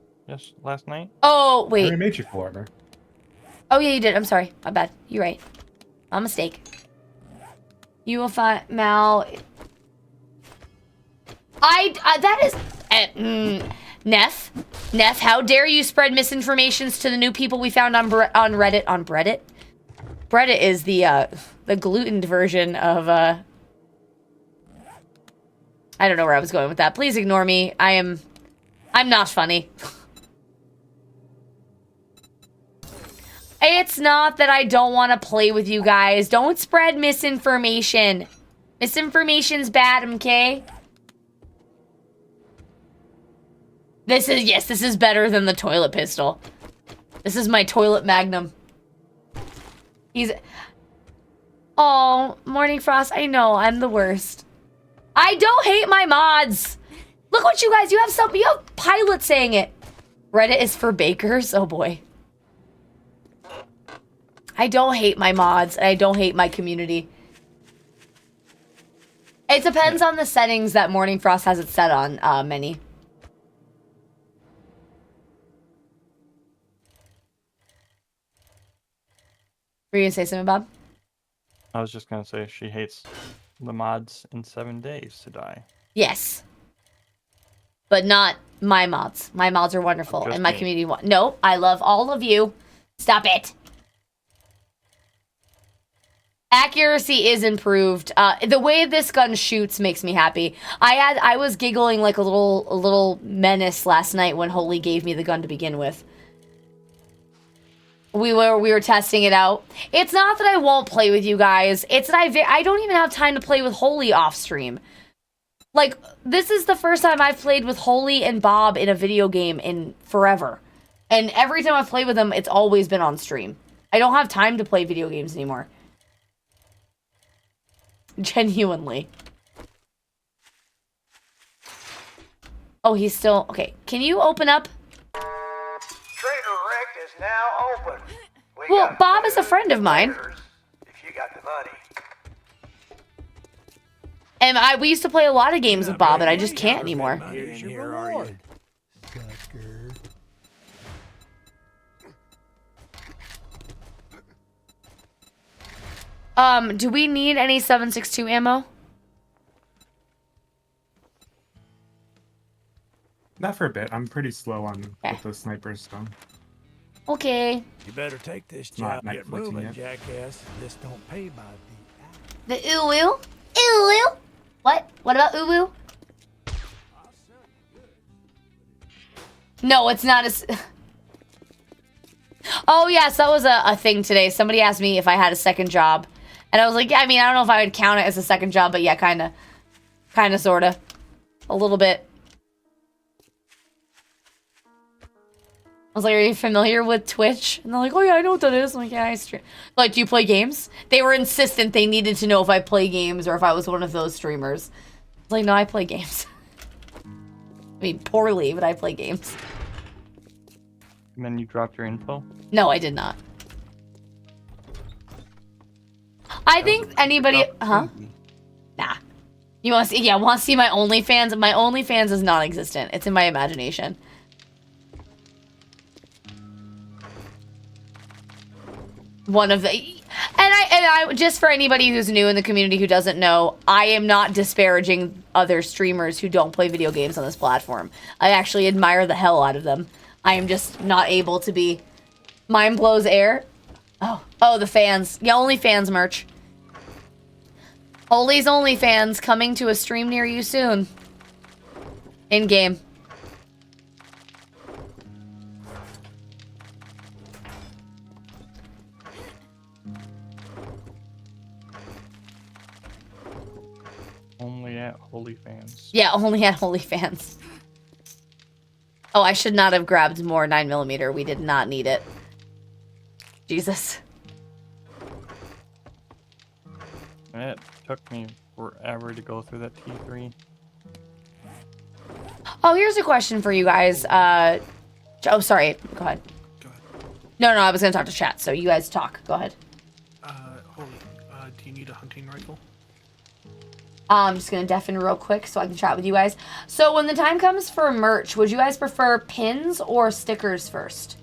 last night. Oh, I wait. made you full armor. Oh, yeah, you did. I'm sorry. My bad. You're right. My mistake. You will find Mal. That is. Neff, how dare you spread misinformations to the new people we found on Reddit? On Reddit? Reddit is the glutened version of, I don't know where I was going with that. Please ignore me. I'm not funny. It's not that I don't want to play with you guys. Don't spread misinformation. Misinformation's bad, okay? This is better than the toilet pistol. This is my toilet magnum. Oh, Morning Frost, I know, I'm the worst. I don't hate my mods. Look what you guys, you have pilots saying it. Reddit is for bakers, oh boy. I don't hate my mods, and I don't hate my community. It depends on the settings that Morning Frost has it set on, Many. Were you gonna say something, Bob? I was just gonna say she hates the mods in 7 days to die. Yes. But not my mods. My mods are wonderful, Just and my me. community. No, I love all of you. Stop it. Accuracy is improved. The way this gun shoots makes me happy. I was giggling like a little menace last night when Holy gave me the gun to begin with. We were testing it out. It's not that I won't play with you guys. It's that I don't even have time to play with Holy off stream. Like, this is the first time I've played with Holy and Bob in a video game in forever. And every time I've played with them, it's always been on stream. I don't have time to play video games anymore. Genuinely. Oh, he's still... Okay, can you open up? Trader Rect is now open. Well, Bob is a friend of mine. If you got the money. And we used to play a lot of games with Bob, and I just can't anymore. Here's your reward. Do we need any 7.62 ammo? Not for a bit. I'm pretty slow on with the snipers, so. Okay. You better take this Not job. Get Netflixing moving, yet. jackass. This don't pay by the The uwu? Uwu? What? What about uwu? No, it's not as... Oh, yes, that was a thing today. Somebody asked me if I had a second job. And I was like, yeah, I mean, I don't know if I would count it as a second job, but yeah, kind of, sort of. A little bit. I was like, are you familiar with Twitch? And they're like, oh yeah, I know what that is. I'm like, yeah, I stream. Like, do you play games? They were insistent they needed to know if I play games or if I was one of those streamers. I was like, no, I play games. I mean, poorly, but I play games. And then you dropped your info? No, I did not. I think anybody... Huh? Nah. You want to see... Yeah, want to see my OnlyFans? My OnlyFans is non-existent. It's in my imagination. One of the... And I just for anybody who's new in the community who doesn't know, I am not disparaging other streamers who don't play video games on this platform. I actually admire the hell out of them. I am just not able to be... Mine blows air. Oh, the fans. Yeah, OnlyFans merch. Holy's OnlyFans coming to a stream near you soon. In-game. Only at OnlyFans. Yeah, only at OnlyFans. Oh, I should not have grabbed more 9mm. We did not need it. Jesus. It took me forever to go through that T3. Oh, here's a question for you guys. Oh, sorry. Go ahead. Go ahead. No, I was going to talk to chat, so you guys talk. Go ahead. Holy, do you need a hunting rifle? I'm just gonna deafen real quick so I can chat with you guys. So when the time comes for merch, would you guys prefer pins or stickers first?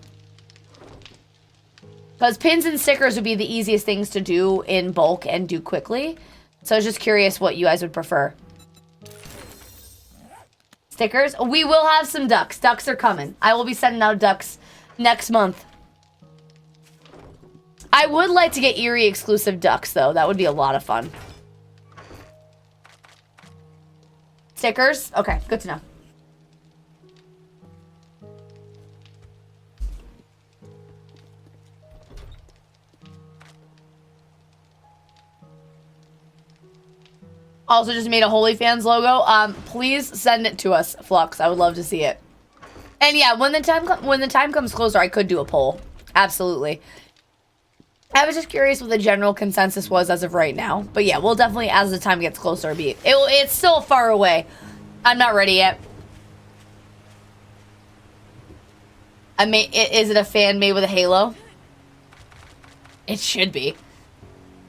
Because pins and stickers would be the easiest things to do in bulk and do quickly. So I was just curious what you guys would prefer. Stickers? We will have some ducks. Ducks are coming. I will be sending out ducks next month. I would like to get Erie exclusive ducks, though. That would be a lot of fun. Stickers? Okay, good to know. Also just made a OnlyFans logo. Please send it to us, Flux. I would love to see it. And yeah, when the time comes closer, I could do a poll. Absolutely. I was just curious what the general consensus was as of right now. But yeah, we'll definitely, as the time gets closer, it's still far away. I'm not ready yet. Is it a fan made with a halo? It should be.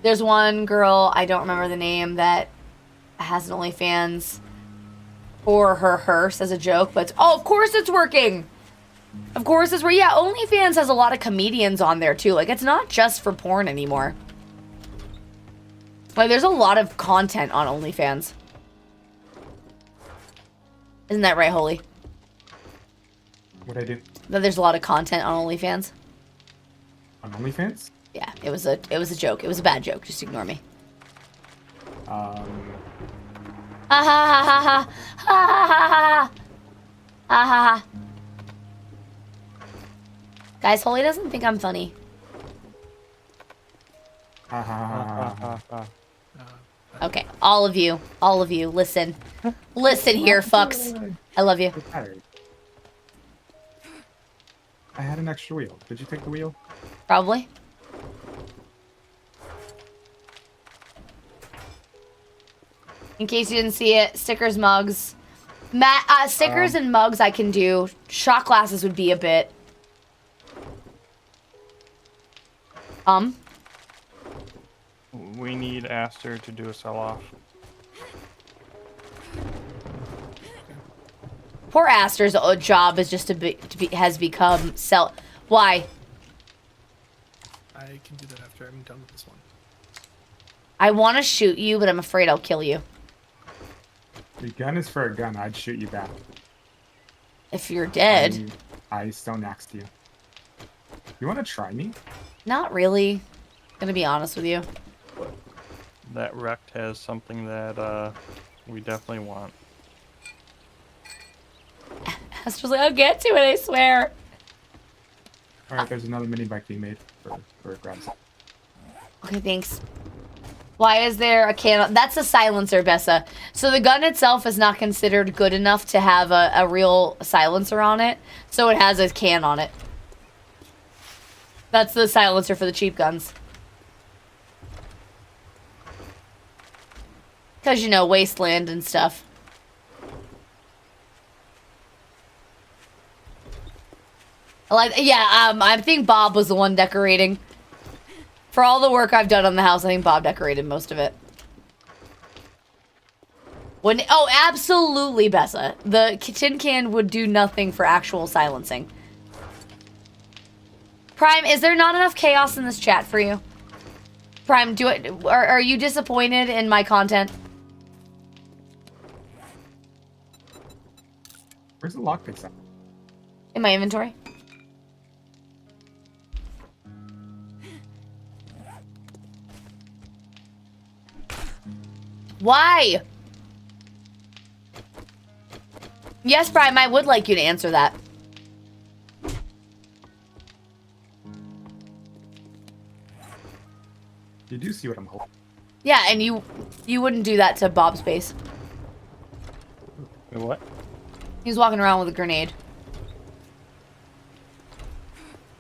There's one girl, I don't remember the name, that has an OnlyFans for her hearse as a joke, but oh, of course it's working. Of course it's where, yeah, OnlyFans has a lot of comedians on there too. Like, it's not just for porn anymore. Like, there's a lot of content on OnlyFans. Isn't that right, Holy? What'd I do? That there's a lot of content on OnlyFans. On OnlyFans? Yeah, it was a joke. It was a bad joke. Just ignore me. Um. Ha ha ha ha ha ha ha ha ha ha. Guys, Holy doesn't think I'm funny. Ha ha ha ha. Okay, all of you, listen. Listen here, fucks. I love you. I had an extra wheel. Did you take the wheel? Probably. In case you didn't see it, stickers, mugs. Stickers and mugs I can do. Shot glasses would be a bit. We need Aster to do a sell-off. Poor Aster's job is just has become sell. Why? I can do that after I'm done with this one. I want to shoot you, but I'm afraid I'll kill you. The gun is for a gun. I'd shoot you back. If you're dead. I stone next to you. You want to try me? Not really. Gonna be honest with you. That Rect has something that we definitely want. Aster's like, I'll get to it, I swear. Alright, there's another mini bike being made for grabs. Okay, thanks. Why is there a can? That's a silencer, Bessa. So the gun itself is not considered good enough to have a real silencer on it. So it has a can on it. That's the silencer for the cheap guns. Because, you know, wasteland and stuff. I think Bob was the one decorating. For all the work I've done on the house, I think Bob decorated most of it. Absolutely, Bessa. The tin can would do nothing for actual silencing. Prime, is there not enough chaos in this chat for you? Prime, are you disappointed in my content? Where's the lockpicks at? In my inventory? Why? Yes, Prime, I would like you to answer that. You do see what I'm holding. Yeah, and you wouldn't do that to Bob's face. What? He's walking around with a grenade.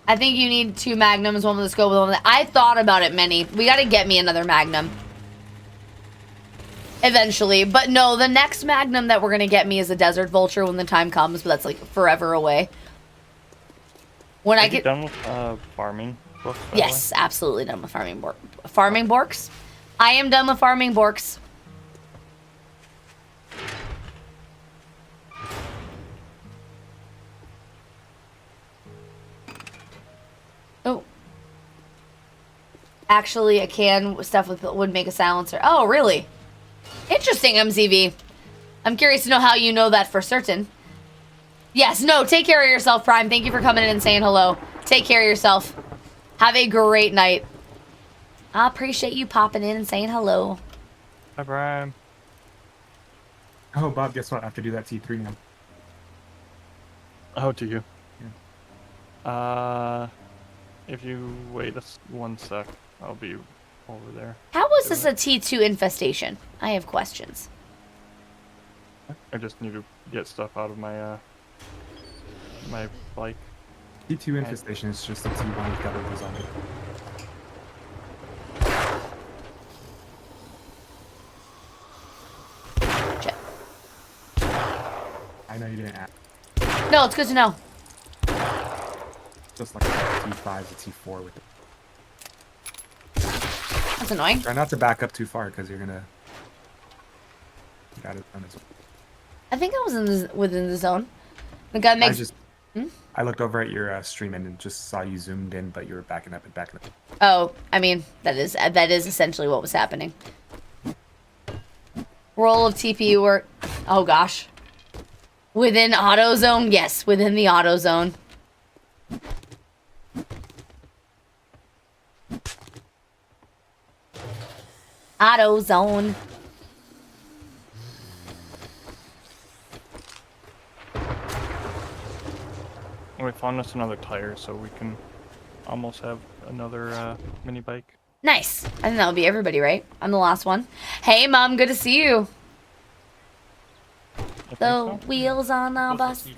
I think you need 2 magnums, one with a scope, one with I thought about it, Many. We gotta get me another magnum. Eventually. But no, the next magnum that we're gonna get me is a desert vulture when the time comes, but that's like forever away. When I get done with farming books? Yes, absolutely done with farming borks. I am done with farming borks. Actually, a can stuff would make a silencer. Oh, really? Interesting, MZV. I'm curious to know how you know that for certain. Yes, no, take care of yourself, Prime. Thank you for coming in and saying hello. Take care of yourself. Have a great night. I appreciate you popping in and saying hello. Hi, Prime. Oh, Bob, guess what? I have to do that T3 now. Oh, do you? Yeah. If you wait one sec, I'll be over there. How was this a T2 infestation? I have questions. I just need to get stuff out of my my bike. T2 infestation is just a T1 with got a zombie. Shit. I know you didn't ask. No, it's good to know. Just like a T5 to T4 with it. That's annoying. Try not to back up too far because you're gonna. You got it on this one. I think I was within the zone. The guy makes. I looked over at your stream and just saw you zoomed in, but you were backing up and backing up. Oh, I mean that is essentially what was happening. Roll of TP work. Oh gosh. Within auto zone? Yes, within the auto zone. Auto zone. We found us another tire, so we can almost have another mini bike. Nice. I think that would be everybody, right? I'm the last one. Hey, Mom, good to see you. The wheels on the bus.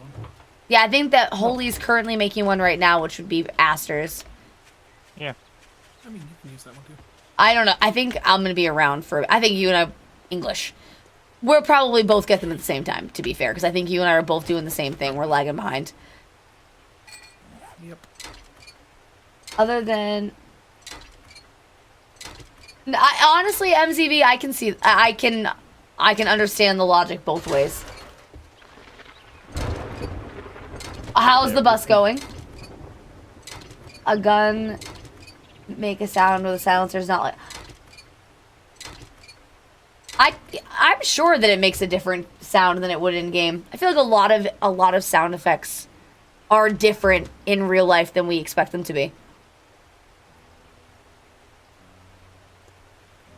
Yeah, I think that Holy's currently making one right now, which would be Aster's. Yeah. I mean, you can use that one too. I don't know. I think I'm going to be around for... I think you and I... English. We'll probably both get them at the same time, to be fair, because I think you and I are both doing the same thing. We're lagging behind. Yep. Other than... honestly, MZV, I can see... I can understand the logic both ways. How's the bus going? A gun make a sound with a silencer's not like... I'm sure that it makes a different sound than it would in game. I feel like a lot of sound effects are different in real life than we expect them to be.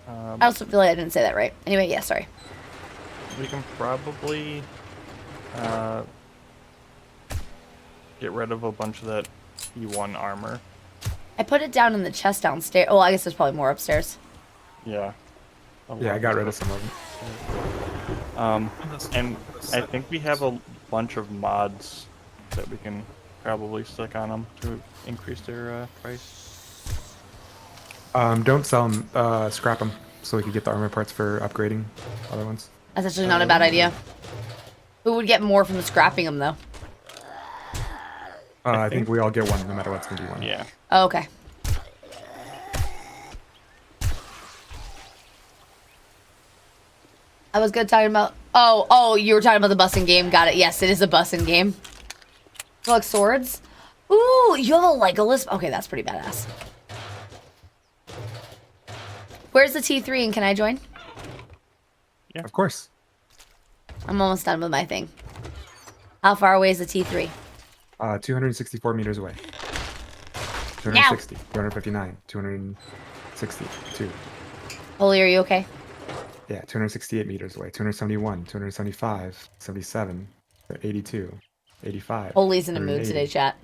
I also feel like I didn't say that right. Anyway, yeah, sorry. We can probably get rid of a bunch of that E1 armor. I put it down in the chest downstairs. Oh, I guess there's probably more upstairs. Yeah. Yeah, I got rid of some of them. And I think we have a bunch of mods that we can probably stick on them to increase their price. Don't sell them, scrap them, so we could get the armor parts for upgrading other ones. That's actually not a bad idea. Who would get more from scrapping them, though? I think we all get one, no matter what's gonna be one. Yeah. Oh, okay. I was good talking about... Oh, you were talking about the busing game. Got it. Yes, it is a busing game. Like swords? Ooh, you have a Legolas... Okay, that's pretty badass. Where's the T3 and can I join? Yeah. Of course. I'm almost done with my thing. How far away is the T3? 264 meters away. 260, 259, 262. Holy, are you okay? Yeah, 268 meters away. 271, 275, 77, 82, 85. Holy's in a mood today, chat.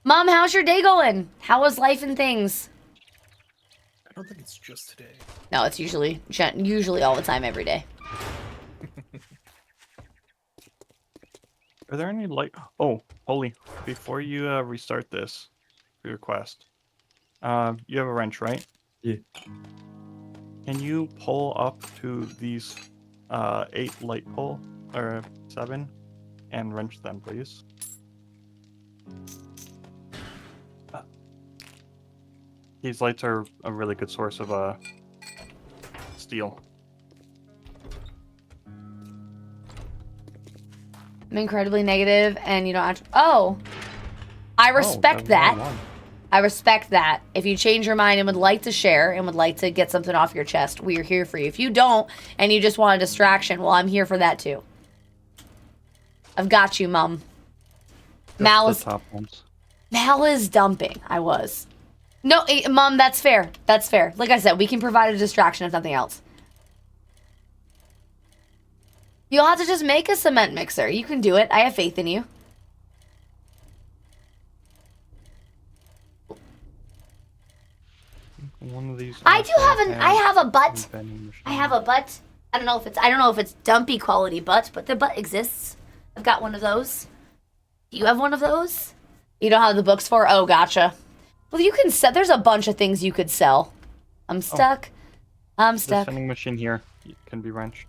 Mom, how's your day going? How was life and things? I don't think it's just today. No, it's usually all the time, every day. Are there any light? Oh, Holy! Before you restart this for your quest, you have a wrench, right? Yeah. Can you pull up to these 8 light pole or 7 and wrench them, please? These lights are a really good source of steel. I'm incredibly negative, and you don't have to... Oh! I respect that. I respect that. If you change your mind and would like to share and would like to get something off your chest, we are here for you. If you don't and you just want a distraction, well, I'm here for that too. I've got you, Mom. Mal is dumping. I was. No, Mom, that's fair. That's fair. Like I said, we can provide a distraction if nothing else. You'll have to just make a cement mixer. You can do it. I have faith in you. One of these. I have a butt. I have a butt. I don't know if it's dumpy quality butt, but the butt exists. I've got one of those. Do you have one of those? You don't have the books for? Oh, gotcha. Well, you can sell. There's a bunch of things you could sell. I'm stuck. I'm stuck. The vending machine here can be wrenched.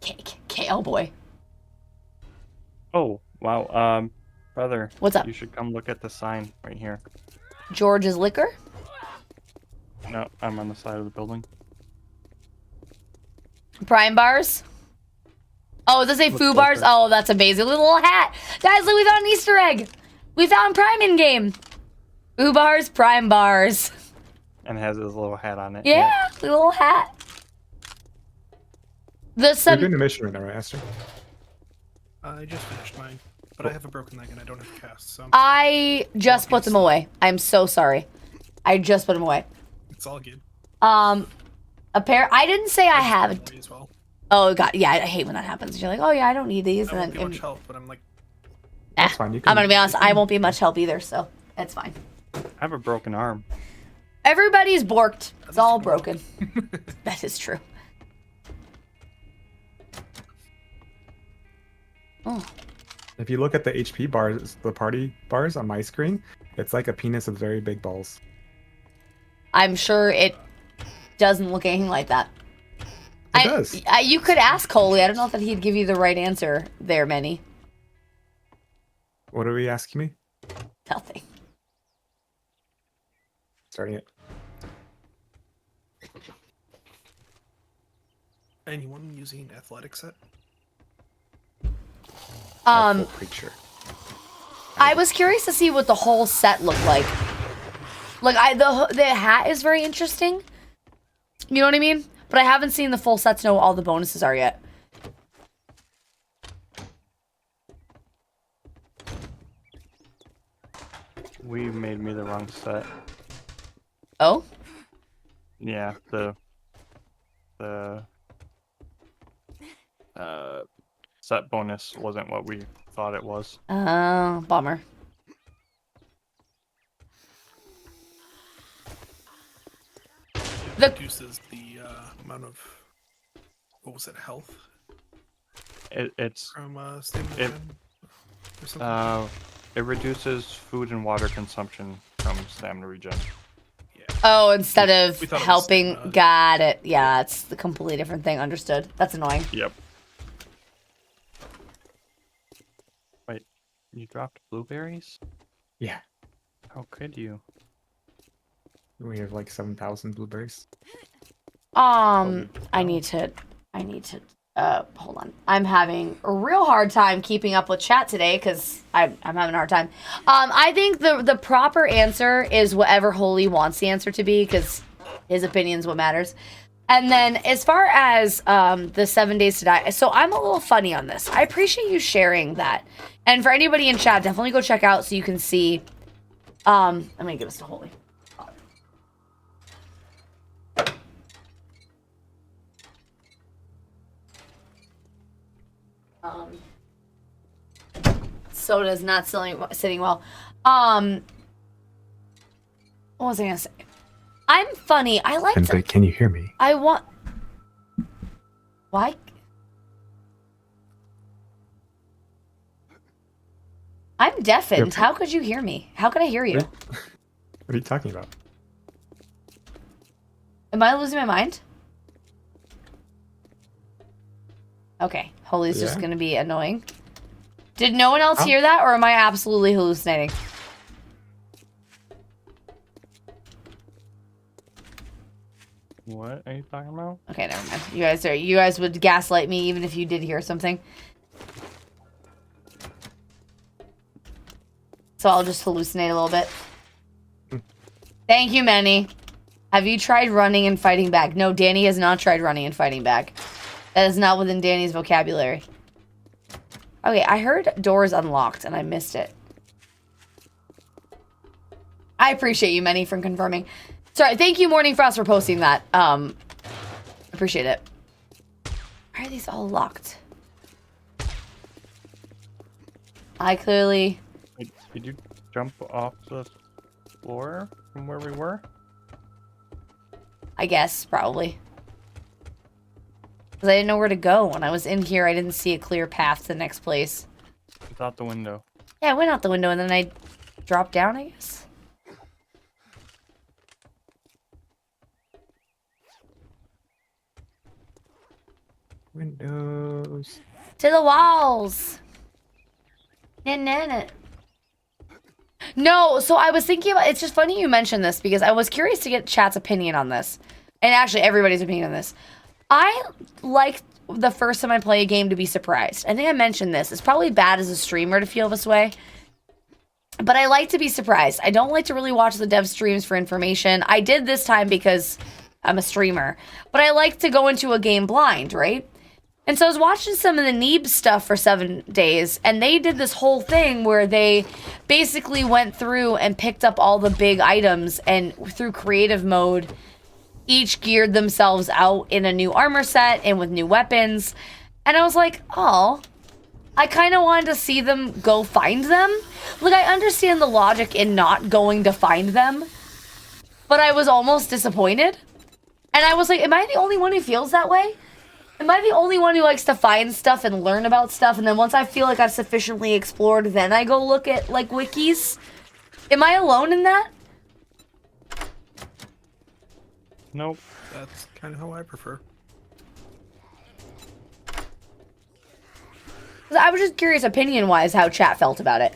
Okay, oh boy. Oh, wow. Brother. What's up? You should come look at the sign right here. George's Liquor? No, I'm on the side of the building. Prime bars? Oh, does it say food bars? Oh, that's amazing. Little hat. Guys, look, we found an Easter egg. We found Prime in game. Food bars, Prime bars. And it has his little hat on it. Yeah, little hat. You're doing a mission right now, right, Esther? I just finished mine, but I have a broken leg and I don't have cast, so... I just put them away. I'm so sorry. I just put them away. It's all good. A pair... I didn't say I have... As well. Oh, God. Yeah, I hate when that happens. You're like, oh, yeah, I don't need these. I won't And be then... much help, but I'm like... That's fine. You can, I'm going to be honest. I won't be much help either, so it's fine. I have a broken arm. Everybody's borked. It's all broken. That is true. Oh. If you look at the HP bars, the party bars on my screen, it's like a penis with very big balls. I'm sure it doesn't look anything like that. It does. You could ask Coley. I don't know if he'd give you the right answer there, Manny. What are we asking me? Nothing. Starting it. Anyone using athletic set? Creature. I was curious to see what the whole set looked like. Like, the hat is very interesting. You know what I mean? But I haven't seen the full set to know what all the bonuses are yet. We made me the wrong set. Oh? Yeah, the set bonus wasn't what we thought it was. Oh, bummer. Reduces the amount of... What was it? Health? It's... From stamina or something? It reduces food and water consumption from stamina regen. Oh, instead of We thought it was helping... stamina. Got it. Yeah, it's a completely different thing. Understood. That's annoying. Yep. Wait, you dropped blueberries? Yeah. How could you? We have like 7,000 blueberries. I need to, hold on. I'm having a real hard time keeping up with chat today because I'm having a hard time. I think the proper answer is whatever Holy wants the answer to be because his opinion's what matters. And then as far as the 7 days to die, so I'm a little funny on this. I appreciate you sharing that. And for anybody in chat, definitely go check out so you can see. I'm gonna give this to Holy. Soda's not sitting well. What was I gonna say? I'm funny. I like to... Can you hear me? I want... Why? I'm deafened. How could you hear me? How could I hear you? What are you talking about? Am I losing my mind? Okay. Holy's just gonna be annoying. Did no one else hear that, or am I absolutely hallucinating? What are you talking about? Okay, never mind. You guys would gaslight me even if you did hear something. So I'll just hallucinate a little bit. Thank you, Manny. Have you tried running and fighting back? No, Danny has not tried running and fighting back. That is not within Danny's vocabulary. Okay, I heard doors unlocked and I missed it. I appreciate you, Manny, for confirming. Sorry, thank you, Morning Frost, for posting that. Appreciate it. Why are these all locked? I clearly... Wait, did you jump off the floor from where we were? I guess, probably. Because I didn't know where to go. When I was in here, I didn't see a clear path to the next place. It's out the window. Yeah, I went out the window and then I dropped down, I guess. Windows. To the walls! No, so I was thinking about... It's just funny you mentioned this because I was curious to get chat's opinion on this. And actually, everybody's opinion on this. I like the first time I play a game to be surprised. I think I mentioned this. It's probably bad as a streamer to feel this way. But I like to be surprised. I don't like to really watch the dev streams for information. I did this time because I'm a streamer. But I like to go into a game blind, right? And so I was watching some of the Neeb stuff for 7 days, and they did this whole thing where they basically went through and picked up all the big items, and through creative mode, each geared themselves out in a new armor set and with new weapons. And I was like, oh, I kind of wanted to see them go find them. Like, I understand the logic in not going to find them, but I was almost disappointed. And I was like, am I the only one who feels that way? Am I the only one who likes to find stuff and learn about stuff, and then once I feel like I've sufficiently explored, then I go look at, like, wikis? Am I alone in that? Nope. That's kind of how I prefer. I was just curious, opinion-wise, how chat felt about it.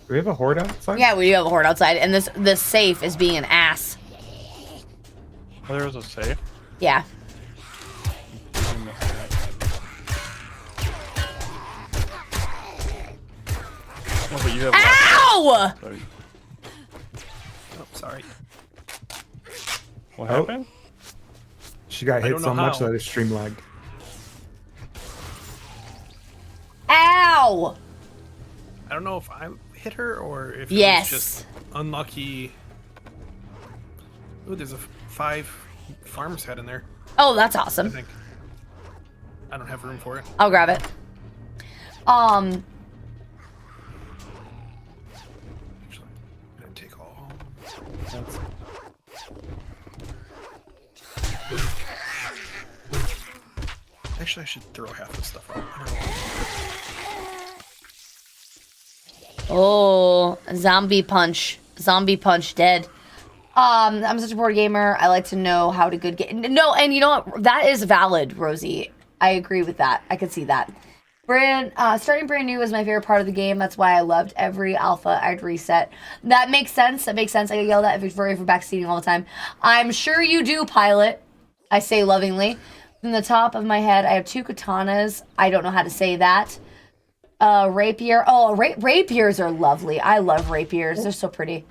Do we have a horde outside? Yeah, we do have a horde outside, and this safe is being an ass. Oh, there was a safe? Yeah. Oh, but you have Ow! Sorry. Oh, sorry. What happened? She got I hit don't know so much how. that her stream lagged. Ow! I don't know if I hit her or if Yes. it was just unlucky. Ooh, there's a 5 farms head in there, Oh, that's I awesome. think. I don't have room for it. I'll grab it. Actually, I didn't take all home. Actually, I should throw half this stuff out. I don't know. Oh, zombie punch. Zombie punch dead. I'm such a board gamer. I like to know how to good game. No, and you know what? That is valid, Rosie. I agree with that. I could see that. Starting brand new was my favorite part of the game. That's why I loved every alpha I'd reset. That makes sense. That makes sense. I get yelled at Victoria for backseating all the time. I'm sure you do, Pilot. I say lovingly. From the top of my head, I have 2 katanas. I don't know how to say that. Rapier. Oh, rapiers are lovely. I love rapiers. They're so pretty.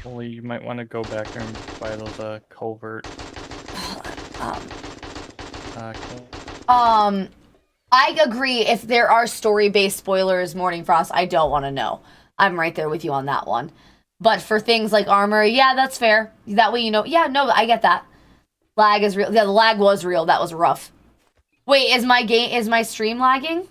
Well, you might want to go back there and buy those covert. I agree. If there are story-based spoilers, Morning Frost, I don't want to know. I'm right there with you on that one. But for things like armor, yeah, that's fair. That way you know. Yeah, no, I get that. Lag is real. Yeah, the lag was real. That was rough. Wait, is my stream lagging?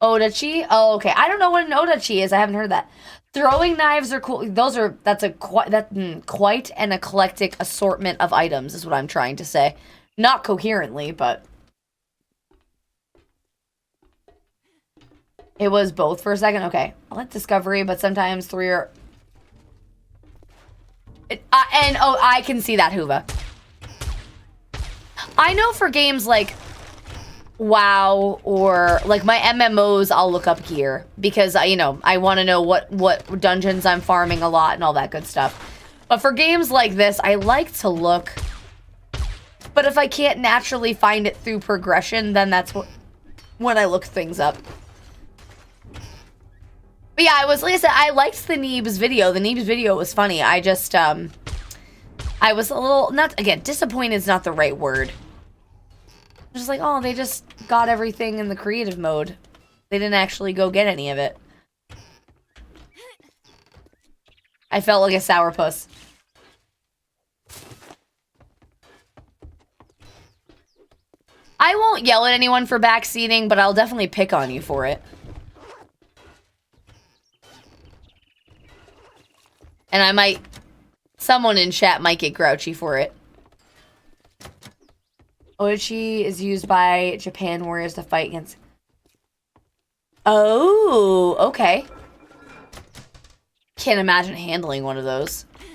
Odachi? Oh, okay. I don't know what an Odachi is. I haven't heard that. Throwing knives are cool. That's quite an eclectic assortment of items is what I'm trying to say. Not coherently, but it was both for a second. Okay. I like discovery, but sometimes 3 are I can see that, Huva. I know for games like WoW or like my MMOs, I'll look up gear because I want to know what dungeons I'm farming a lot and all that good stuff. But for games like this, I like to look. But if I can't naturally find it through progression, then that's when I look things up. But yeah, like I said, I liked the Neebs video. The Neebs video was funny. I just I was a little disappointed is not the right word. Just like, oh, they just got everything in the creative mode. They didn't actually go get any of it. I felt like a sourpuss. I won't yell at anyone for backseating, but I'll definitely pick on you for it. And someone in chat might get grouchy for it. Oichi is used by Japan warriors to fight against... Oh, okay. Can't imagine handling one of those. I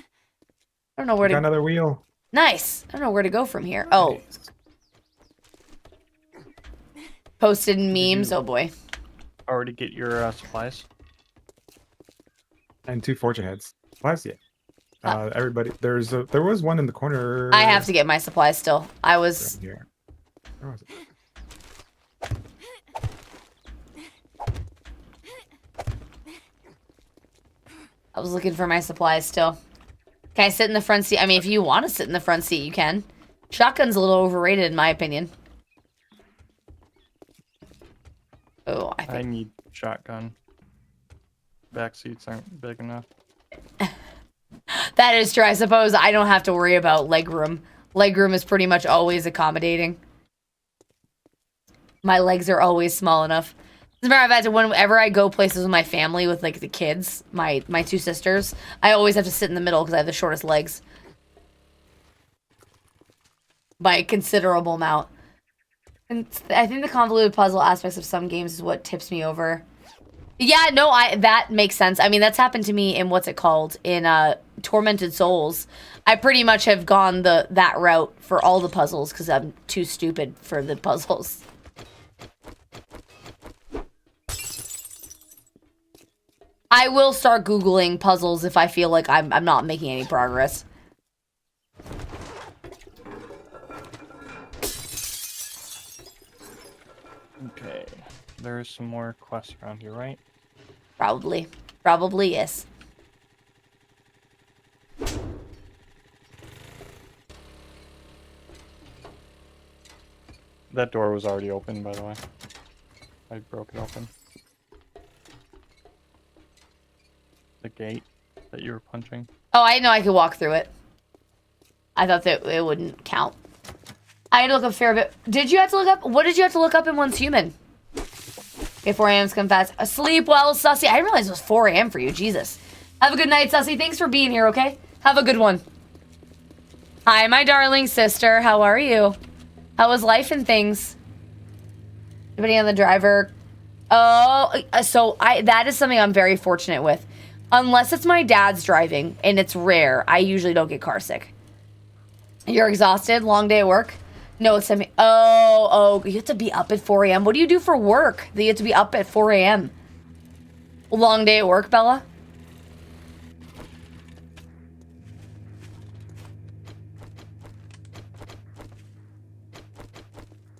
don't know where to... Got another wheel. Nice. I don't know where to go from here. Oh. Posted memes. Oh, boy. Already get your supplies? And 2 fortune heads. Supplies, yeah. Everybody, there was one in the corner. I have to get my supplies still. I was... Here. Where was it? I was looking for my supplies still. Can I sit in the front seat? I mean, if you want to sit in the front seat, you can. Shotgun's a little overrated, in my opinion. Oh, I need shotgun. Back seats aren't big enough. That is true. I suppose I don't have to worry about legroom. Legroom is pretty much always accommodating. My legs are always small enough. As a matter of fact, whenever I go places with my family, with like the kids, my 2 sisters, I always have to sit in the middle because I have the shortest legs. By a considerable amount. And I think the convoluted puzzle aspects of some games is what tips me over. Yeah, no, that makes sense. I mean, that's happened to me in what's it called? In Tormented Souls. I pretty much have gone that route for all the puzzles because I'm too stupid for the puzzles. I will start Googling puzzles if I feel like I'm not making any progress. Okay. There's some more quests around here, right? Probably. Probably, yes. That door was already open, by the way. I broke it open. The gate that you were punching. Oh, I know I could walk through it. I thought that it wouldn't count. I had to look up a fair bit. Did you have to look up? What did you have to look up in Once Human? Okay, 4 a.m.'s come fast. Sleep well, Sussy. I didn't realize it was 4 a.m. for you. Jesus. Have a good night, Sussy. Thanks for being here, okay? Have a good one. Hi, my darling sister. How are you? How was life and things? Depending on the driver. Oh, so that is something I'm very fortunate with. Unless it's my dad's driving, and it's rare, I usually don't get car sick. You're exhausted? Long day at work? No, it's semi. Oh, you have to be up at 4 a.m. What do you do for work that you have to be up at 4 a.m.? Long day at work, Bella?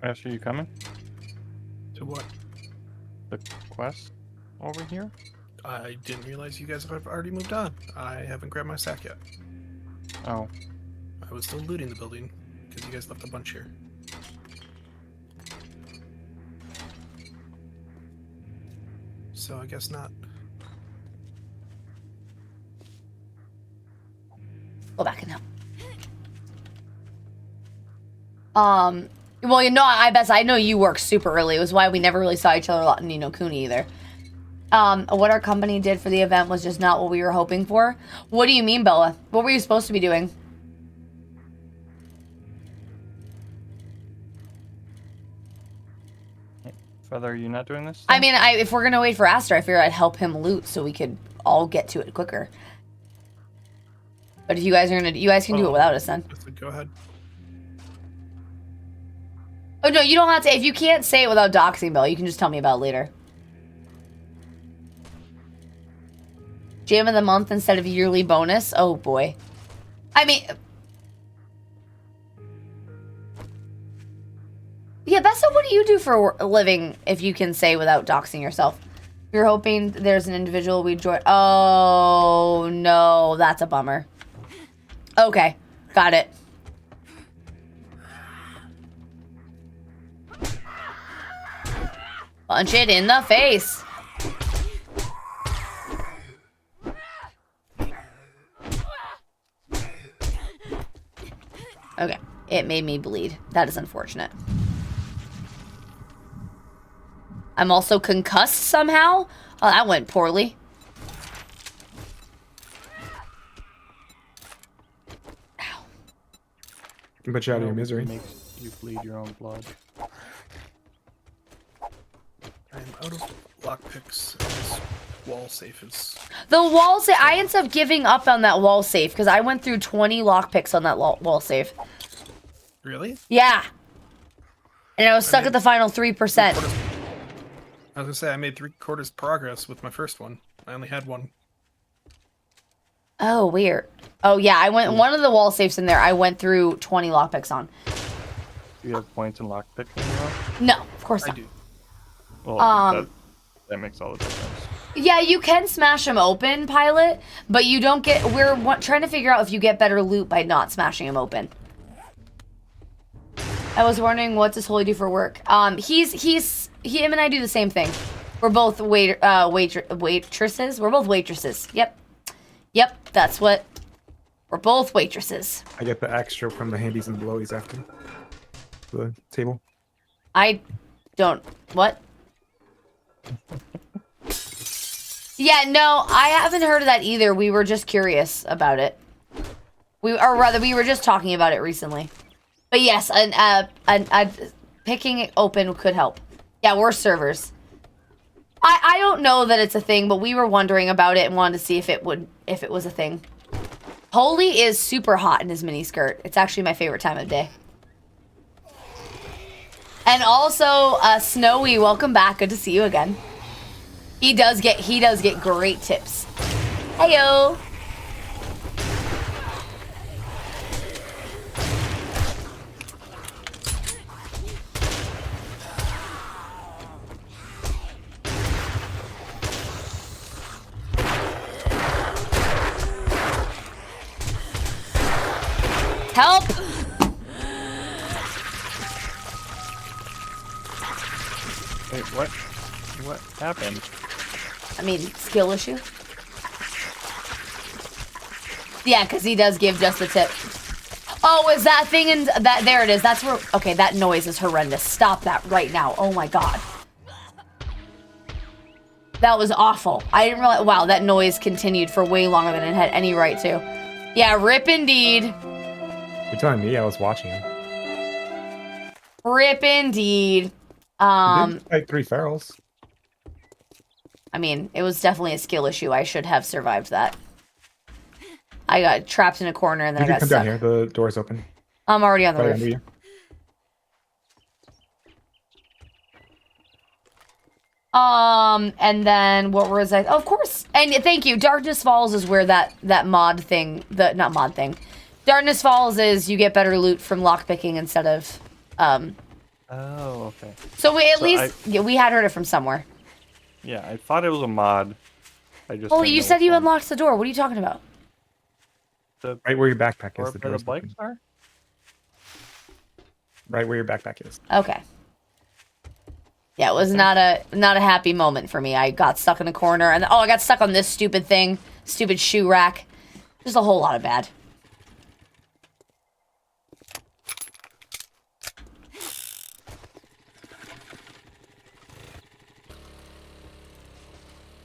Ash, are you coming? To what? The quest over here? I didn't realize you guys have already moved on. I haven't grabbed my sack yet. Oh. I was still looting the building because you guys left a bunch here. So I guess not. Go back and help. Well, I know you work super early. It was why we never really saw each other a lot in Nino Kuni either. What our company did for the event was just not what we were hoping for. What do you mean, Bella? What were you supposed to be doing? Feather, are you not doing this? I mean, if we're gonna wait for Aster, I figured I'd help him loot so we could all get to it quicker. But if you guys are you guys can do it without us then. Go ahead. Oh, no, you don't have to. If you can't say it without doxing, Bill, you can just tell me about it later. Jam of the month instead of yearly bonus? Oh, boy. I mean... Yeah, Bessa, what do you do for a living if you can say without doxing yourself? You're hoping there's an individual we join. Oh, no. That's a bummer. Okay. Got it. Punch it in the face. Okay. It made me bleed. That is unfortunate. I'm also concussed somehow? Oh, that went poorly. Ow. Can put you out of your misery. Makes you bleed your own blood. I'm out of lockpicks. This wall safe is. The wall safe. I ended up giving up on that wall safe because I went through 20 lockpicks on that wall safe. Really? Yeah. And I was stuck at the final 3%. I was gonna say I made 3/4 progress with my first one. I only had one. Oh, weird. Oh, yeah. I went one of the wall safes in there. I went through 20 lockpicks on. Do you have points in lockpick anymore? No, of course I not. do. Well, that makes all the difference. Yeah, you can smash them open, Pilot, but you don't get... We're trying to figure out if you get better loot by not smashing them open. I was wondering what does Holy do for work. Him and I do the same thing. We're both waitresses. We're both waitresses. Yep. Yep, that's what... We're both waitresses. I get the extra from the handies and blowies after the table. I don't... What? Yeah, no, I haven't heard of that either. We were just curious about it. We were just talking about it recently. But yes, picking it open could help. Yeah, we're servers. I don't know that it's a thing, but we were wondering about it and wanted to see if it was a thing. Holy is super hot in his mini skirt. It's actually my favorite time of day. And also, Snowy, welcome back. Good to see you again. He does get great tips. Heyo. Help! Wait, what? What happened? I mean, skill issue. Yeah, because he does give just the tip. Oh, is that thing in that? There it is. That's where. Okay, that noise is horrendous. Stop that right now. Oh my god. That was awful. I didn't realize. Wow, that noise continued for way longer than it had any right to. Yeah, rip indeed. You're telling me I was watching him. Rip indeed. You did fight 3 ferals. I mean, it was definitely a skill issue. I should have survived that. I got trapped in a corner and then I got come stuck. down here. The door's open. I'm already on the Right roof. under you. And then what was I? Oh, of course. And thank you. Darkness Falls is where that mod thing, not mod thing. Darkness Falls is you get better loot from lockpicking instead of Oh, okay. So we we had heard it from somewhere. Yeah, I thought it was a mod. I just. Holy, didn't you know said which you one. unlocked the door. What are you talking about? Right where your backpack Or is. The where door's the bikes open. are? Right where your backpack is. Okay. Yeah, it was not a happy moment for me. I got stuck in a corner and I got stuck on this stupid thing, stupid shoe rack. Just a whole lot of bad.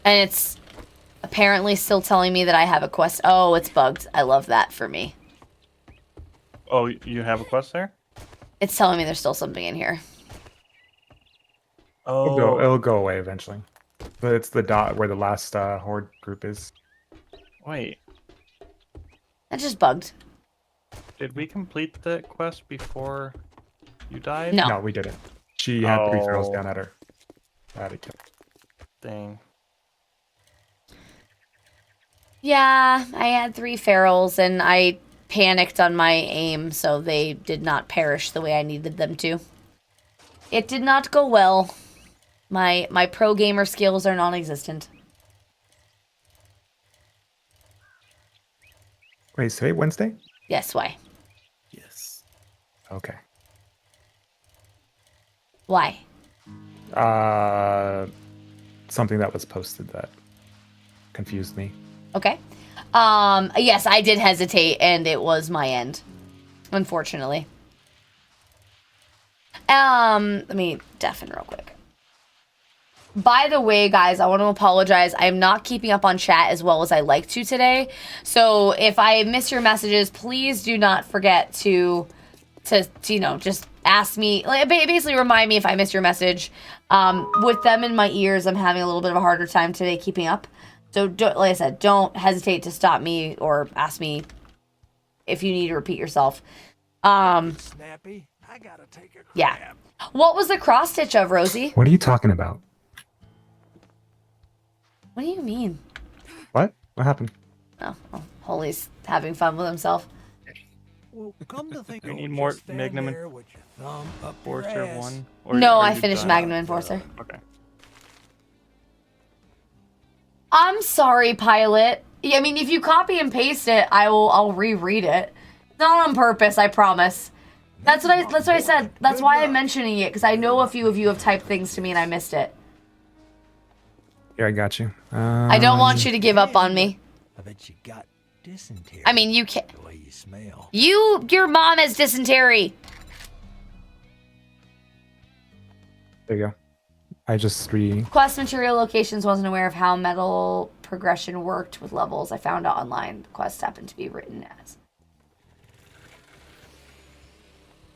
And it's apparently still telling me that I have a quest. Oh, it's bugged. I love that for me. Oh, you have a quest there? It's telling me there's still something in here. Oh. It'll go away eventually. But it's the dot where the last horde group is. Wait. That just bugged. Did we complete that quest before You died? No. No, we didn't. She had 3 ferals Oh. down at her. I had to kill. Dang. Yeah, I had 3 ferals and I panicked on my aim, so they did not perish the way I needed them to. It did not go well. My pro gamer skills are non-existent. Wait, is today Wednesday? Yes, why? Yes. Okay. Why? Something that was posted that confused me. Okay. Yes, I did hesitate, and it was my end, unfortunately. Let me deafen real quick. By the way, guys, I want to apologize. I'm not keeping up on chat as well as I like to today. So if I miss your messages, please do not forget to you know, just ask me, like, basically remind me if I missed your message. With them in my ears, I'm having a little bit of a harder time today keeping up. So, like I said, don't hesitate to stop me or ask me if you need to repeat yourself. Snappy, I gotta take a crap. Yeah. What was the cross stitch of, Rosie? What are you talking about? What do you mean? What? What happened? Oh, Holy's having fun with himself. Well, come to think Do you of it, need more just stand Magnum there with your thumb up your Enforcer ass. 1? Or No, are I you finished done? Magnum Enforcer. Okay. I'm sorry, Pilot. I mean, if you copy and paste it, I'll reread it. Not on purpose, I promise. That's what I said. That's why I'm mentioning it, because I know a few of you have typed things to me and I missed it. Here, I got you. I don't want you to give up on me. I bet you got dysentery. I mean, you can't. The way you smell. Your mom has dysentery. There you go. I just Quest material locations wasn't aware of how metal progression worked with levels. I found out online. The quest happened to be written as.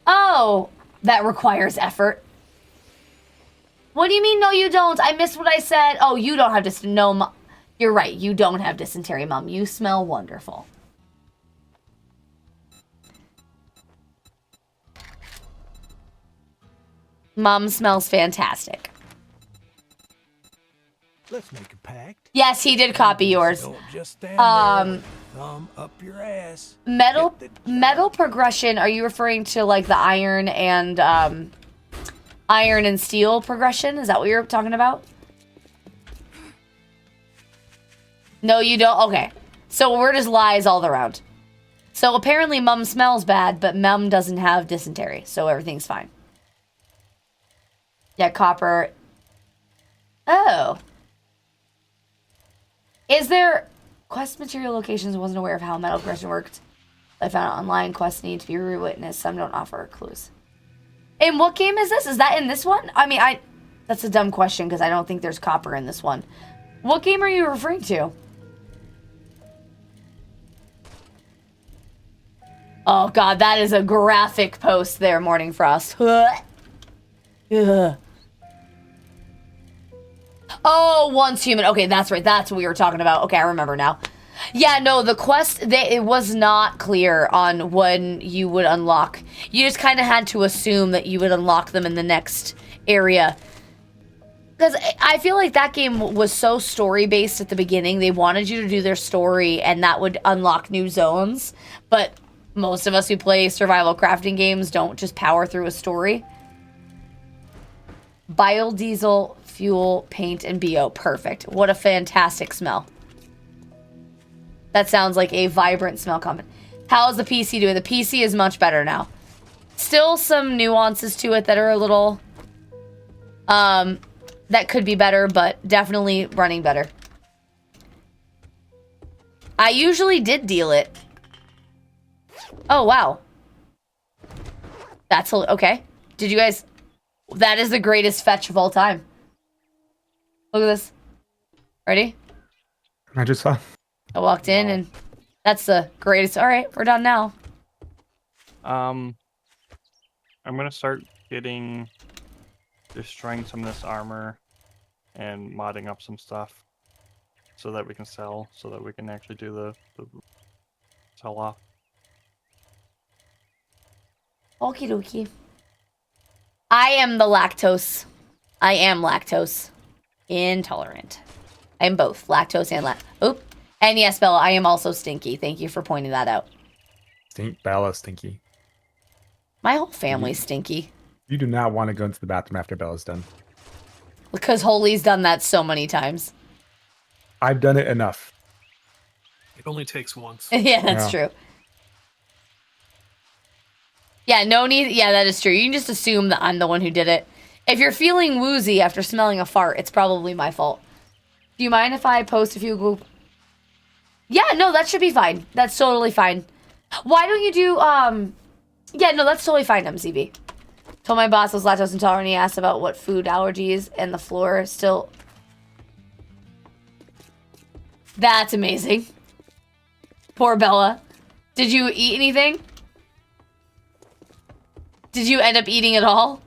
Oh, that requires effort. What do you mean, no, you don't? I missed what I said. Oh, you don't have dysentery. No, you're right. You don't have dysentery, Mom. You smell wonderful. Mom smells fantastic. Let's make a pact. Yes, he did copy yours. Don't just stand there with thumb up your ass. Metal progression, are you referring to like the iron and steel progression? Is that what you're talking about? No, you don't. Okay. So we're just lies all around. So apparently Mum smells bad, but Mum doesn't have dysentery, so everything's fine. Yeah, copper. Oh. Is there... Quest material locations wasn't aware of how metal progression worked. I found it online. Quests need to be rewitnessed. Some don't offer clues. In what game is this? Is that in this one? I mean, that's a dumb question because I don't think there's copper in this one. What game are you referring to? Oh, God, that is a graphic post there, Morning Frost. Ugh. Oh, once human. Okay, that's right. That's what we were talking about. Okay, I remember now. Yeah, no, the quest, it was not clear on when you would unlock. You just kind of had to assume that you would unlock them in the next area. Because I feel like that game was so story-based at the beginning. They wanted you to do their story, and that would unlock new zones. But most of us who play survival crafting games don't just power through a story. Biodiesel, fuel, paint, and BO. Perfect. What a fantastic smell. That sounds like a vibrant smell comment. How is the PC doing? The PC is much better now. Still some nuances to it that are a little... that could be better, but definitely running better. I usually did deal it. Oh, wow. That's... Okay. Did you guys... That is the greatest fetch of all time. Look at this. Ready? I just saw. I walked in and that's the greatest. All right, we're done now. I'm gonna start destroying some of this armor and modding up some stuff so that we can sell, so that we can actually do the sell off. Okie dokie. I am the lactose. I am lactose intolerant. I am both lactose and Oop. And yes, Bella, I am also stinky. Thank you for pointing that out. Bella stinky. My whole family's stinky. You do not want to go into the bathroom after Bella's done. Because Holy's done that so many times. I've done it enough. It only takes once. Yeah, that's true. Yeah, no need. Yeah, that is true. You can just assume that I'm the one who did it. If you're feeling woozy after smelling a fart, it's probably my fault. Do you mind if I post a few Google? Yeah, no, that should be fine. That's totally fine. Why don't you do, yeah, no, that's totally fine, MCV. Told my boss I was lactose intolerant. He asked about what food allergies, and the floor still... That's amazing. Poor Bella. Did you eat anything? Did you end up eating it all?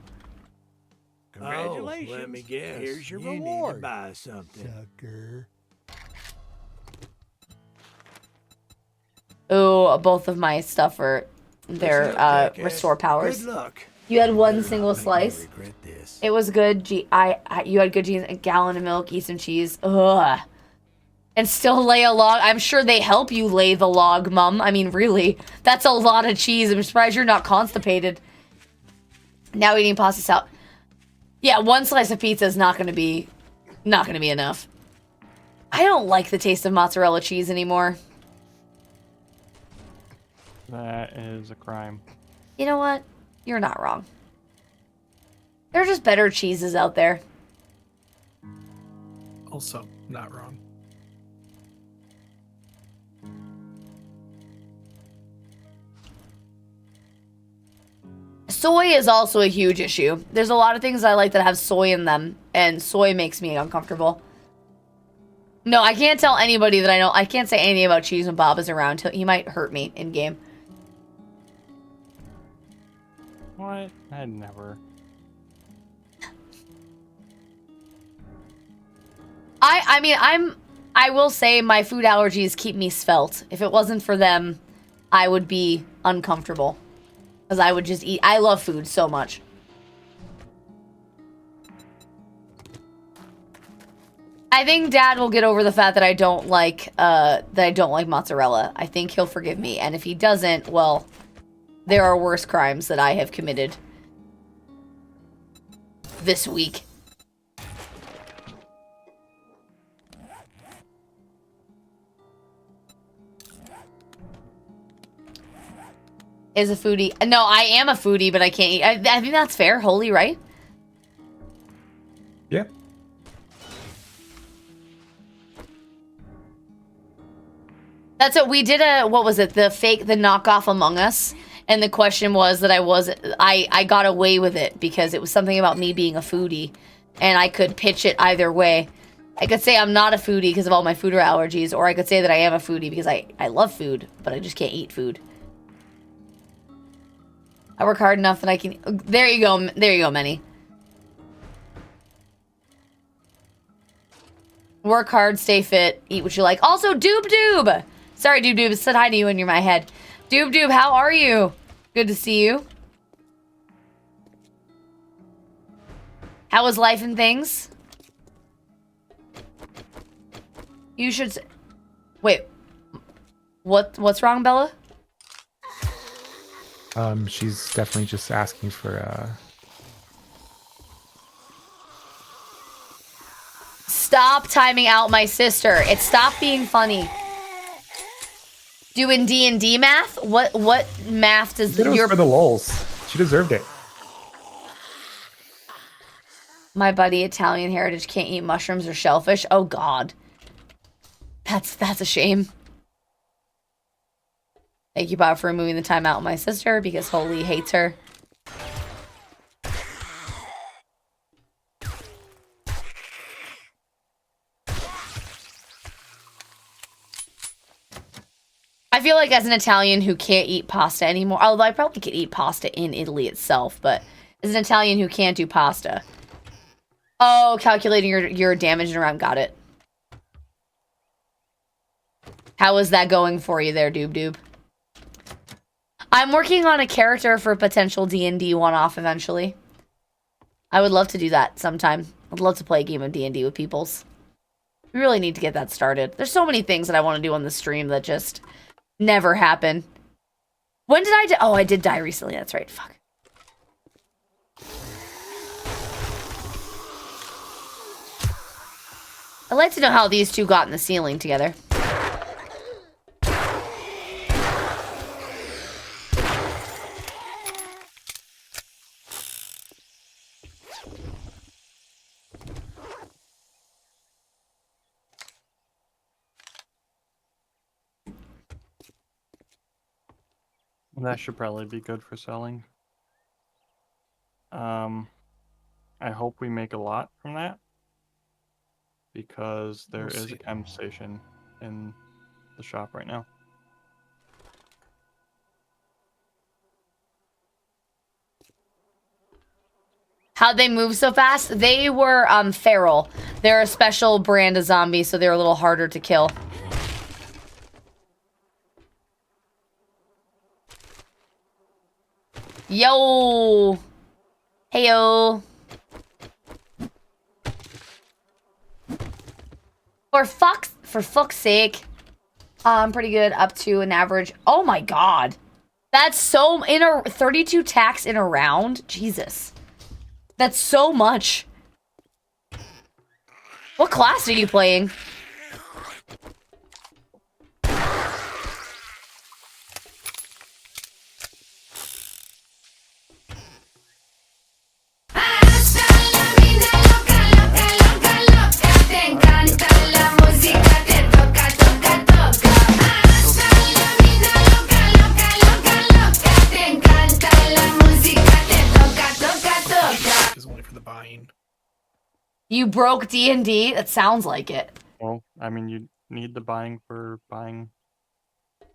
Congratulations. Let me guess. Here's your reward. Need to buy something. Sucker. Ooh, both of my stuff are their restore powers. Good luck. You had one single slice. It was good. You had good genes. A gallon of milk, eat some cheese. Ugh. And still lay a log. I'm sure they help you lay the log, Mum. I mean, really, that's a lot of cheese. I'm surprised you're not constipated. Now eating pasta salad. Yeah, one slice of pizza is not gonna be enough. I don't like the taste of mozzarella cheese anymore. That is a crime. You know what? You're not wrong. There are just better cheeses out there. Also, not wrong. Soy is also a huge issue. There's a lot of things I like that have soy in them, and soy makes me uncomfortable. No, I can't tell anybody that I know. I can't say anything about cheese when Bob is around. He might hurt me in game. What? I'd never. I will say my food allergies keep me svelte. If it wasn't for them, I would be uncomfortable. Because I would just eat. I love food so much. I think Dad will get over the fact that I don't like mozzarella. I think he'll forgive me. And if he doesn't, well, there are worse crimes that I have committed this week. Is a foodie. No, I am a foodie, but I can't eat. I think that's fair. Holy, right? Yep. That's what we did. What was it? The knockoff Among Us. And the question was that I got away with it because it was something about me being a foodie. And I could pitch it either way. I could say I'm not a foodie because of all my food allergies. Or I could say that I am a foodie because I love food, but I just can't eat food. I work hard enough that I can... There you go. There you go, Manny. Work hard, stay fit, eat what you like. Also, Doob! Sorry, Doob. Said hi to you when you're in my head. Doob, how are you? Good to see you. How was life and things? You should... Wait. What's wrong, Bella? She's definitely just asking for, Stop timing out my sister. It stopped being funny. Doing D&D math? What math does your... for the lulz. She deserved it. My buddy Italian heritage can't eat mushrooms or shellfish. Oh God. That's a shame. Thank you, Bob, for removing the timeout with my sister because Holy hates her. I feel like as an Italian who can't eat pasta anymore, although I probably could eat pasta in Italy itself, but as an Italian who can't do pasta. Oh, calculating your damage and around. Got it. How is that going for you there, Doob? I'm working on a character for a potential D&D one-off eventually. I would love to do that sometime. I'd love to play a game of D&D with peoples. We really need to get that started. There's so many things that I want to do on the stream that just never happen. When did I die? Oh, I did die recently. That's right. Fuck. I'd like to know how these two got in the ceiling together. That should probably be good for selling. I hope we make a lot from that, because there is a chem station in the shop right now. How'd they move so fast? They were feral. They're a special brand of zombie, so they're a little harder to kill. Yo! Heyo! For fuck's sake. I'm pretty good, up to an average. Oh my god. That's so, in a 32 attacks in a round? Jesus. That's so much. What class are you playing? You broke D&D? That sounds like it. Well, I mean, you need the buying for buying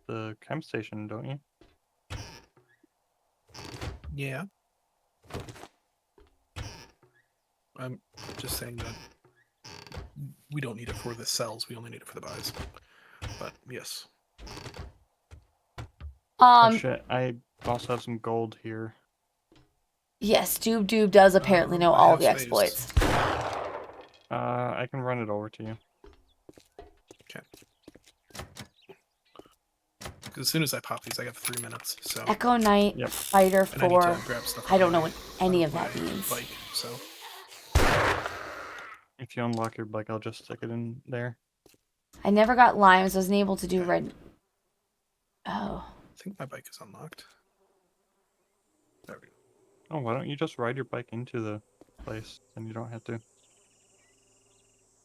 the chem station, don't you? Yeah. I'm just saying that we don't need it for the sells, we only need it for the buys. But yes. Oh shit, I also have some gold here. Yes, Doob does apparently know all the exploits. I can run it over to you. Okay. Because as soon as I pop these, I got 3 minutes. So Echo Knight, Fighter 4. I don't know what any of that means. Bike, so. If you unlock your bike, I'll just stick it in there. I never got limes. I wasn't able to do red. Oh. I think my bike is unlocked. There we go. Oh, why don't you just ride your bike into the place, and you don't have to.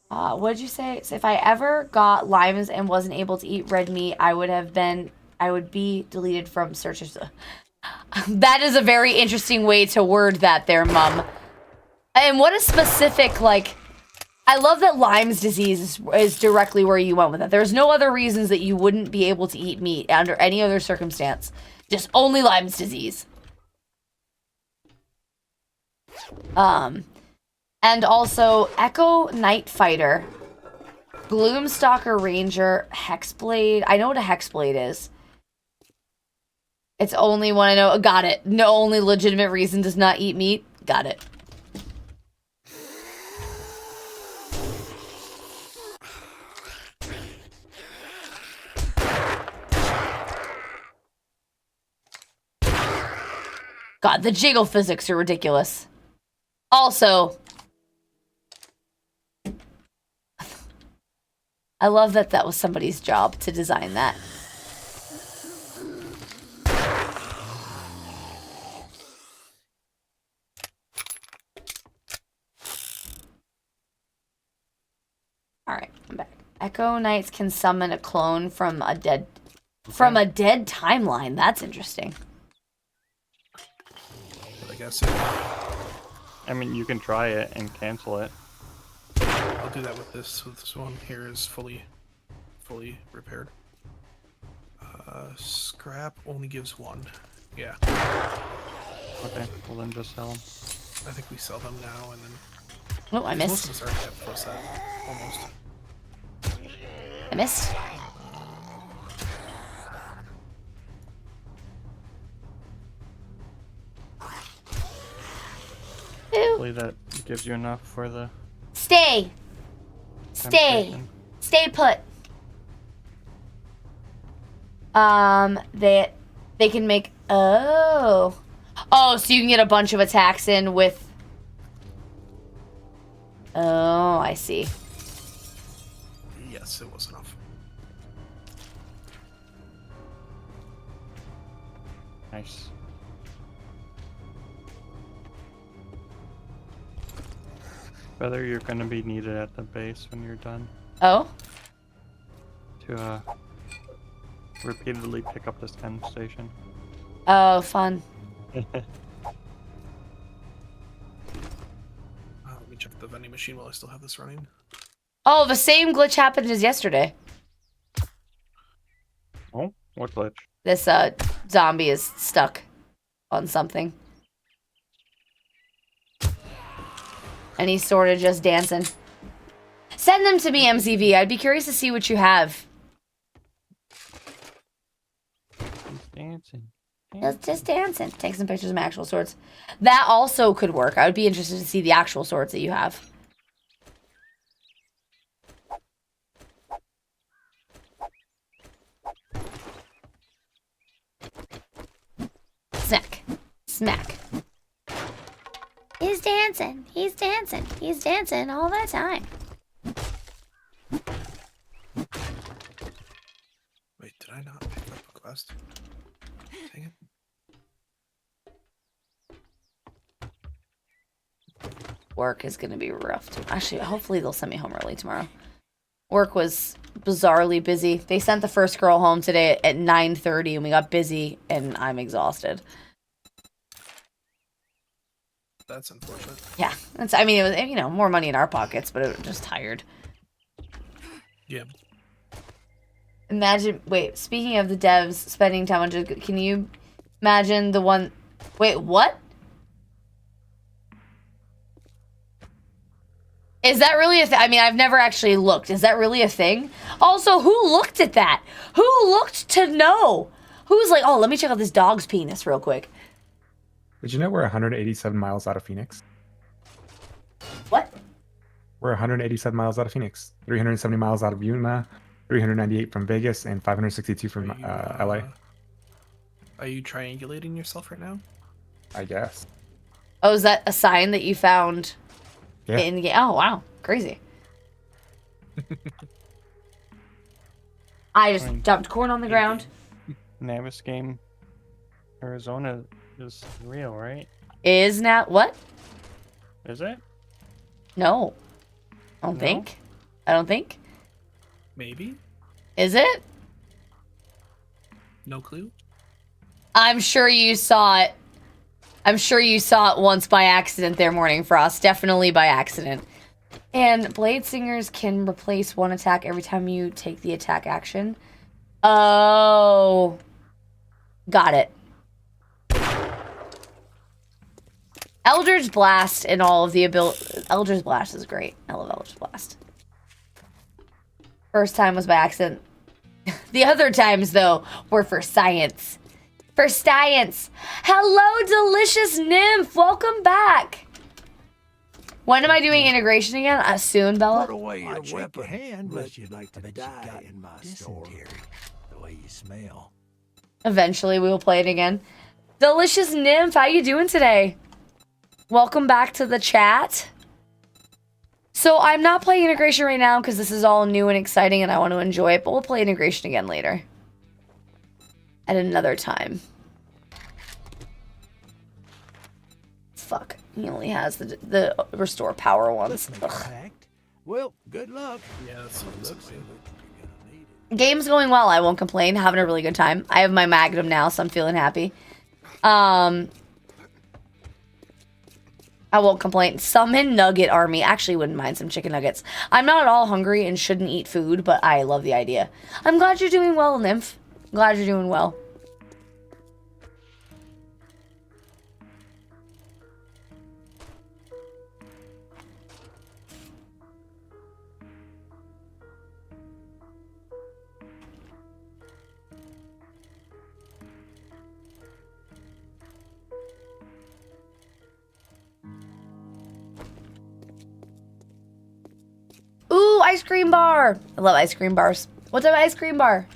What did you say? So if I ever got limes and wasn't able to eat red meat, I would be deleted from searches. That is a very interesting way to word that there, Mum. And what a specific, like, I love that Lyme's disease is directly where you went with it. There's no other reasons that you wouldn't be able to eat meat under any other circumstance. Just only Lyme's disease. And also Echo Night Fighter, Gloomstalker Ranger, Hexblade. I know what a Hexblade is. It's only one I know. Got it. No only legitimate reason does not eat meat. Got it. God, the jiggle physics are ridiculous. Also, I love that that was somebody's job to design that. Alright, I'm back. Echo Knights can summon a clone from a dead timeline. That's interesting. I guess. I mean, you can try it and cancel it. I'll do that with this. This one here is fully repaired. Scrap only gives 1. Yeah. Okay, well then just sell them. I think we sell them now and then. Oh, I missed. Most of us already have full set. Almost. I missed. Ew. Hopefully that gives you enough for the Stay. temptation. Stay put. They can make. Oh, so you can get a bunch of attacks in with. Oh, I see. Yes, it was enough. Nice. Whether you're gonna be needed at the base when you're done Oh. to repeatedly pick up this end station. Oh, fun. Let me check the vending machine while I still have this running. Oh, the same glitch happened as yesterday. Oh, what glitch? This zombie is stuck on something. And he's sort of just dancing. Send them to me, MCV. I'd be curious to see what you have. He's dancing. Just dancing. Take some pictures of my actual swords. That also could work. I would be interested to see the actual swords that you have. Smack. Smack. He's dancing. He's dancing. He's dancing all the time. Wait, did I not pick up a quest? Dang it. Work is going to be rough. Actually, hopefully they'll send me home early tomorrow. Work was bizarrely busy. They sent the first girl home today at 9:30 and we got busy and I'm exhausted. That's unfortunate. Yeah. I mean, it was, more money in our pockets, but it was just tired. Yeah. Imagine, wait, speaking of the devs spending time on, can you imagine the one, wait, what? Is that really a thing? I mean, I've never actually looked. Is that really a thing? Also, who looked at that? Who looked to know? Who's like, oh, let me check out this dog's penis real quick. Did you know we're 187 miles out of Phoenix? What? We're 187 miles out of Phoenix. 370 miles out of Yuma. 398 from Vegas and 562 from LA. Are you triangulating yourself right now? I guess. Oh, is that a sign that you found Yeah. in the game? Oh, wow. Crazy. I just dumped corn on the ground. Navis game, Arizona is real, right? Is now what? Is it? No. I don't think. I don't think. Maybe. Is it? No clue. I'm sure you saw it. I'm sure you saw it once by accident there, Morning Frost. Definitely by accident. And Blade Singers can replace one attack every time you take the attack action. Oh. Got it. Eldritch Blast and all of the ability. Eldritch Blast is great. I love Eldritch Blast. First time was by accident. The other times, though, were for science. For science. Hello, Delicious Nymph. Welcome back. When am I doing integration again? Soon, Bella? Put away your weapon hand, unless you'd like to die in my store. The way you smell. Eventually, we will play it again. Delicious Nymph, how you doing today? Welcome back to the chat. So I'm not playing integration right now because this is all new and exciting and I want to enjoy it, but we'll play integration again later. At another time. Fuck. He only has the restore power ones. Ugh. Well, good luck. Yeah, that's what it looks like. Game's going well. I won't complain. Having a really good time. I have my Magnum now, so I'm feeling happy. I won't complain. Summon Nugget Army. Actually, wouldn't mind some chicken nuggets. I'm not at all hungry and shouldn't eat food, but I love the idea. I'm glad you're doing well, Nymph. Glad you're doing well. ice cream bar. I love ice cream bars. What's an ice cream bar?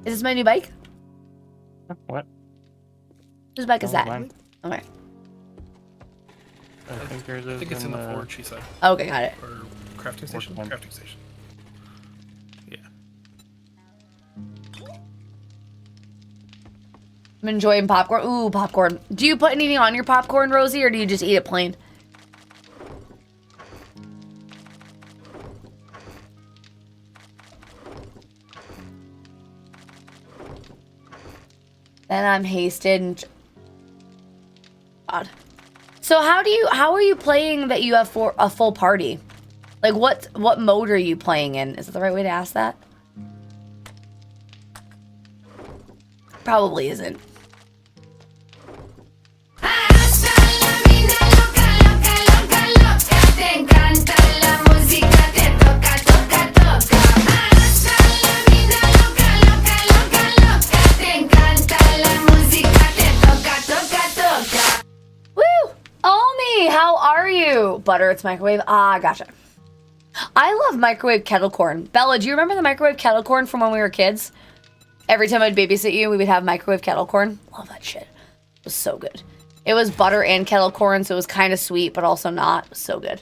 Is this my new bike? What? Whose bike is Oh, that? mine. Okay. I think yours is I think it's in the forge, she said. Okay, got it. Or crafting station? Workbench. Crafting station. Yeah. I'm enjoying popcorn. Ooh, popcorn. Do you put anything on your popcorn, Rosie, or do you just eat it plain? Then I'm hasted and... God. So how are you playing that you have for a full party? Like what mode are you playing in? Is that the right way to ask that? Probably isn't. Woo! Omi, how are you? Butter, it's microwave. Ah, gotcha. I love microwave kettle corn. Bella, do you remember the microwave kettle corn from when we were kids? Every time I'd babysit you, we would have microwave kettle corn. Love that shit. It was so good. It was butter and kettle corn, so it was kind of sweet, but also not. It was so good.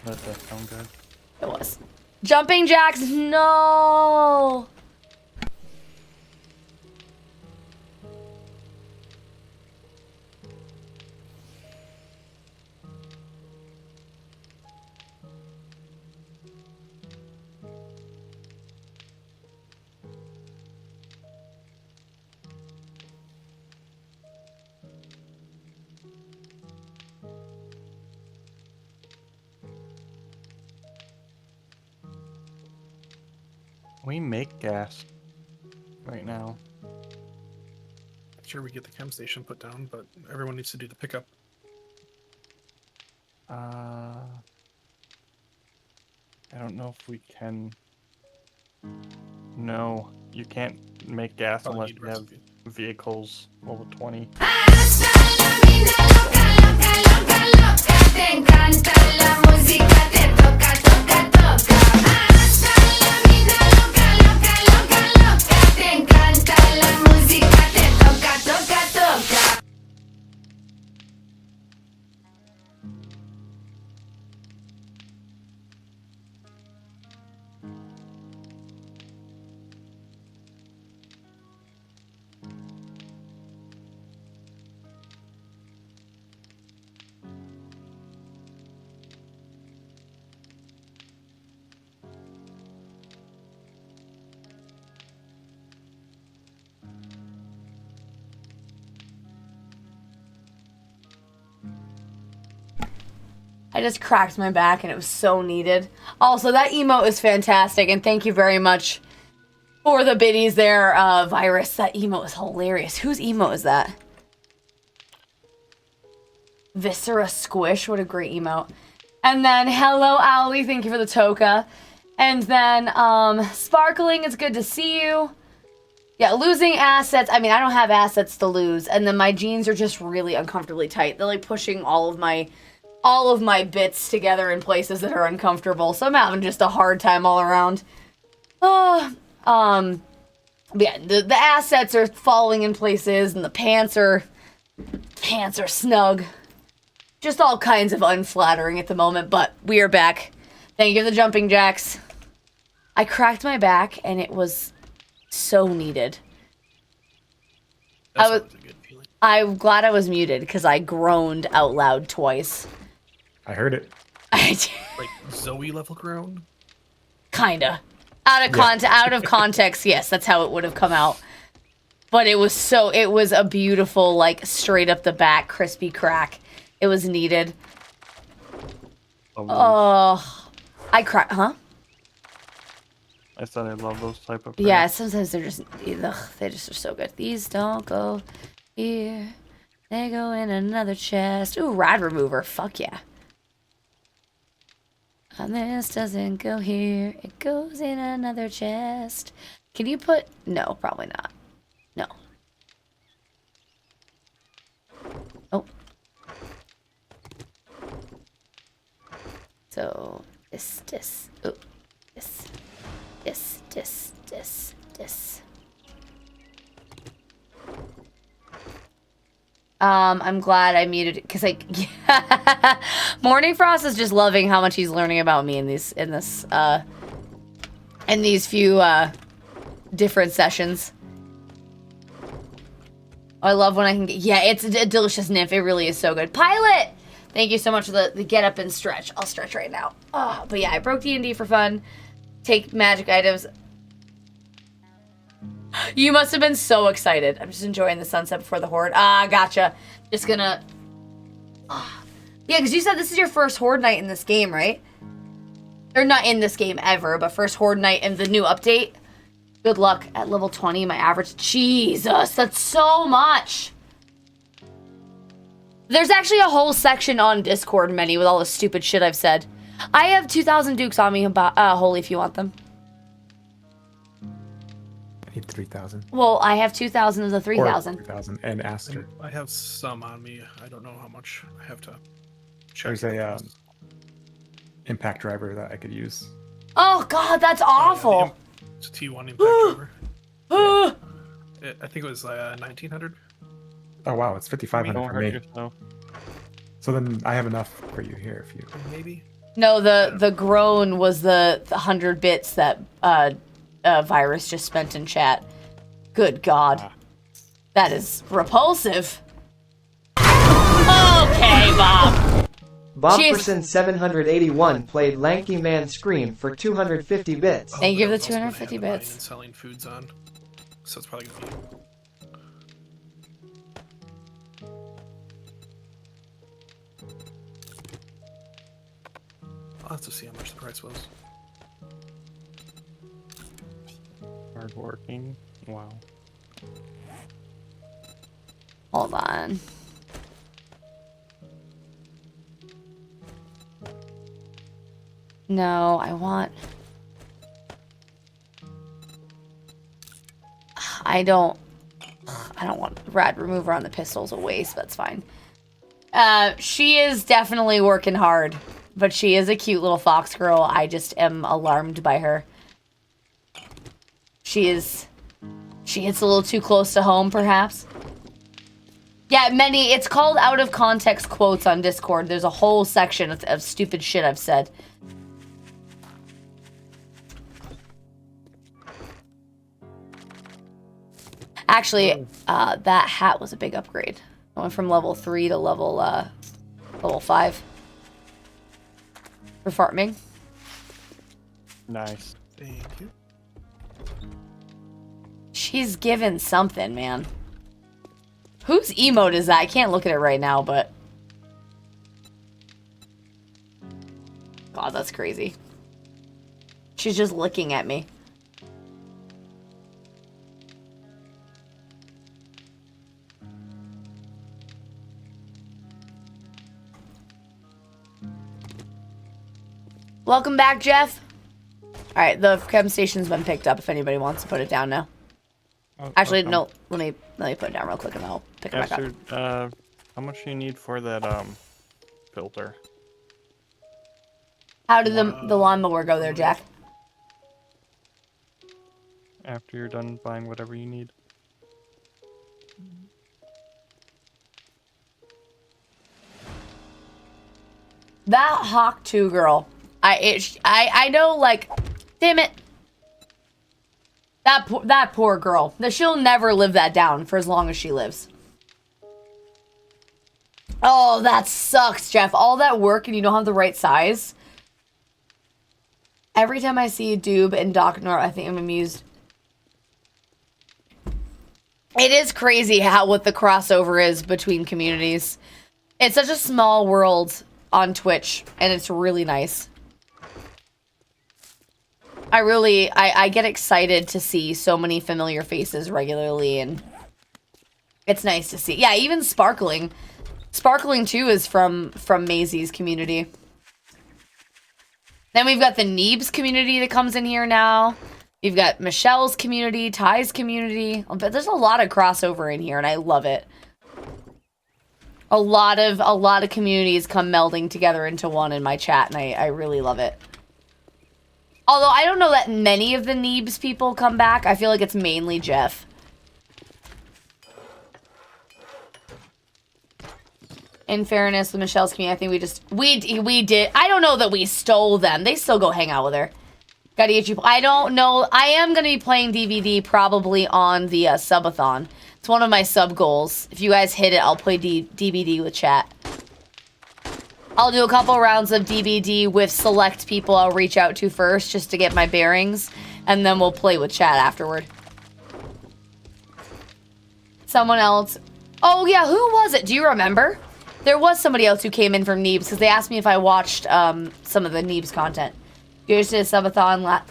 That does sound good. It was. Jumping jacks, no! We make gas right now. Sure, we get the chem station put down, but everyone needs to do the pickup. I don't know if we can. No, you can't make gas Probably unless need you have recipe. vehicles level 20. I just cracked my back and it was so needed. Also, that emote is fantastic and thank you very much for the biddies there, Virus. That emote is hilarious. Whose emote is that? Viscera Squish. What a great emote. And then, hello, Owly. Thank you for the toka. And then, Sparkling, it's good to see you. Yeah, losing assets. I mean, I don't have assets to lose. And then my jeans are just really uncomfortably tight. They're like pushing all of my bits together in places that are uncomfortable. So I'm having just a hard time all around. Yeah, the assets are falling in places and the pants are snug. Just all kinds of unflattering at the moment, but we are back. Thank you for the jumping jacks. I cracked my back and it was so needed. That's always a good feeling. I'm glad I was muted because I groaned out loud twice. I heard it. Like Zoe level grown? Kinda. Out of context, yes, that's how it would have come out. But it was a beautiful, like, straight up the back, crispy crack. It was needed. Oh, I cry, huh? I said I love those type of. Yeah, sometimes they're just, they just are so good. These don't go here. They go in another chest. Ooh, rad remover. Fuck yeah. And this doesn't go here. It goes in another chest. Can you put... No, probably not. No. Oh. So this. Oh, this. I'm glad I muted it because Morning Frost is just loving how much he's learning about me in these few different sessions. I love when I can get, yeah, it's a delicious nymph. It really is so good. Pilot! Thank you so much for the get up and stretch. I'll stretch right now. Oh, but yeah, I broke D&D for fun. Take magic items. You must have been so excited. I'm just enjoying the sunset before the horde. Ah, gotcha. Just gonna... Yeah, because you said this is your first horde night in this game, right? Or not in this game ever, but first horde night in the new update. Good luck at level 20, my average. Jesus, that's so much. There's actually a whole section on Discord, Many, with all the stupid shit I've said. I have 2,000 dukes on me, Holy, if you want them. I need 3,000. Well, I have 2,000 of the 3,000. 3,000 and Aster. I have some on me. I don't know how much. I have to check. There's a impact driver that I could use. Oh god, that's awful. It's a T1 impact driver. I think it was 1,900. Oh wow, it's 5,500 for me. Yourself. So then I have enough for you here if you. Maybe. No, the groan was the 100 bits that Virus just spent in chat. Good god. That is repulsive. Okay, Bob. Bob% 781 played Lanky Man Scream for 250 bits. Thank you for the 250 bits. And selling foods on, so it's probably gonna be. I'll have to see how much the price was. Hardworking. Wow. Hold on. No, I don't want rad remover on the pistol's a waste, that's fine. She is definitely working hard, but she is a cute little fox girl. I just am alarmed by her. She hits a little too close to home, perhaps. Yeah, Many, it's called out of context quotes on Discord. There's a whole section of stupid shit I've said. Actually, that hat was a big upgrade. I went from level 3 to level 5. For farming. Nice. Thank you. She's given something, man. Whose emote is that? I can't look at it right now, but... God, that's crazy. She's just looking at me. Welcome back, Jeff. Alright, the chem station's been picked up if anybody wants to put it down now. Actually, no, let me put it down real quick and I'll pick it back up. How much do you need for that filter? How did the lawnmower go there, Jack? After you're done buying whatever you need. That Hawk 2 girl. I know, like, damn it. That poor girl. She'll never live that down for as long as she lives. Oh, that sucks, Jeff. All that work and you don't have the right size. Every time I see Doob and Doc Nor, I think I'm amused. It is crazy what the crossover is between communities. It's such a small world on Twitch, and it's really nice. I get excited to see so many familiar faces regularly, and it's nice to see. Yeah, even Sparkling. Sparkling, too, is from Maisie's community. Then we've got the Neebs community that comes in here now. You've got Michelle's community, Ty's community. But there's a lot of crossover in here, and I love it. A lot of communities come melding together into one in my chat, and I really love it. Although I don't know that many of the Neebs people come back. I feel like it's mainly Jeff. In fairness, with Michelle's community, I think we did. I don't know that we stole them. They still go hang out with her. Gotta get you. I don't know. I am gonna be playing DVD probably on the subathon. It's one of my sub goals. If you guys hit it, I'll play DVD with chat. I'll do a couple rounds of DVD with select people I'll reach out to first just to get my bearings, and then we'll play with chat afterward. Someone else. Oh yeah, who was it? Do you remember? There was somebody else who came in from Neebs because they asked me if I watched some of the Neebs content. You just did a subathon.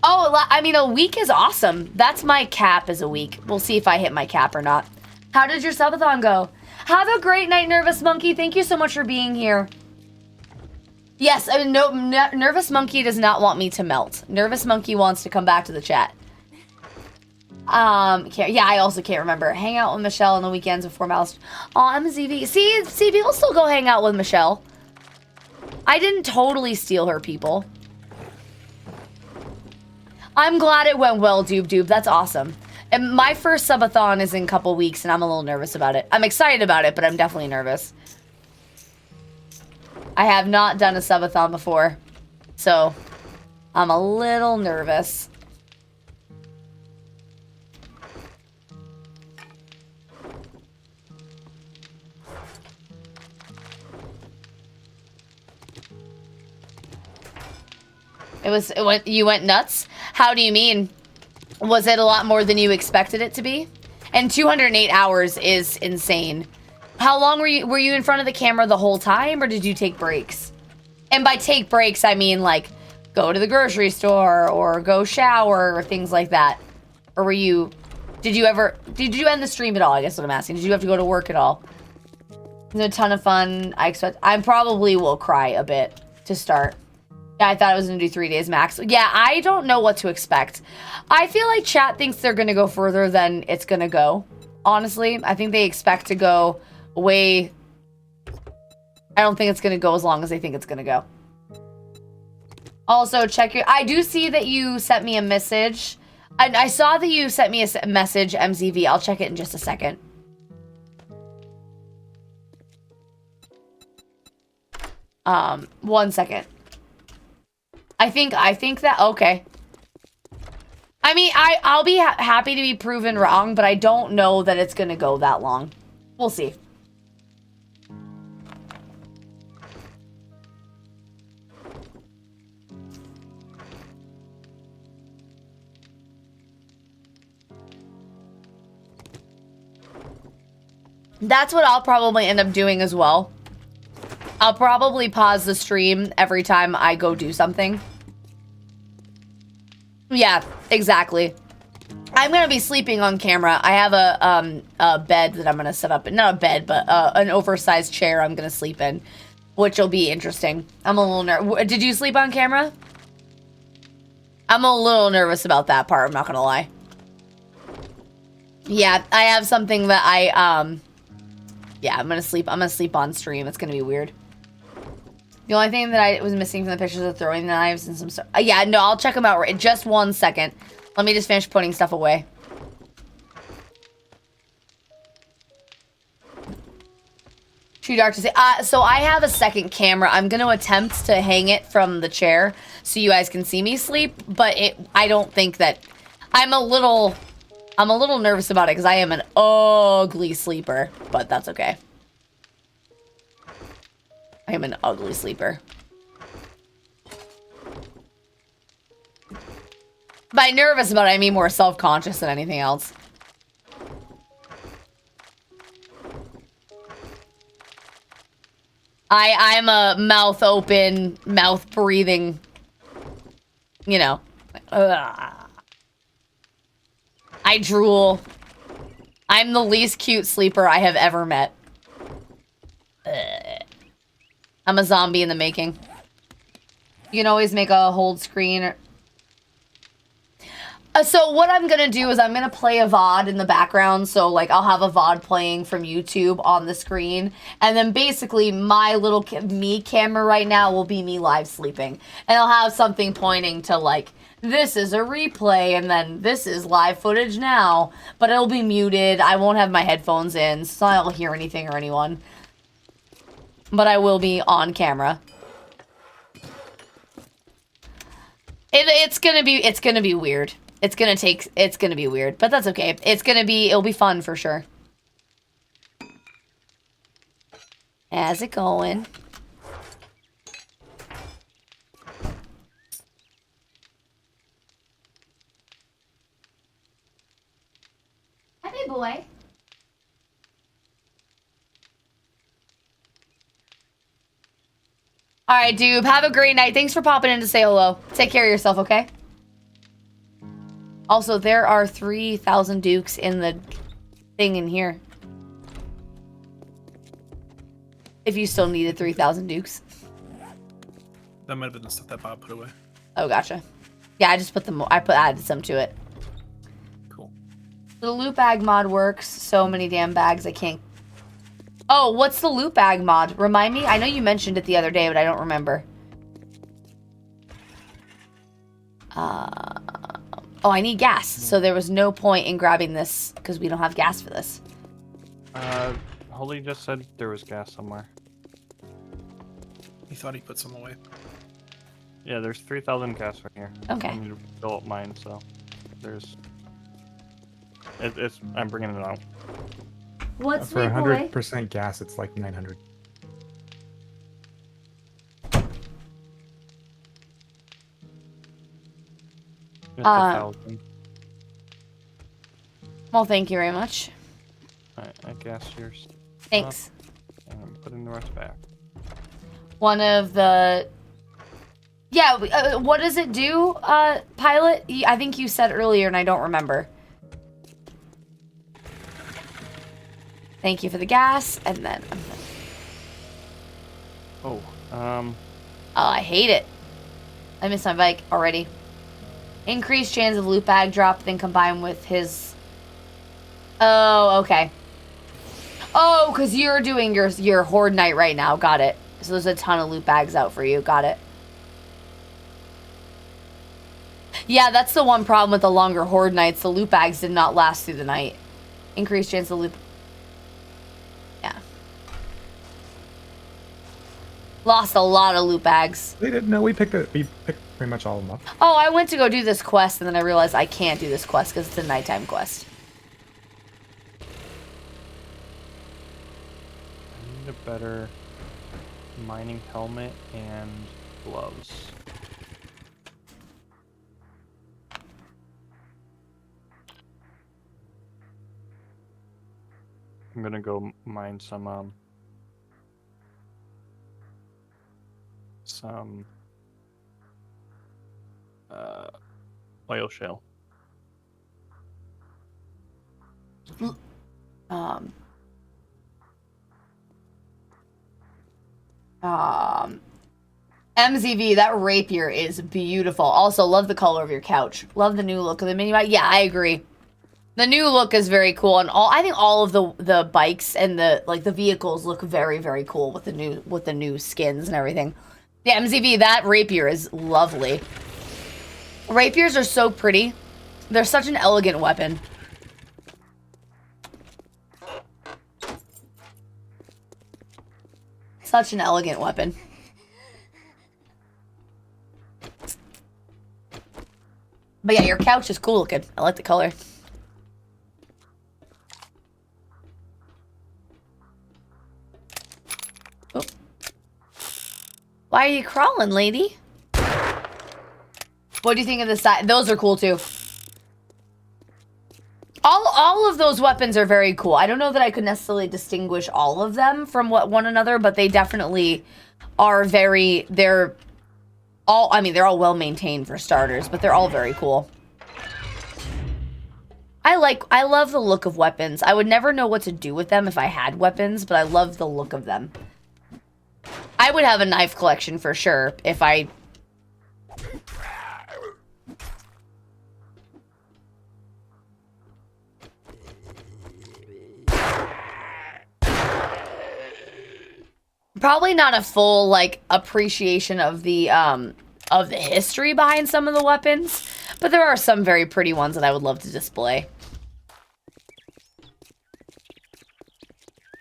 I mean, a week is awesome. That's my cap is a week. We'll see if I hit my cap or not. How did your subathon go? Have a great night, Nervous Monkey. Thank you so much for being here. Yes, I mean, no, Nervous Monkey does not want me to melt. Nervous Monkey wants to come back to the chat. Yeah, I also can't remember. Hang out with Michelle on the weekends before Mouse. Oh, I'm a ZV. See, people still go hang out with Michelle. I didn't totally steal her, people. I'm glad it went well, Doob. That's awesome. And my first subathon is in a couple weeks, and I'm a little nervous about it. I'm excited about it, but I'm definitely nervous. I have not done a subathon before, so I'm a little nervous. You went nuts? How do you mean? Was it a lot more than you expected it to be? And 208 hours is insane. How long were you in front of the camera the whole time, or did you take breaks? And by take breaks, I mean like go to the grocery store or go shower or things like that. Or did you end the stream at all? I guess what I'm asking. Did you have to go to work at all? It was a ton of fun. I probably will cry a bit to start. Yeah, I thought it was going to do 3 days max. Yeah, I don't know what to expect. I feel like chat thinks they're going to go further than it's going to go. Honestly, I think they expect to go way... I don't think it's going to go as long as they think it's going to go. Also, check your... I do see that you sent me a message. I saw that you sent me a message, MZV. I'll check it in just a second. One second. I think that, okay. I mean, I'll be happy to be proven wrong, but I don't know that it's gonna go that long. We'll see. That's what I'll probably end up doing as well. I'll probably pause the stream every time I go do something. Yeah, exactly. I'm gonna be sleeping on camera. I have a bed that I'm gonna set up. Not a bed, but an oversized chair I'm gonna sleep in, which will be interesting. I'm a little nervous. Did you sleep on camera? I'm a little nervous about that part. I'm not gonna lie. Yeah, I have something that yeah, I'm gonna sleep on stream. It's gonna be weird. The only thing that I was missing from the pictures of throwing knives and some stuff. Yeah, no, I'll check them out right. Just 1 second. Let me just finish putting stuff away. Too dark to say. So I have a second camera. I'm going to attempt to hang it from the chair so you guys can see me sleep. But I don't think that... I'm a little nervous about it because I am an ugly sleeper. But that's okay. I am an ugly sleeper. By nervous about it, I mean more self-conscious than anything else. I'm a mouth open, mouth breathing, you know. I drool. I'm the least cute sleeper I have ever met. I'm a zombie in the making. You can always make a hold screen. So what I'm gonna do is I'm gonna play a VOD in the background. So like I'll have a VOD playing from YouTube on the screen, and then basically my little me camera right now will be me live sleeping, and I'll have something pointing to like this is a replay, and then this is live footage now. But it'll be muted. I won't have my headphones in, so I don't hear anything or anyone. But I will be on camera. It's gonna be weird. It's gonna be weird, but that's okay. It'll be fun for sure. How's it going? Hi, big boy. All right, dude. Have a great night. Thanks for popping in to say hello. Take care of yourself, okay? Also, there are 3,000 dukes in the thing in here. If you still needed 3,000 dukes. That might have been the stuff that Bob put away. Oh, gotcha. Yeah, I just put them. Added some to it. Cool. The loot bag mod works. So many damn bags. I can't. Oh, what's the loot bag mod? Remind me. I know you mentioned it the other day, but I don't remember. Oh, I need gas. So there was no point in grabbing this because we don't have gas for this. Holly just said there was gas somewhere. He thought he put some away. Yeah, there's 3,000 gas right here. Okay. I need to fill up mine, so there's. I'm bringing it out. What's For my boy? 100% gas, it's like 900. Just 1,000. Well, thank you very much. I guess yours. Thanks. And I'm putting the rest back. One of the... Yeah, what does it do, Pilot? I think you said earlier and I don't remember. Thank you for the gas, and then... Oh, Oh, I hate it. I missed my bike already. Increased chance of loot bag drop, then combined with his... Oh, okay. Oh, because you're doing your horde night right now. Got it. So there's a ton of loot bags out for you. Got it. Yeah, that's the one problem with the longer horde nights. The loot bags did not last through the night. Increased chance of loot... Yeah. Lost a lot of loot bags. They didn't know we picked pretty much all of them up. Oh, I went to go do this quest, and then I realized I can't do this quest because it's a nighttime quest. I need a better mining helmet and gloves. I'm gonna go mine some oil shale. MZV, that rapier is beautiful. Also, love the color of your couch. Love the new look of the mini bike. Yeah, I agree. The new look is very cool, and I think all of the bikes and the vehicles look very, very cool with the new skins and everything. Yeah, MZV, that rapier is lovely. Rapiers are so pretty. They're such an elegant weapon. Such an elegant weapon. But yeah, your couch is cool looking. I like the color. Oh. Why are you crawling, lady? What do you think of the side? Those are cool too. All of those weapons are very cool. I don't know that I could necessarily distinguish all of them from one another, but they definitely are they're all well maintained for starters, but they're all very cool. I love the look of weapons. I would never know what to do with them if I had weapons, but I love the look of them. I would have a knife collection for sure if I... Probably not a full, like, appreciation of the history behind some of the weapons, but there are some very pretty ones that I would love to display.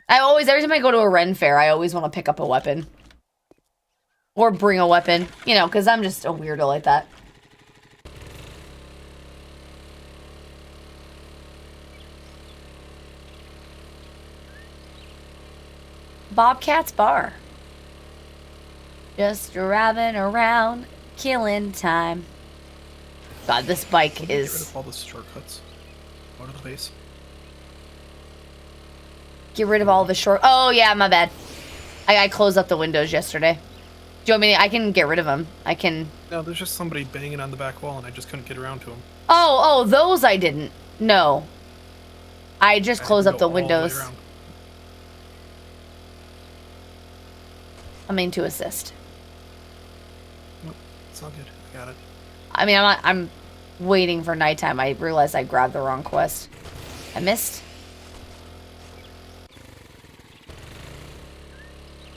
Every time I go to a Ren fair, I always want to pick up a weapon. Or bring a weapon, you know, because I'm just a weirdo like that. Bobcat's Bar. Just driving around, killing time. God, this bike Get rid is... of all the shortcuts. Go to the base. Get rid of all the short... Oh, yeah, my bad. I closed up the windows yesterday. Do you want me to... I can get rid of them. I can... No, there's just somebody banging on the back wall, and I just couldn't get around to him. Oh, those I didn't. No. I just closed up the windows. I mean, to assist. Nope, it's all good. I got it. I mean, I'm waiting for nighttime. I realized I grabbed the wrong quest. I missed.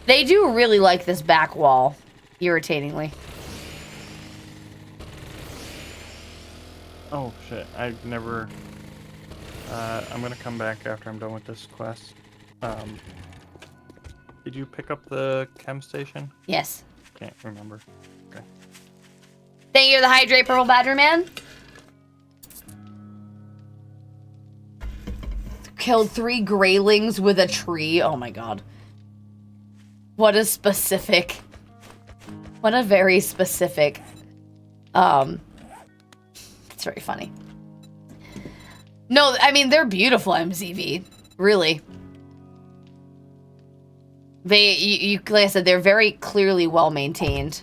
They do really like this back wall, irritatingly. Oh shit, I've never... I'm gonna come back after I'm done with this quest. Did you pick up the chem station? Yes. Can't remember. Okay. Thank you, the Hydrate Purple Badger Man. Killed 3 graylings with a tree. Oh my god. What a specific... What a very specific... It's very funny. No, I mean, they're beautiful, MZV. Really. Like I said, they're very clearly well maintained.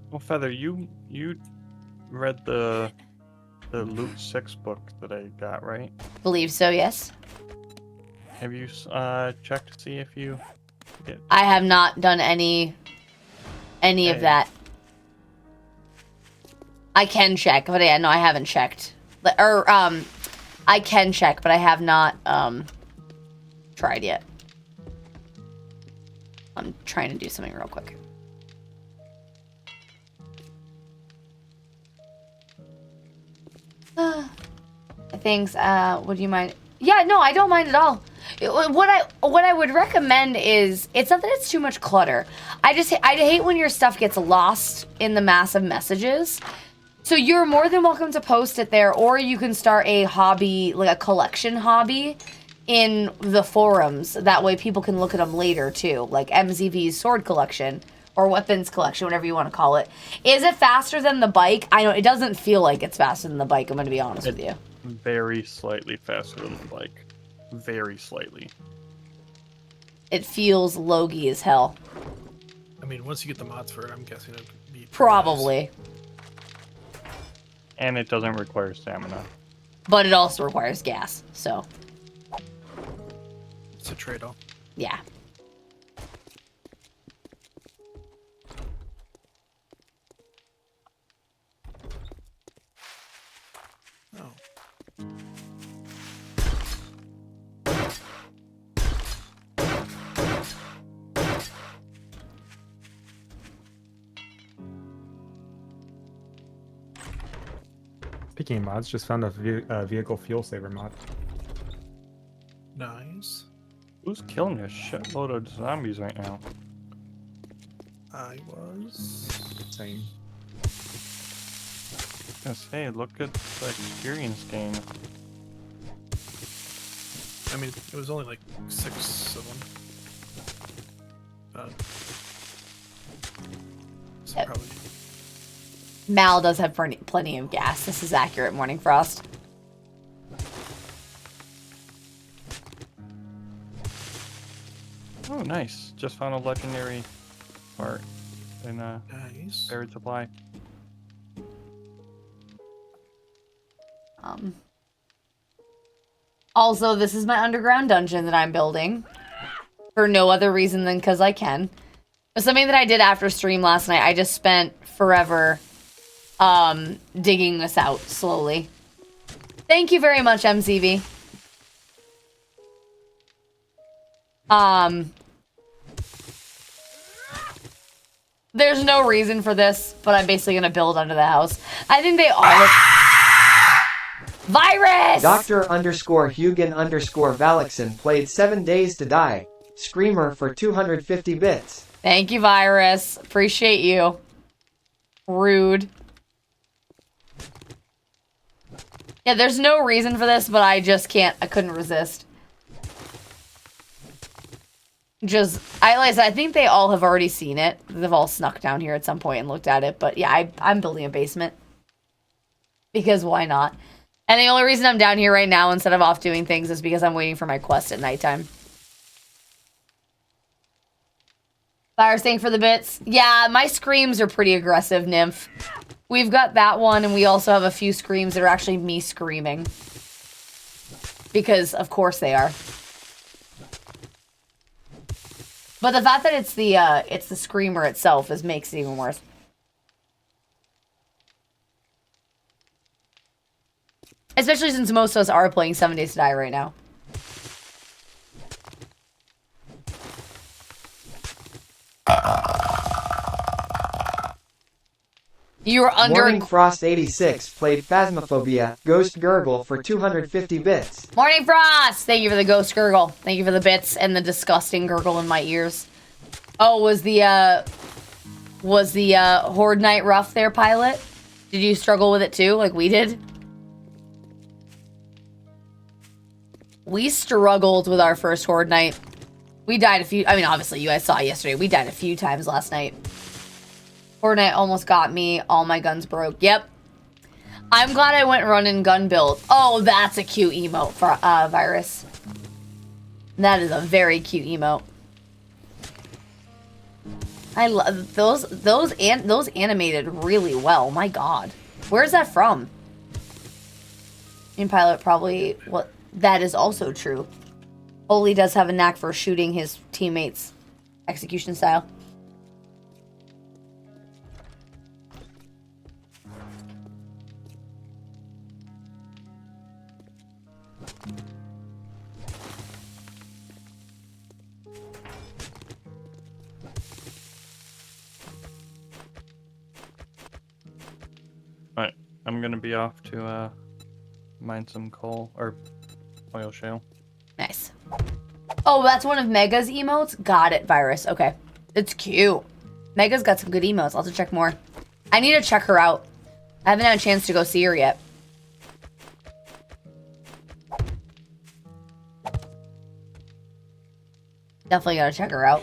Well, Feather, you read the Loot 6 book that I got, right? Believe so, yes. Have you checked to see if you get... I have not done any of that. I can check, but yeah, no, I haven't checked. Or, I can check, but I have not, tried yet. I'm trying to do something real quick. Thanks, would you mind? Yeah, no, I don't mind at all. What I would recommend is, it's not that it's too much clutter. I hate when your stuff gets lost in the mass of messages. So you're more than welcome to post it there, or you can start a hobby, like a collection hobby, in the forums. That way people can look at them later too, like MZV's sword collection, or weapons collection, whatever you want to call it. Is it faster than the bike? I know, it doesn't feel like it's faster than the bike, I'm going to be honest with you. Very slightly faster than the bike. Very slightly. It feels logy as hell. I mean, once you get the mods for it, I'm guessing it'd be... Probably. Nice. And it doesn't require stamina. But it also requires gas, so. It's a trade-off. Yeah. Oh. Speaking of mods, just found a vehicle fuel saver mod. Nice. Who's killing a shitload of zombies right now? I was... Same. Hey, look at the experience gain. I mean, it was only like 6 of them. So Yep. probably... Mal does have plenty of gas. This is accurate, Morning Frost. Oh, nice. Just found a legendary part in Nice. buried supply. Also, this is my underground dungeon that I'm building. For no other reason than because I can. But something that I did after stream last night, I just spent forever digging this out slowly. Thank you very much, MCV. There's no reason for this, but I'm basically gonna build under the house. I think they all... Virus! Dr_Hugan_Valixen played 7 Days to Die. Screamer for 250 bits. Thank you, Virus. Appreciate you. Rude. Yeah, there's no reason for this, but I just can't. I couldn't resist. Like I said, I think they all have already seen it. They've all snuck down here at some point and looked at it. But yeah, I'm building a basement. Because why not? And the only reason I'm down here right now instead of off doing things is because I'm waiting for my quest at nighttime. Fire Sting for the bits. Yeah, my screams are pretty aggressive, Nymph. We've got that one, and we also have a few screams that are actually me screaming. Because, of course, they are. But the fact that it's the screamer itself makes it even worse. Especially since most of us are playing 7 Days to Die right now. You were under... Morning Frost 86 played Phasmophobia, Ghost Gurgle for 250 bits. Morning Frost! Thank you for the ghost gurgle. Thank you for the bits and the disgusting gurgle in my ears. Oh, was the Horde Night rough there, Pilot? Did you struggle with it too, like we did? We struggled with our first Horde Night. We died a few... I mean, obviously, you guys saw yesterday. We died a few times last night. Horde Night almost got me. All my guns broke. Yep. I'm glad I went running gun build. Oh, that's a cute emote for Virus. That is a very cute emote. I love those animated really well. My God. Where's that from? In Pilot probably... What? That is also true. Oli does have a knack for shooting his teammates. Execution style. Alright, I'm gonna be off to mine some coal or oil shale. Nice. Oh, that's one of Mega's emotes? Got it, Virus. Okay. It's cute. Mega's got some good emotes. I'll have to check more. I need to check her out. I haven't had a chance to go see her yet. Definitely gotta check her out.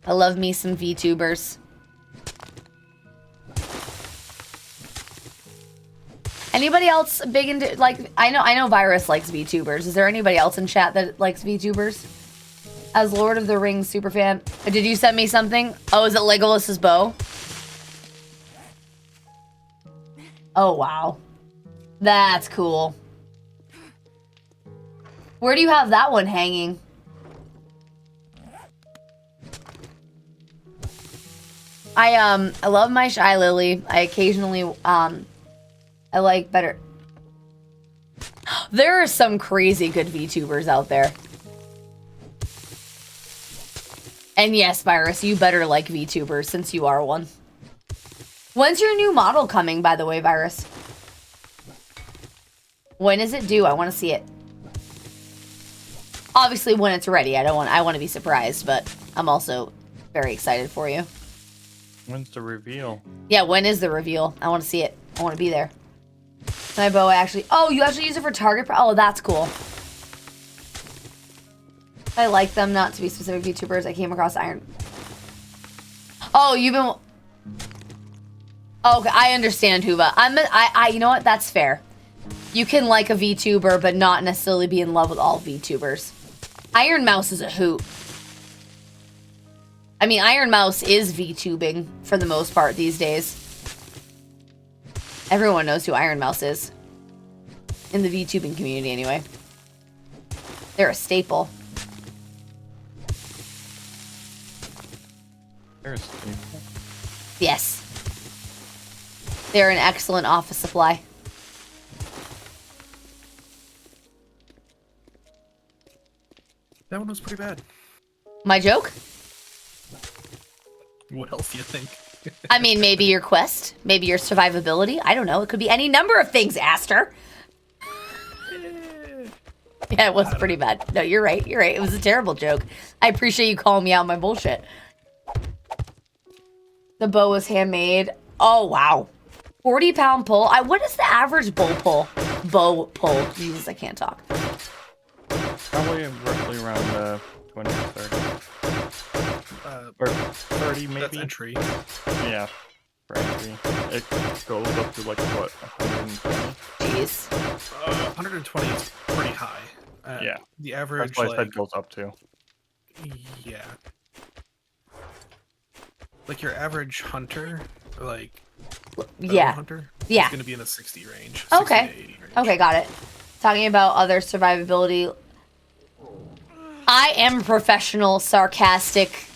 I love me some VTubers. Anybody else big into, like, I know Virus likes VTubers. Is there anybody else in chat that likes VTubers? As Lord of the Rings superfan. Did you send me something? Oh, is it Legolas's bow? Oh, wow. That's cool. Where do you have that one hanging? I love my Shy Lily. I occasionally, I like better. There are some crazy good VTubers out there. And yes, Virus, you better like VTubers since you are one. When's your new model coming, by the way, Virus? When is it due? I want to see it. Obviously, when it's ready. I want to be surprised, but I'm also very excited for you. When's the reveal? Yeah, when is the reveal? I want to see it. I want to be there. My bow actually... Oh, you actually use it for target... Oh, that's cool. I like them, not to be specific VTubers. I came across Iron... Oh, you've been... Oh, okay, I understand, Huva. You know what? That's fair. You can like a VTuber, but not necessarily be in love with all VTubers. Iron Mouse is a hoot. I mean, Iron Mouse is VTubing for the most part these days. Everyone knows who Iron Mouse is. In the VTubing community, anyway. They're a staple. They're a staple? Yes. They're an excellent office supply. That one was pretty bad. My joke? What else do you think? I mean, maybe your quest, maybe your survivability. I don't know. It could be any number of things, Aster. Yeah, it was pretty bad. No, you're right. You're right. It was a terrible joke. I appreciate you calling me out on my bullshit. The bow was handmade. Oh, wow. 40-pound pull. What is the average bow pull? Jesus, I can't talk. Probably roughly around 20 or 30. Or 30 maybe. That's entry. Yeah, for entry. It goes up to like what, 120? Jeez. 120 is pretty high. Yeah. The average, That's what I said goes up to. Yeah. Like your average hunter, like yeah, hunter, yeah, is going to be in the 60 range. 60 okay, to 80 range. Okay, got it. Talking about other survivability. I am a professional, sarcastic.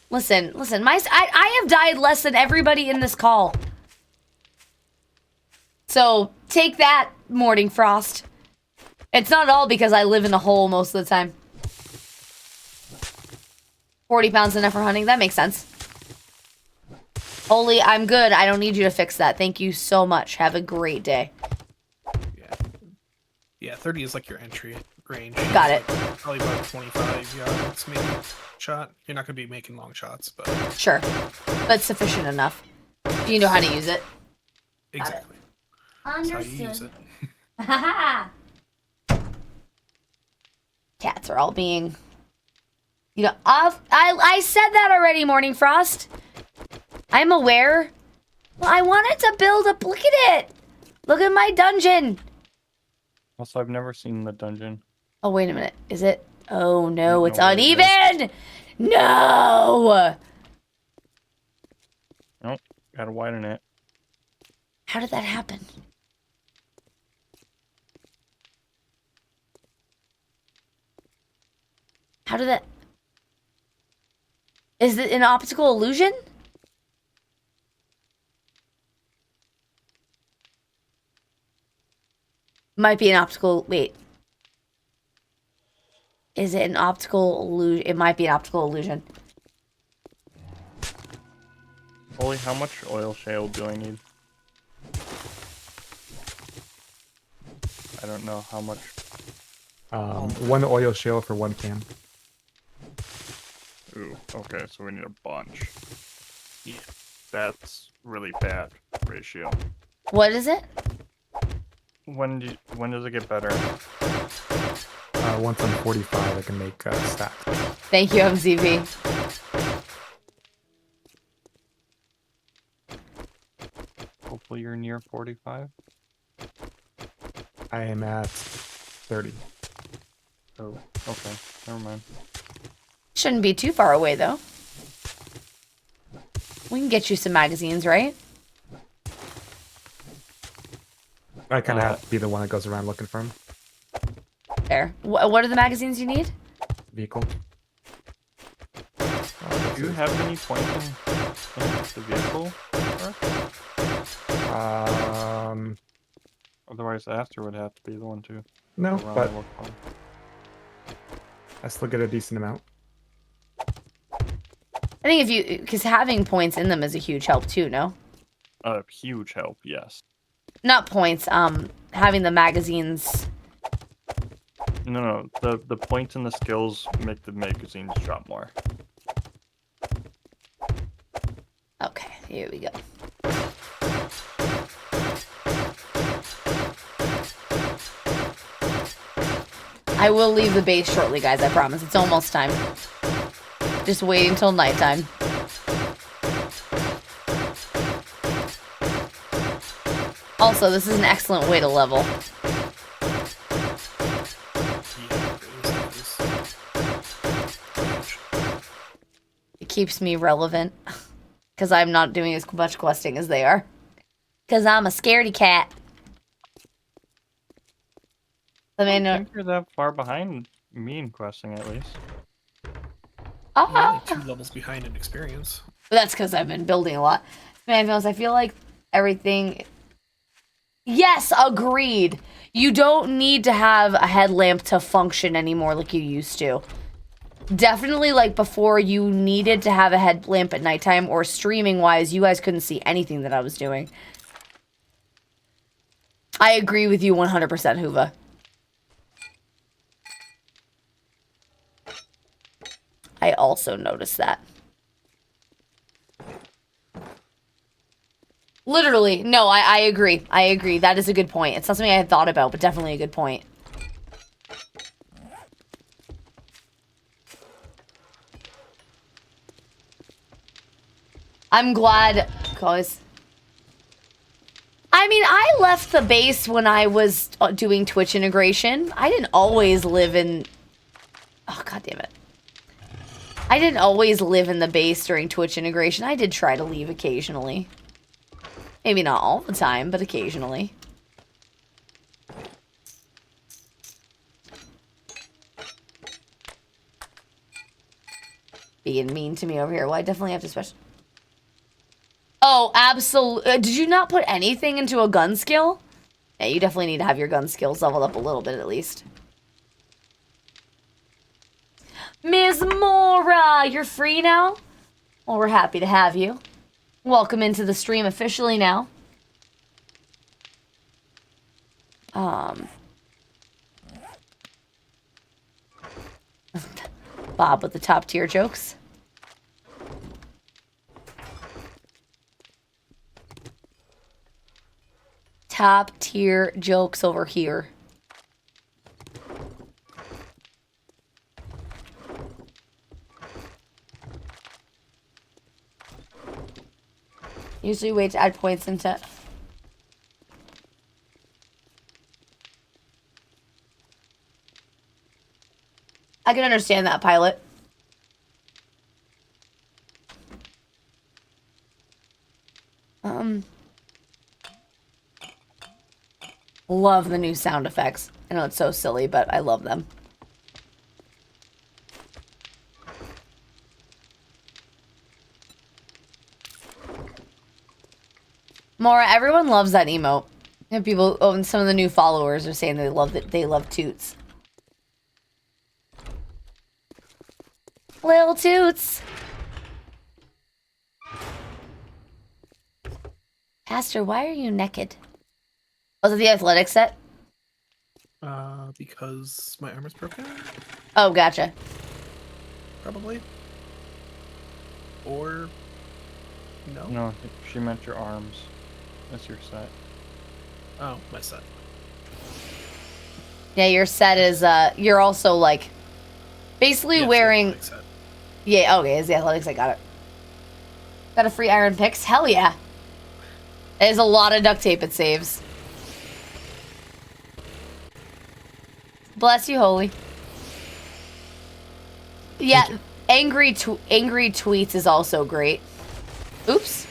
Listen. I have died less than everybody in this call. So take that, Morning Frost. It's not all because I live in a hole most of the time. 40 pounds enough for hunting. That makes sense. Holy, I'm good. I don't need you to fix that. Thank you so much. Have a great day. Yeah, 30 is like your entry range. Got it. Probably about 25 yards, maybe, shot. You're not going to be making long shots, but... Sure. But sufficient enough. Do you know how to use it? Exactly. That's how you use it. Cats are all being... You know, I said that already, Morning Frost. I'm aware. Well, I wanted to build a... Look at it! Look at my dungeon! Also, I've never seen the dungeon. Oh, wait a minute. Is it? Oh, no, it's uneven! No! Nope, gotta widen it. How did that happen? How did that... Is it an optical illusion? Might be an optical... Wait. Is it an optical illusion? It might be an optical illusion. Holy, how much oil shale do I need? I don't know how much. 1 oil shale for 1 can. Ooh, okay, so we need a bunch. Yeah, that's really bad ratio. What is it? When does it get better? Once I'm 45, I can make stack. Thank you, MZV. Hopefully you're near 45. I am at 30. Oh, okay. Never mind. Shouldn't be too far away, though. We can get you some magazines, right? I kind of have to be the one that goes around looking for them. There. What are the magazines you need? Vehicle. Do you have any points in the vehicle? Otherwise, Aster would have to be the one to. No, go around but and look for 'em. I still get a decent amount. I think if you... Because having points in them is a huge help, too, no? A huge help, yes. Not points, having the magazines... No, the points and the skills make the magazines drop more. Okay, here we go. I will leave the base shortly, guys, I promise. It's almost time. Just waiting till nighttime. Also, this is an excellent way to level. It keeps me relevant. Because I'm not doing as much questing as they are. Because I'm a scaredy cat. I think you're that far behind me in questing, at least. You're only 2 levels behind in experience. But that's because I've been building a lot. Man, I feel like everything... Yes, agreed. You don't need to have a headlamp to function anymore like you used to. Definitely, like, before you needed to have a headlamp at nighttime, or streaming-wise, you guys couldn't see anything that I was doing. I agree with you 100%, Huva. I also noticed that. Literally, no, I agree. I agree. That is a good point. It's not something I had thought about, but definitely a good point. I'm glad, guys. I mean, I left the base when I was doing Twitch integration. I didn't always live in... Oh, god damn it. I didn't always live in the base during Twitch integration. I did try to leave occasionally. Maybe not all the time, but occasionally. Being mean to me over here. Well, I definitely have to special... Oh, absolutely. Did you not put anything into a gun skill? Yeah, you definitely need to have your gun skills leveled up a little bit at least. Ms. Mora, you're free now? Well, we're happy to have you. Welcome into the stream officially now. Bob with the top tier jokes. Top tier jokes over here. Usually wait to add points into... I can understand that, Pilot. Love the new sound effects. I know it's so silly, but I love them. Maura, everyone loves that emote. And people, oh, and some of the new followers are saying they love it. They love Toots. Lil Toots. Pastor, why are you naked? Was it the athletic set? Because my arm is broken? Oh, gotcha. Probably. Or... No? No, she meant your arms. That's your set. Oh, my set. Yeah, your set is, you're also, like, basically wearing... Yeah, okay, it's the athletics, I got it. Got a free iron picks? Hell yeah. There's a lot of duct tape it saves. Bless you, Holy. Yeah, angry tweets is also great. Oops.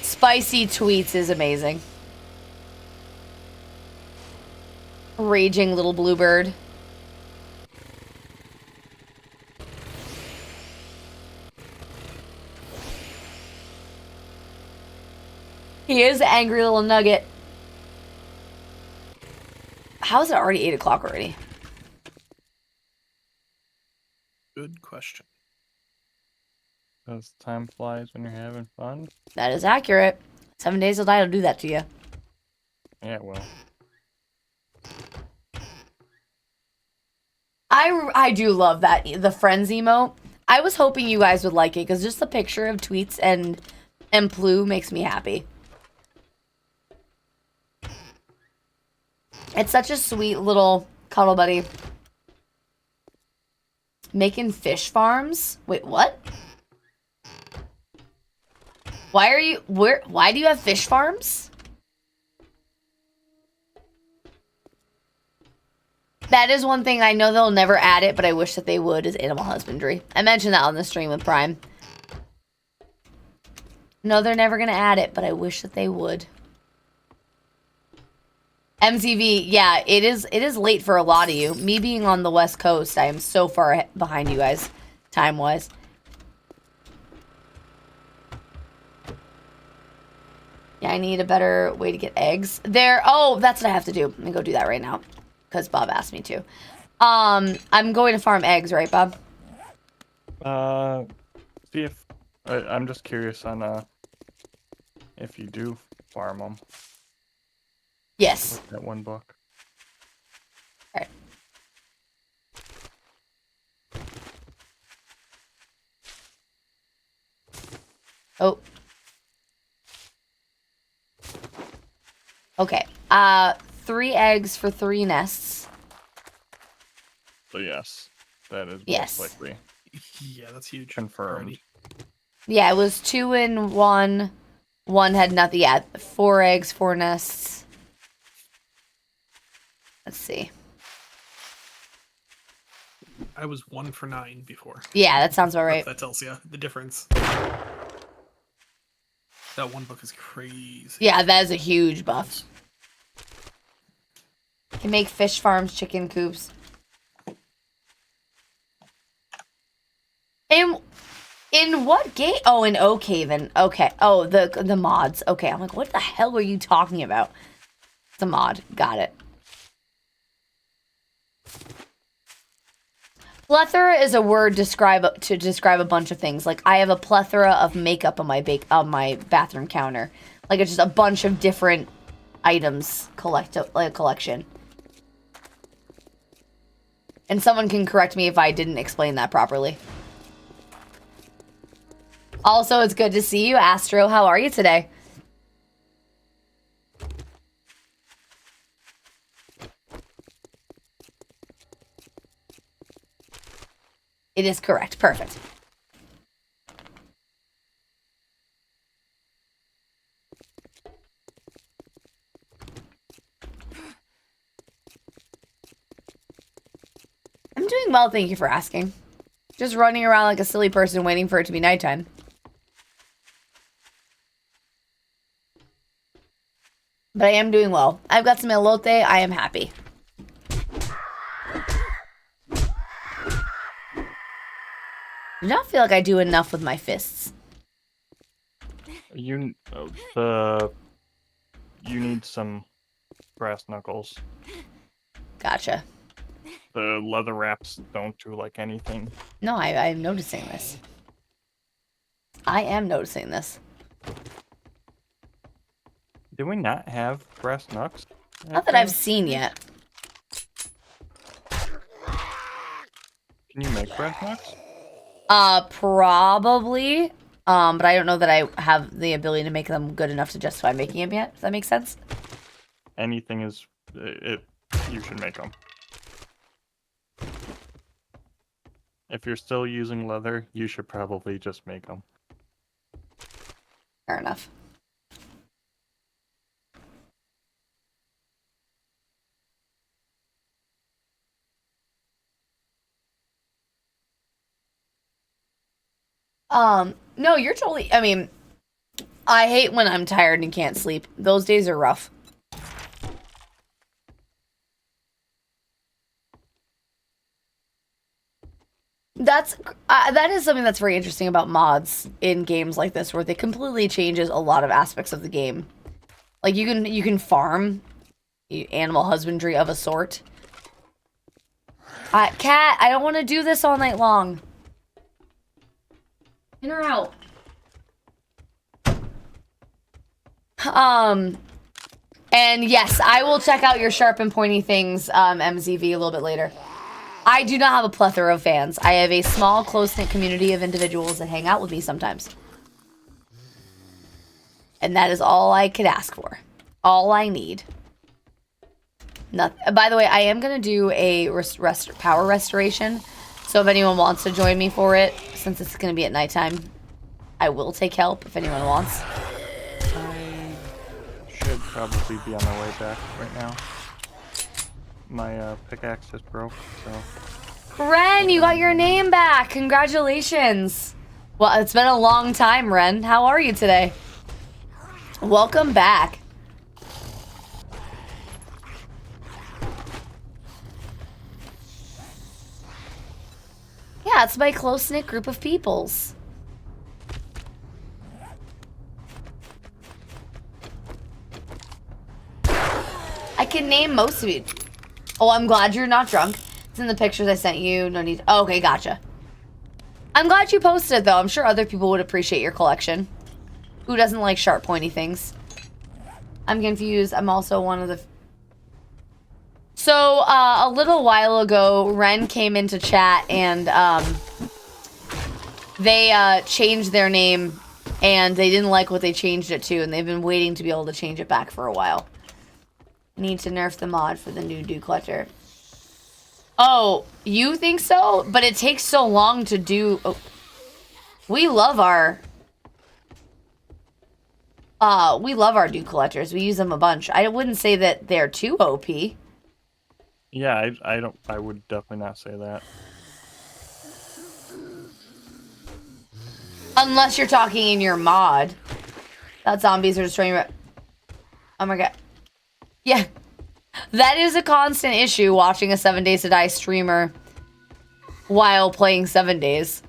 Spicy tweets is amazing. Raging little bluebird. He is an angry little nugget. How is it already 8 o'clock already? Good question. Because time flies when you're having fun. That is accurate. 7 days will die will do that to you. Yeah, well. I do love that, the Friends emote. I was hoping you guys would like it, because just the picture of tweets and Plu makes me happy. It's such a sweet little cuddle buddy. Making fish farms? Wait, what? Why do you have fish farms? That is one thing I know they'll never add it, but I wish that they would, is animal husbandry. I mentioned that on the stream with Prime. No, they're never gonna add it, but I wish that they would. MTV, yeah, it is late for a lot of you. Me being on the West Coast, I am so far behind you guys, time-wise. Yeah, I need a better way to get eggs. Oh, that's what I have to do. Let me go do that right now. because Bob asked me to. I'm going to farm eggs, right, Bob? See if I'm just curious on if you do farm them. Yes. With that one book. All right. Oh. Okay. 3 eggs for 3 nests. So yes, that is Yes. most likely Yeah, that's huge. confirmed. Already. Yeah, it was 2 in 1. 1 had nothing. Yeah, 4 eggs, 4 nests. Let's see. I was 1 for 9 before. Yeah, that sounds about right. That tells you the difference. That one book is crazy. Yeah, that is a huge buff. Can make fish farms, chicken coops. In what game? Oh, in Oak Haven. Okay. Oh, the mods. Okay, I'm like, what the hell are you talking about? The mod. Got it. Plethora is a word to describe a bunch of things. Like I have a plethora of makeup on my bathroom counter. Like it's just a bunch of different items like a collection. And someone can correct me if I didn't explain that properly. Also, it's good to see you, Astro. How are you today? It is correct. Perfect. I'm doing well, thank you for asking. Just running around like a silly person waiting for it to be nighttime. But I am doing well. I've got some elote. I am happy. I do not feel like I do enough with my fists. You need some brass knuckles. Gotcha. The leather wraps don't do like anything. No, I'm noticing this. I am noticing this. Do we not have brass knucks? Not that I've seen yet. Can you make brass knucks? Probably. But I don't know that I have the ability to make them good enough to justify making them yet. Does that make sense? Anything is... you should make them. If you're still using leather, you should probably just make them. Fair enough. No, you're totally, I mean, I hate when I'm tired and can't sleep. Those days are rough. That is something that's very interesting about mods in games like this, where they completely changes a lot of aspects of the game. Like you can farm animal husbandry of a sort. Cat, I don't want to do this all night long. In or out? And yes, I will check out your sharp and pointy things, MZV, a little bit later. I do not have a plethora of fans. I have a small, close-knit community of individuals that hang out with me sometimes. And that is all I could ask for. All I need. Nothing. By the way, I am going to do a power restoration. So if anyone wants to join me for it, since it's going to be at nighttime, I will take help if anyone wants. I should probably be on my way back right now. My pickaxe just broke, so... Ren, you got your name back! Congratulations! Well, it's been a long time, Ren. How are you today? Welcome back. Yeah, it's my close-knit group of peoples. I can name most of you. Oh, I'm glad you're not drunk. It's in the pictures I sent you. No need. Oh, okay, gotcha. I'm glad you posted it, though. I'm sure other people would appreciate your collection. Who doesn't like sharp, pointy things? I'm confused. I'm also one of the... So, a little while ago, Ren came into chat and, they, changed their name, and they didn't like what they changed it to, and they've been waiting to be able to change it back for a while. Need to nerf the mod for the new dew collector. Oh, you think so? But it takes so long to do... Oh. We love our dew collectors. We use them a bunch. I wouldn't say that they're too OP. Yeah, I would definitely not say that. Unless you're talking in your mod. That zombies are destroying your... Oh my god. Yeah. That is a constant issue, watching a 7 Days to Die streamer while playing 7 Days.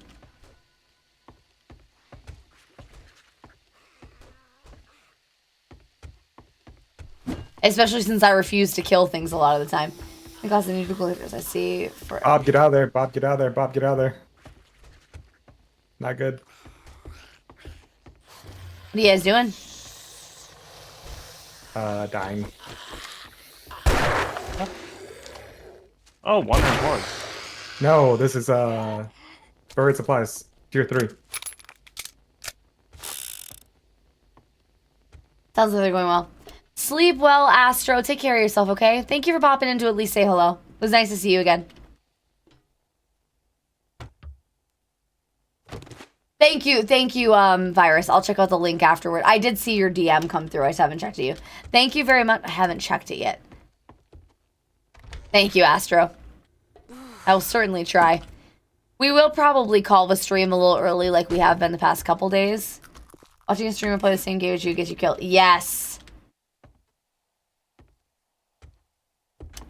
Especially since I refuse to kill things a lot of the time. Because the new collectors I see for... Bob, get out of there. Bob, get out of there. Bob, get out of there. Not good. What are you guys doing? Dying. Oh, one reward. No, this is, bird supplies. Tier 3. Sounds like they're going well. Sleep well, Astro. Take care of yourself, okay? Thank you for popping in to at least say hello. It was nice to see you again. Thank you, Virus. I'll check out the link afterward. I did see your DM come through. I just haven't checked it you. Thank you very much. I haven't checked it yet. Thank you, Astro. I will certainly try. We will probably call the stream a little early like we have been the past couple days. Watching a streamer play the same game as you gets you killed. Yes.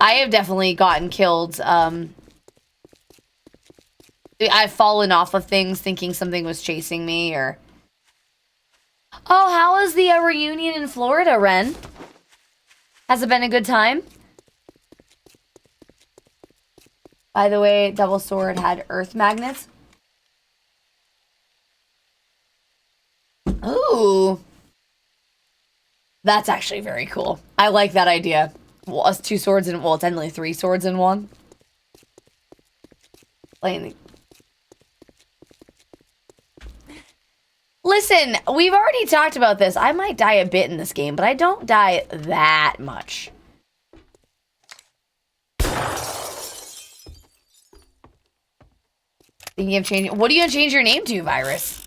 I have definitely gotten killed. I've fallen off of things thinking something was chasing me or... Oh, how was the reunion in Florida, Ren? Has it been a good time? By the way, Double Sword had earth magnets. Ooh. That's actually very cool. I like that idea. Well, us 2 swords in... Well, technically 3 swords in one. Playing the... Listen, we've already talked about this. I might die a bit in this game, but I don't die that much. Thinking of changing... What are you going to change your name to, Virus?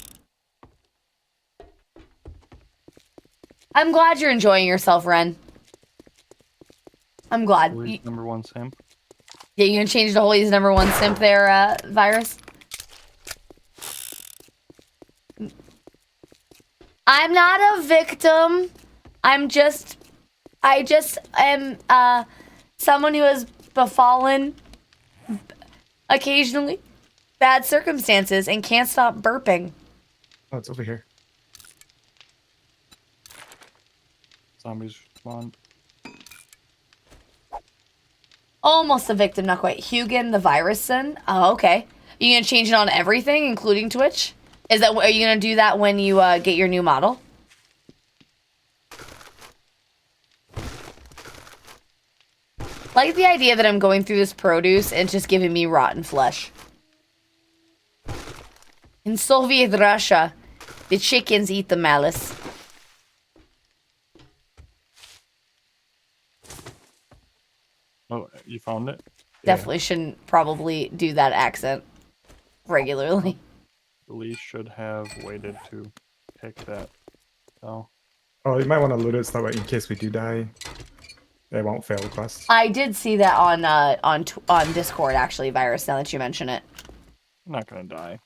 I'm glad you're enjoying yourself, Ren. I'm glad. Holy's #1 simp. Yeah, you going to change to Holy's #1 simp there, Virus? I'm not a victim. I just am someone who has befallen occasionally bad circumstances and can't stop burping. Oh, it's over here. Zombies spawn. Almost a victim, not quite. Hugin the Virus son. Oh, okay. You gonna change it on everything, including Twitch? Are you gonna do that when you get your new model? Like the idea that I'm going through this produce and just giving me rotten flesh. In Soviet Russia, the chickens eat the malice. Oh, you found it? Definitely shouldn't probably do that accent regularly. Lee should have waited to pick that. So. Oh, you might want to loot it so that way in case we do die, they won't fail the quest. I did see that on Discord, actually, Virus, now that you mention it. I'm not gonna die.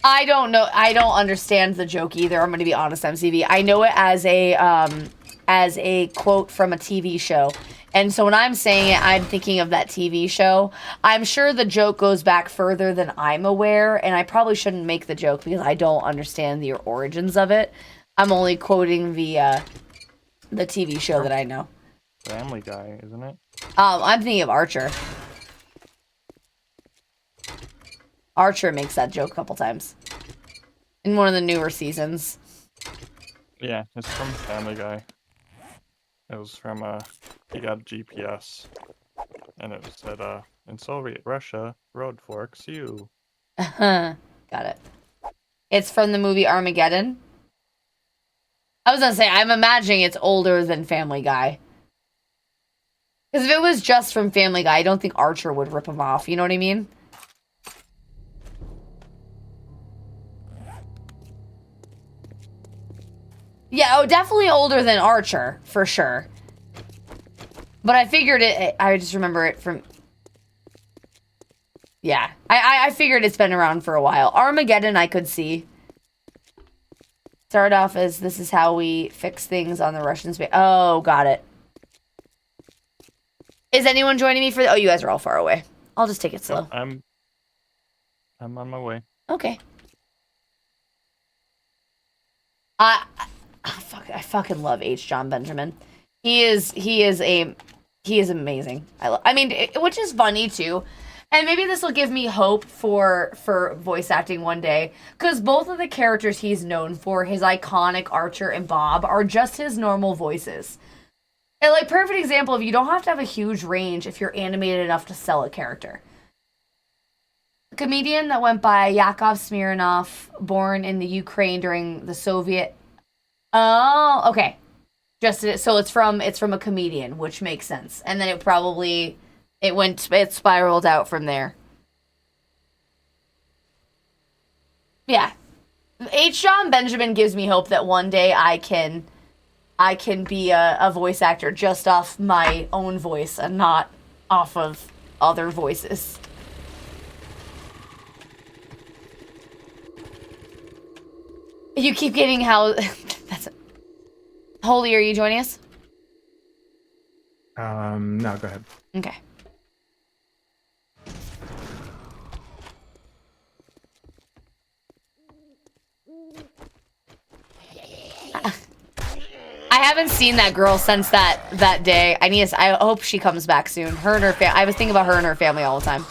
I don't know. I don't understand the joke either. I'm going to be honest, MCV. I know it as a quote from a TV show. And so when I'm saying it, I'm thinking of that TV show. I'm sure the joke goes back further than I'm aware, and I probably shouldn't make the joke because I don't understand the origins of it. I'm only quoting the TV show that I know. Family Guy, isn't it? I'm thinking of Archer. Archer makes that joke a couple times. In one of the newer seasons. Yeah, it's from Family Guy. It was from, he got a GPS. And it said, in Soviet Russia, road forks you. Got it. It's from the movie Armageddon. I was gonna say, I'm imagining it's older than Family Guy. Because if it was just from Family Guy, I don't think Archer would rip him off. You know what I mean? Yeah, oh, definitely older than Archer, for sure. But I figured it, I just remember it from... Yeah, I figured it's been around for a while. Armageddon, I could see. Start off as, this is how we fix things on the Russian space. Oh, got it. Is anyone joining me for the... Oh, you guys are all far away. I'll just take it slow. I'm on my way. Okay. I fucking love H. John Benjamin. He is amazing. I mean, which is funny too. And maybe this will give me hope for voice acting one day, because both of the characters he's known for, his iconic Archer and Bob, are just his normal voices. And like, perfect example of, you don't have to have a huge range if you're animated enough to sell a character. A comedian that went by Yakov Smirnoff, born in the Ukraine during the Soviet... Oh, okay. So it's from a comedian, which makes sense. And then it spiraled out from there. Yeah. H. John Benjamin gives me hope that one day I can be a voice actor just off my own voice and not off of other voices. You keep getting how... Holy, are you joining us? No, go ahead. Okay. I haven't seen that girl since that day. I hope she comes back soon. Her and her I was thinking about her and her family all the time.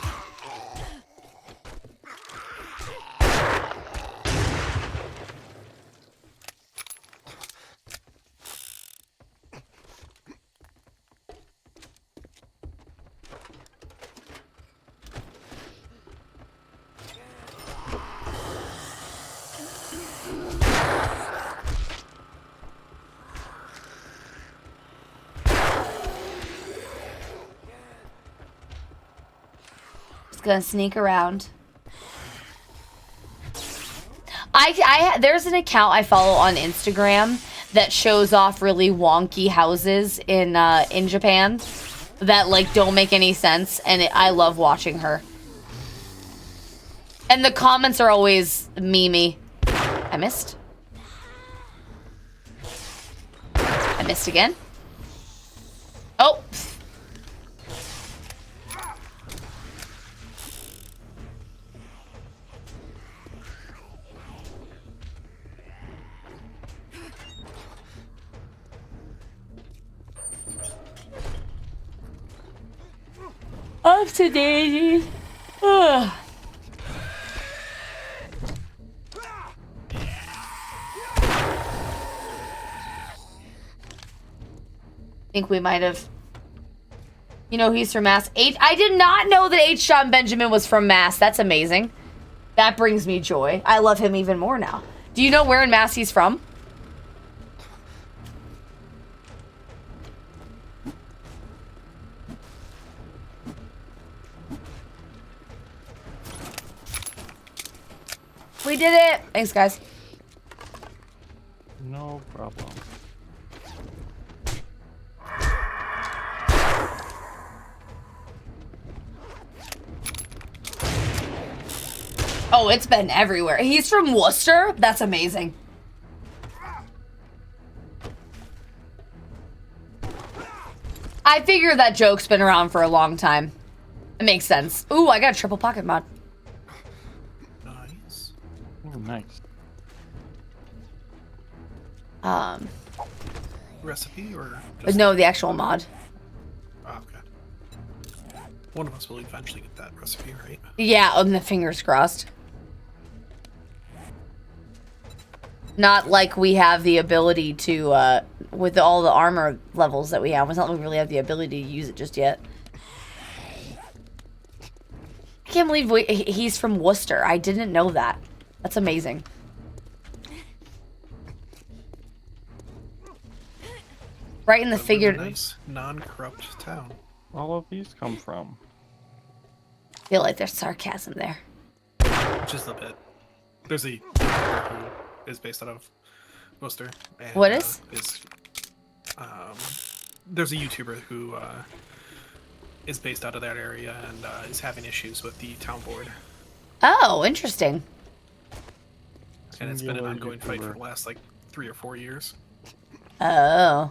Gonna sneak around. There's an account I follow on Instagram that shows off really wonky houses in Japan that like don't make any sense, and I love watching her. And the comments are always memey. I missed. I missed again. Oh. Up to Daisy. Ugh. I think we might have. You know, he's from Mass. I did not know that H. John Benjamin was from Mass. That's amazing. That brings me joy. I love him even more now. Do you know where in Mass he's from? We did it! Thanks, guys. No problem. Oh, it's been everywhere. He's from Worcester? That's amazing. I figure that joke's been around for a long time. It makes sense. Ooh, I got a triple pocket mod. Nice. Oh, nice. Recipe or no, the actual mod. One of us will eventually get that recipe, right? Yeah, on the fingers crossed. Not like we have the ability to, with all the armor levels that we have. It's not like we really have the ability to use it just yet. I can't believe he's from Worcester. I didn't know that. That's amazing. Right in the figured... Nice, non-corrupt town. All of these come from. I feel like there's sarcasm there. Just a bit. There's a YouTuber who is based out of Worcester. And, What is? There's a YouTuber who is based out of that area and is having issues with the town board. Oh, interesting. And it's been an ongoing fight for the last, like, 3 or 4 years. Oh.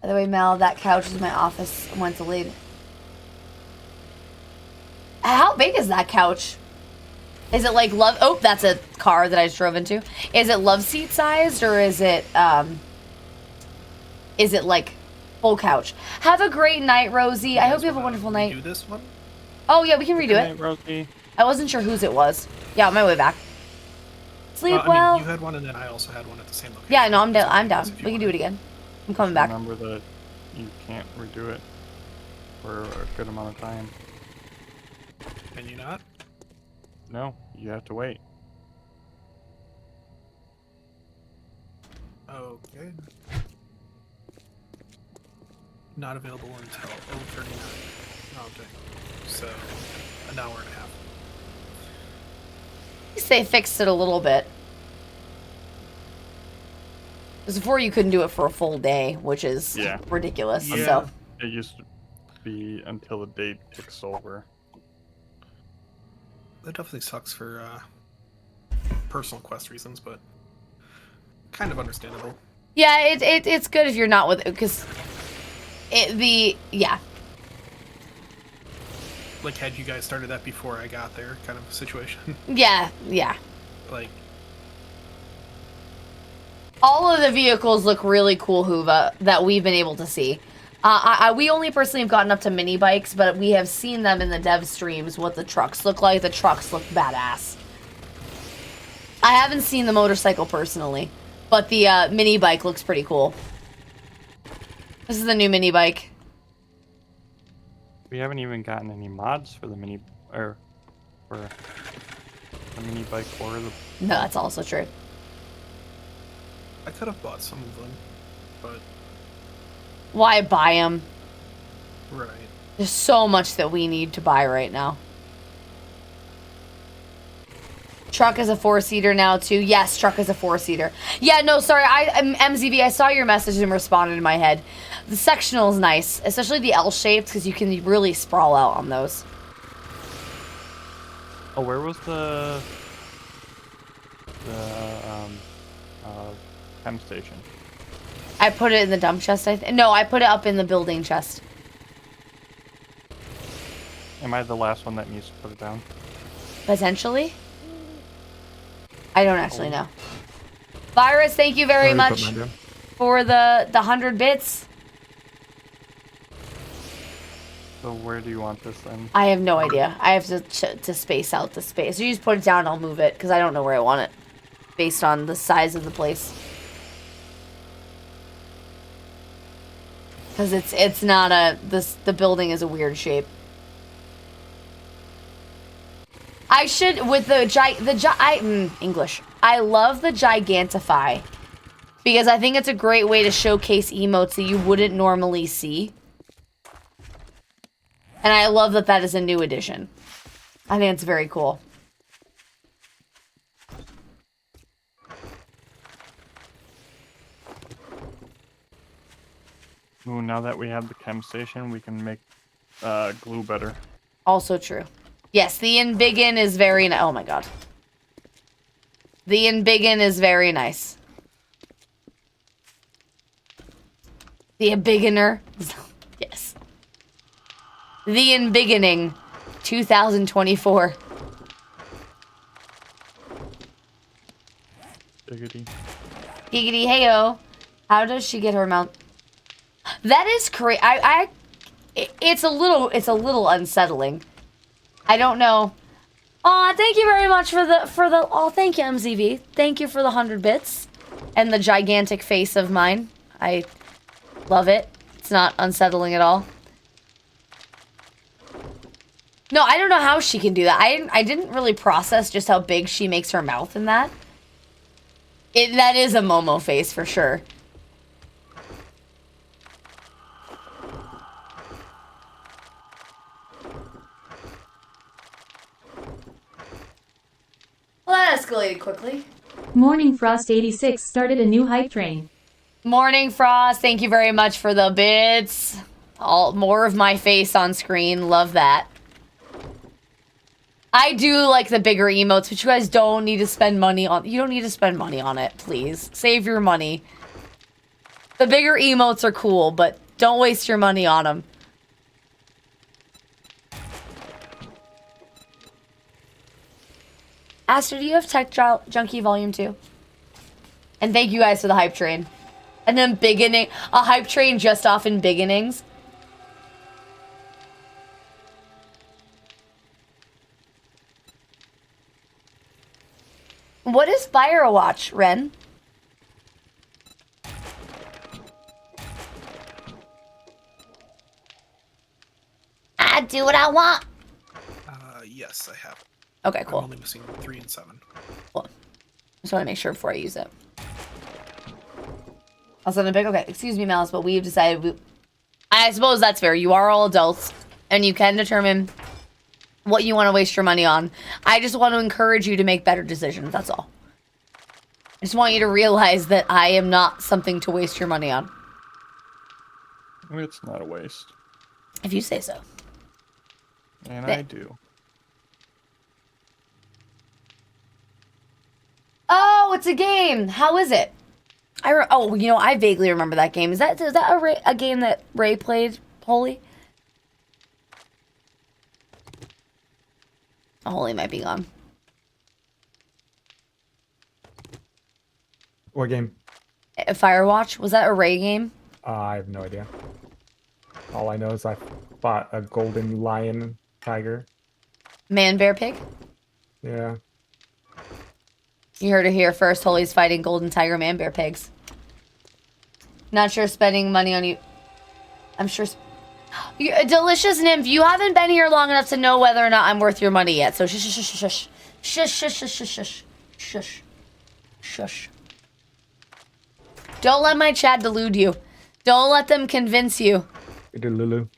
By the way, Mel, that couch is my office once a lead. How big is that couch? Is it like love? Oh, that's a car that I just drove into. Is it love seat sized or is it like full couch? Have a great night, Rosie. I hope you have a wonderful night. Do this one? Oh yeah, we can redo Good it. night, Rosie. I wasn't sure whose it was. Yeah, on my way back. Sleep I well. mean, you had one and then I also had one at the same location. Yeah, no, I'm down. So I'm down. if you We can want. do it again. I'm coming back. Remember that you can't redo it for a good amount of time. Can you not? No, you have to wait. Okay. Not available until 0:39. Okay. So, an hour and a half. At least they fixed it a little bit. Because before you couldn't do it for a full day, which is ridiculous. Yeah. So It used to be until the date ticks over. That definitely sucks for personal quest reasons, but kind of understandable. yeah, it's good if you're not with because yeah. Like, had you guys started that before I got there, kind of situation. Yeah. Like, All of the vehicles look really cool, Huva, that we've been able to see. We only personally have gotten up to mini bikes, but we have seen them in the dev streams, what the trucks look like. The trucks look badass. I haven't seen the motorcycle personally, but the mini bike looks pretty cool. This is the new mini bike. We haven't even gotten any mods for the mini or for the mini bike or the. No, that's also true. I could have bought some of them, but Why buy them? right. There's so much that we need to buy right now. Truck is a 4-seater now too. Yes, truck is a 4-seater. Yeah, no, sorry. MZB, I saw your message and responded in my head. The sectional is nice, especially the L-shaped, because you can really sprawl out on those. Oh, where was the chem station? I put it in the dump chest, No, I put it up in the building chest. Am I the last one that needs to put it down? Potentially? I don't actually know. Virus, thank you very much for the 100 bits. So where do you want this then? I have no idea. I have to space out the space. You just put it down and I'll move it, because I don't know where I want it. Based on the size of the place. Because it's not a... the building is a weird shape. I should... with English. I love the Gigantify. Because I think it's a great way to showcase emotes that you wouldn't normally see. And I love that that is a new addition. I think it's very cool. Ooh, now that we have the chem station, we can make glue better. Also true. Yes, the Embiggen is very oh my god. The Embiggen is very nice. The Embiggener. Yes. The Embiggening 2024. Giggity. Giggity heyo. How does she get her mount? That is crazy. it's a little unsettling. I don't know. Aw, thank you very much for the oh, thank you, MZV. Thank you for the 100 bits and the gigantic face of mine. I love it. It's not unsettling at all. No, I don't know how she can do that. I didn't really process just how big she makes her mouth in that. That is a Momo face for sure. Well, that escalated quickly. Morning Frost 86 started a new hype train. Morning Frost, thank you very much for the bits. More of my face on screen, love that. I do like the bigger emotes, but you guys don't need to spend money on. You don't need to spend money on it, please. Save your money. The bigger emotes are cool, but don't waste your money on them. Aster, do you have Tech Junkie Volume 2? And thank you guys for the hype train. And then beginning, a hype train just off in beginnings. What is Firewatch, Ren? I do what I want. Yes, I have. Okay, cool. I'm only missing 3 and 7. Cool. Just want to make sure before I use it. Also, okay, excuse me, Malice, but we've decided I suppose that's fair. You are all adults, and you can determine what you want to waste your money on. I just want to encourage you to make better decisions, that's all. I just want you to realize that I am not something to waste your money on. It's not a waste. If you say so. And I do. Oh, it's a game. How is it? Oh, you know, I vaguely remember that game. Is that a game that Ray played, Holy? Oh, Holy might be gone. What game? Firewatch? Was that a Ray game? I have no idea. All I know is I fought a golden lion tiger. Man, bear, pig? Yeah. You heard it here first. Holy's fighting golden tiger, man, bear, pigs. Not sure spending money on you. I'm sure. Delicious Nymph, you haven't been here long enough to know whether or not I'm worth your money yet. So shush, shush, shush, shush, shush, shush, shush, shush, shush, shush. Don't let my chat delude you. Don't let them convince you. Delulu.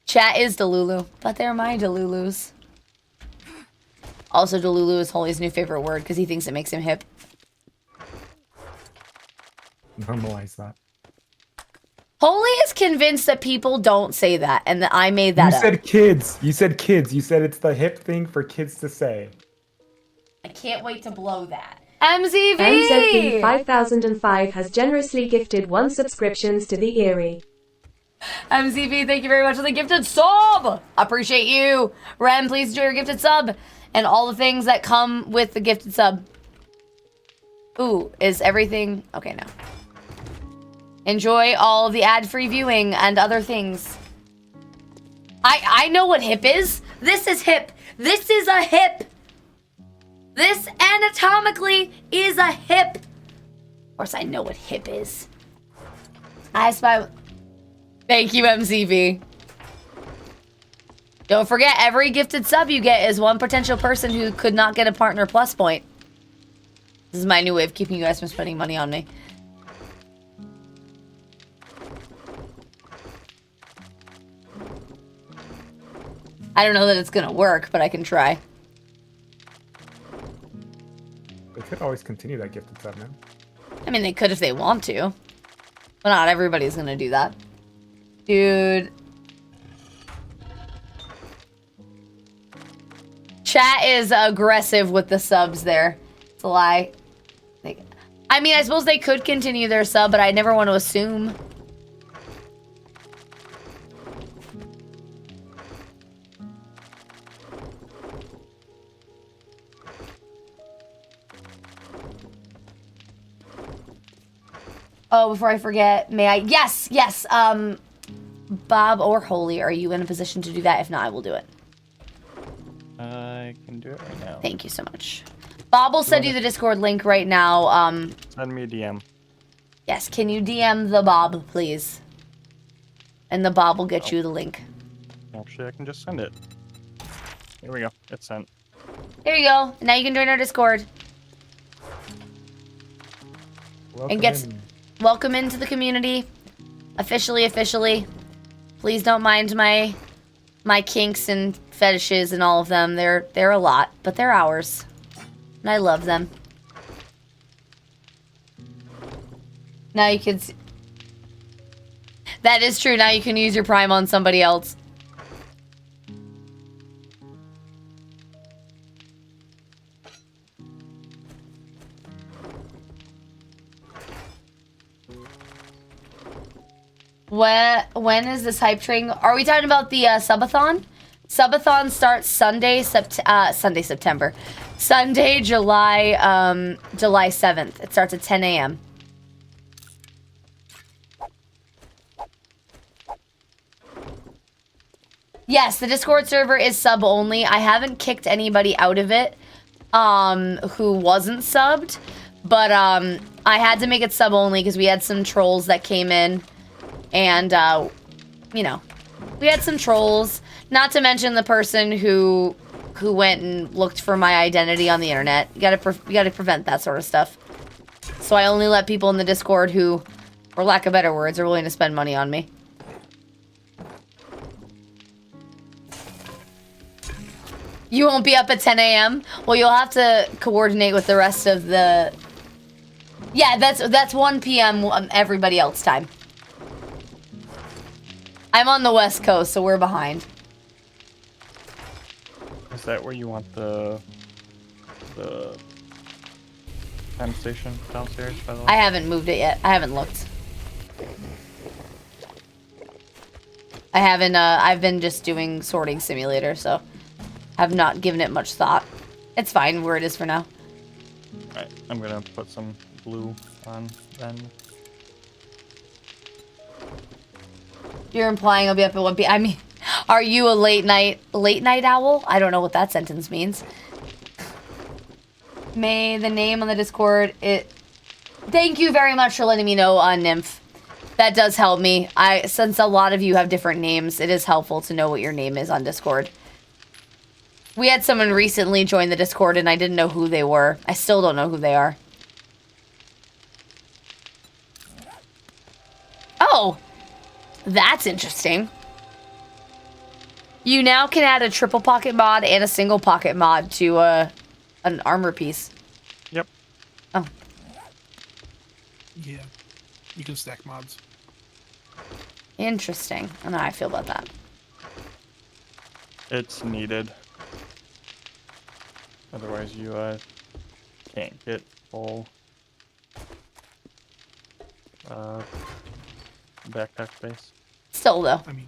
Chat is Delulu, but they're my Delulus. Also, Delulu is Holy's new favorite word because he thinks it makes him hip. Normalize that. Holy is convinced that people don't say that and that I made that up. You said kids. You said kids. You said it's the hip thing for kids to say. I can't wait to blow that. MZV! MZV 5005 has generously gifted 1 subscriptions to the Eerie. MZV, thank you very much for the gifted sub! Appreciate you. Ren, please enjoy your gifted sub. And all the things that come with the gifted sub. Ooh, is everything... Okay, no. Enjoy all the ad-free viewing and other things. I know what hip is. This is hip. This is a hip. This anatomically is a hip. Of course, I know what hip is. I spy. Thank you, MCV. Don't forget, every gifted sub you get is one potential person who could not get a partner plus point. This is my new way of keeping you guys from spending money on me. I don't know that it's gonna work, but I can try. They could always continue that gifted sub, man. I mean, they could if they want to. But not everybody's gonna do that. Dude. Chat is aggressive with the subs there. It's a lie. I mean, I suppose they could continue their sub, but I never want to assume. Oh, before I forget, may I? Yes, yes. Bob or Holy, are you in a position to do that? If not, I will do it. I can do it right now. Thank you so much. Bob will send you the Discord link right now. Send me a DM. Yes, can you DM the Bob, please? And the Bob will get you the link. Actually, I can just send it. Here we go. It's sent. There you go. Now you can join our Discord. Welcome Welcome into the community. Officially. Please don't mind my kinks and fetishes and all of them. They're a lot, but they're ours. And I love them. Now you can That is true. Now you can use your Prime on somebody else. When is this hype train? Are we talking about the subathon? Subathon starts Sunday, September. Sunday, July 7th. It starts at 10 a.m. Yes, the Discord server is sub only. I haven't kicked anybody out of it who wasn't subbed, but I had to make it sub only because we had some trolls that came in. And, you know, we had some trolls. Not to mention the person who went and looked for my identity on the internet. You gotta prevent that sort of stuff. So I only let people in the Discord who, for lack of better words, are willing to spend money on me. You won't be up at 10 a.m.? Well, you'll have to coordinate with the rest of the... Yeah, that's 1 p.m. Everybody else time. I'm on the West Coast, so we're behind. Is that where you want the time station downstairs, by the way? I haven't moved it yet. I haven't looked. I haven't, I've been just doing sorting simulator, so I've not given it much thought. It's fine where it is for now. Alright, I'm gonna put some blue on then. You're implying I'll be up at 1 p.m. I mean, are you a late night owl? I don't know what that sentence means. May the name on the Discord, Thank you very much for letting me know, Nymph. That does help me. Since a lot of you have different names, it is helpful to know what your name is on Discord. We had someone recently join the Discord and I didn't know who they were. I still don't know who they are. Oh! That's interesting. You now can add a triple pocket mod and a single pocket mod to an armor piece. Yep. Oh. Yeah. You can stack mods. Interesting. I don't know how I feel about that. It's needed. Otherwise you can't get full backpack space. Still though. I mean,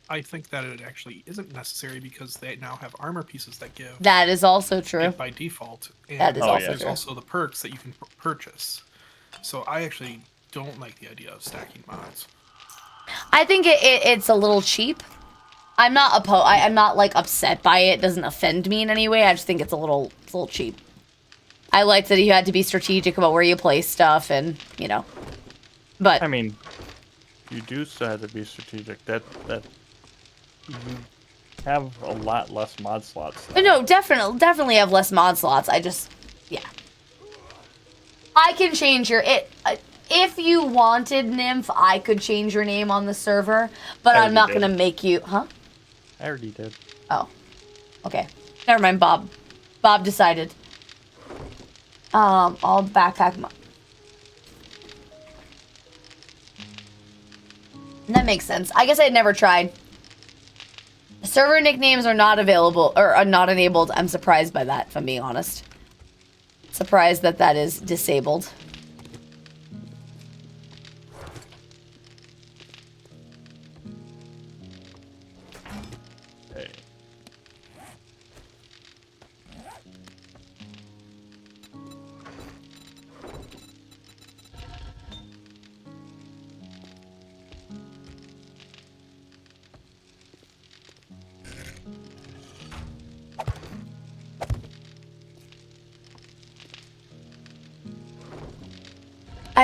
I think that it actually isn't necessary because they now have armor pieces that give. That is also true. It by default. And That is also there's true. also the perks that you can purchase. So I actually don't like the idea of stacking mods. I think it's a little cheap. I'm not I'm not like upset by it. It doesn't offend me in any way. I just think it's a little cheap. I liked that you had to be strategic about where you place stuff and, you know. But I mean, you do still have to be strategic. That you have a lot less mod slots. no, definitely have less mod slots. I just, yeah. I can change your if you wanted, Nymph, I could change your name on the server, but I'm not gonna make you, huh? I already did. Oh, okay. Never mind, Bob. Bob decided. All backpack mod. That makes sense. I guess I had never tried. Server nicknames are not available, or are not enabled. I'm surprised by that, if I'm being honest. Surprised that that is disabled. Okay.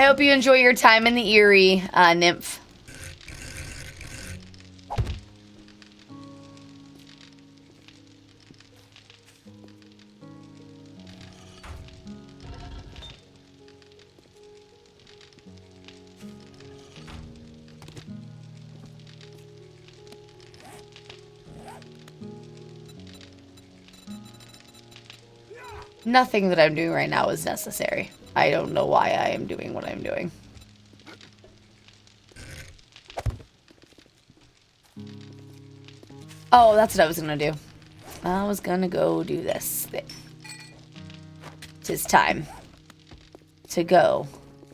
I hope you enjoy your time in the Erie, Nymph. Nothing that I'm doing right now is necessary. I don't know why I am doing what I'm doing. Oh, that's what I was gonna do. I was gonna go do this thing. Tis time to go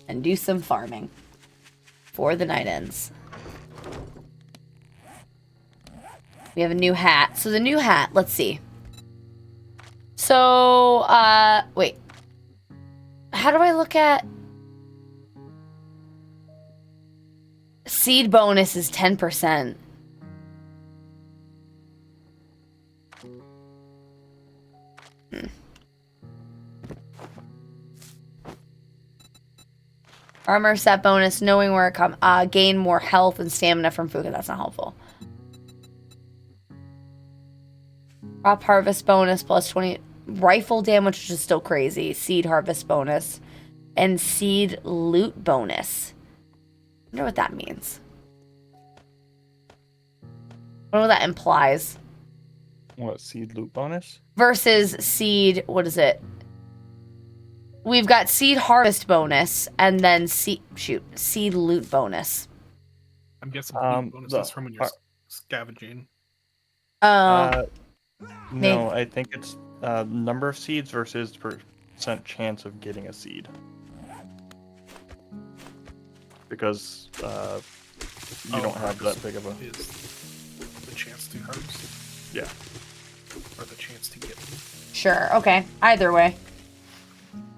and do some farming before the night ends. We have a new hat. So the new hat, let's see. So, wait. How do I look at... Seed bonus is 10%. Armor set bonus, knowing where it comes. Gain more health and stamina from food. That's not helpful. Crop harvest bonus plus 20. Rifle damage, which is still crazy. Seed harvest bonus. And seed loot bonus. I wonder what that means. I wonder what that implies. What, seed loot bonus? Versus seed, what is it? We've got seed harvest bonus and then seed loot bonus. I'm guessing loot bonus is from when you're scavenging. No, I think it's number of seeds versus percent chance of getting a seed. Because you don't have that big of a... Is the chance to harvest. Yeah. Or the chance to get. Sure, okay. Either way.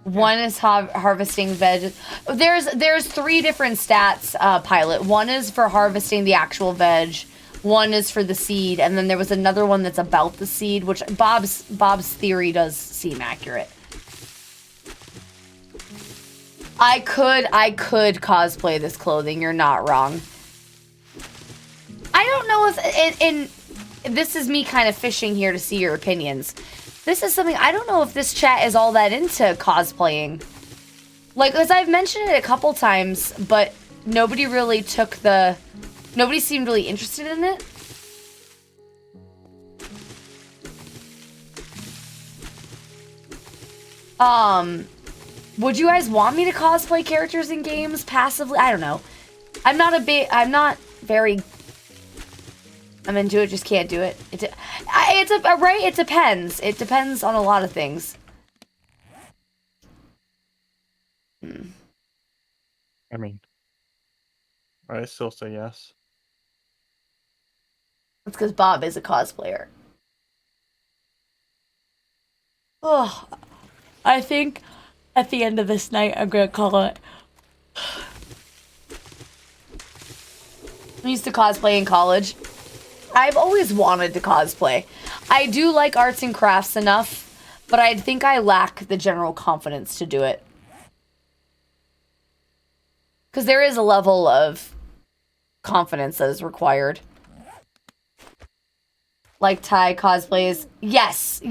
One is harvesting veg. There's 3 different stats, Pilot. One is for harvesting the actual veg. One is for the seed, and then there was another one that's about the seed, which Bob's theory does seem accurate. I could cosplay this clothing. You're not wrong. I don't know if this is me kind of fishing here to see your opinions. This is something I don't know if this chat is all that into cosplaying. Like, as I've mentioned it a couple times, but nobody really nobody seemed really interested in it. Would you guys want me to cosplay characters in games passively? I don't know. I'm into it, just can't do it. It depends. It depends on a lot of things. I mean, I still say yes. That's because Bob is a cosplayer. Oh, I think at the end of this night, I'm gonna call it. I used to cosplay in college. I've always wanted to cosplay. I do like arts and crafts enough, but I think I lack the general confidence to do it. Because there is a level of confidence that is required. Like Thai cosplays. Yes.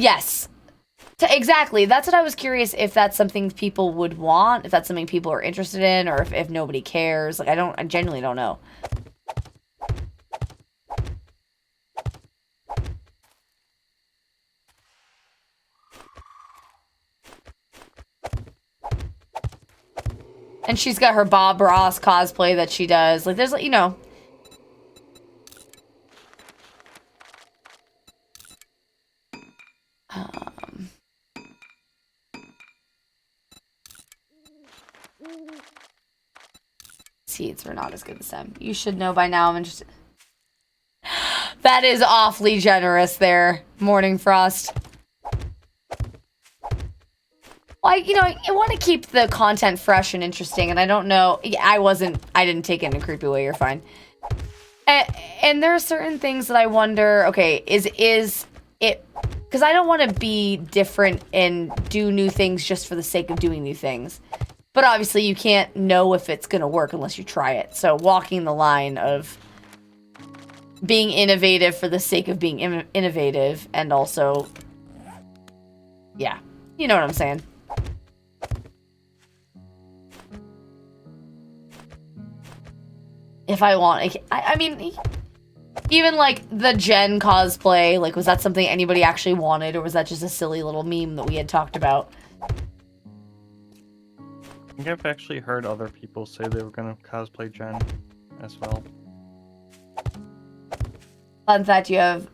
Exactly. That's what I was curious if that's something people would want, if that's something people are interested in, or if nobody cares. Like, I genuinely don't know. And she's got her Bob Ross cosplay that she does. Like, there's, you know. Seeds were not as good this time. You should know by now. I'm interested. That is awfully generous there, Morning Frost. Well, I want to keep the content fresh and interesting, and I don't know. I didn't take it in a creepy way. You're fine. And there are certain things that I wonder. Okay, is it? Because I don't want to be different and do new things just for the sake of doing new things. But obviously you can't know if it's going to work unless you try it. So walking the line of being innovative for the sake of being innovative and also, yeah, you know what I'm saying. If I want, I mean, even like the Jen cosplay, like was that something anybody actually wanted, or was that just a silly little meme that we had talked about? I think I've actually heard other people say they were gonna cosplay Jen as well. Fun fact, you have...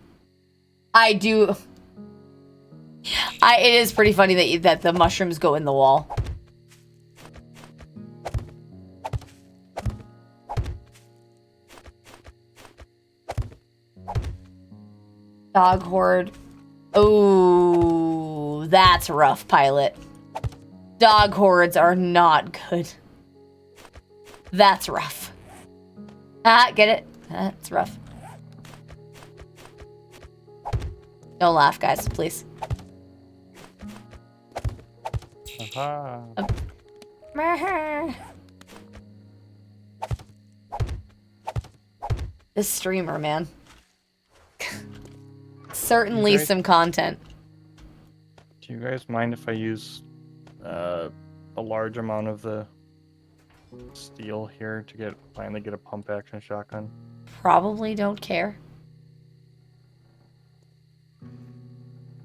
I do... it is pretty funny that the mushrooms go in the wall. Dog horde. Oh, that's rough, Pilot. Dog hordes are not good. That's rough. Ah, get it? That's rough. Don't laugh, guys, please. Aha. This streamer, man. Certainly some content. Do you guys mind if I use a large amount of the steel here to finally get a pump action shotgun? Probably don't care.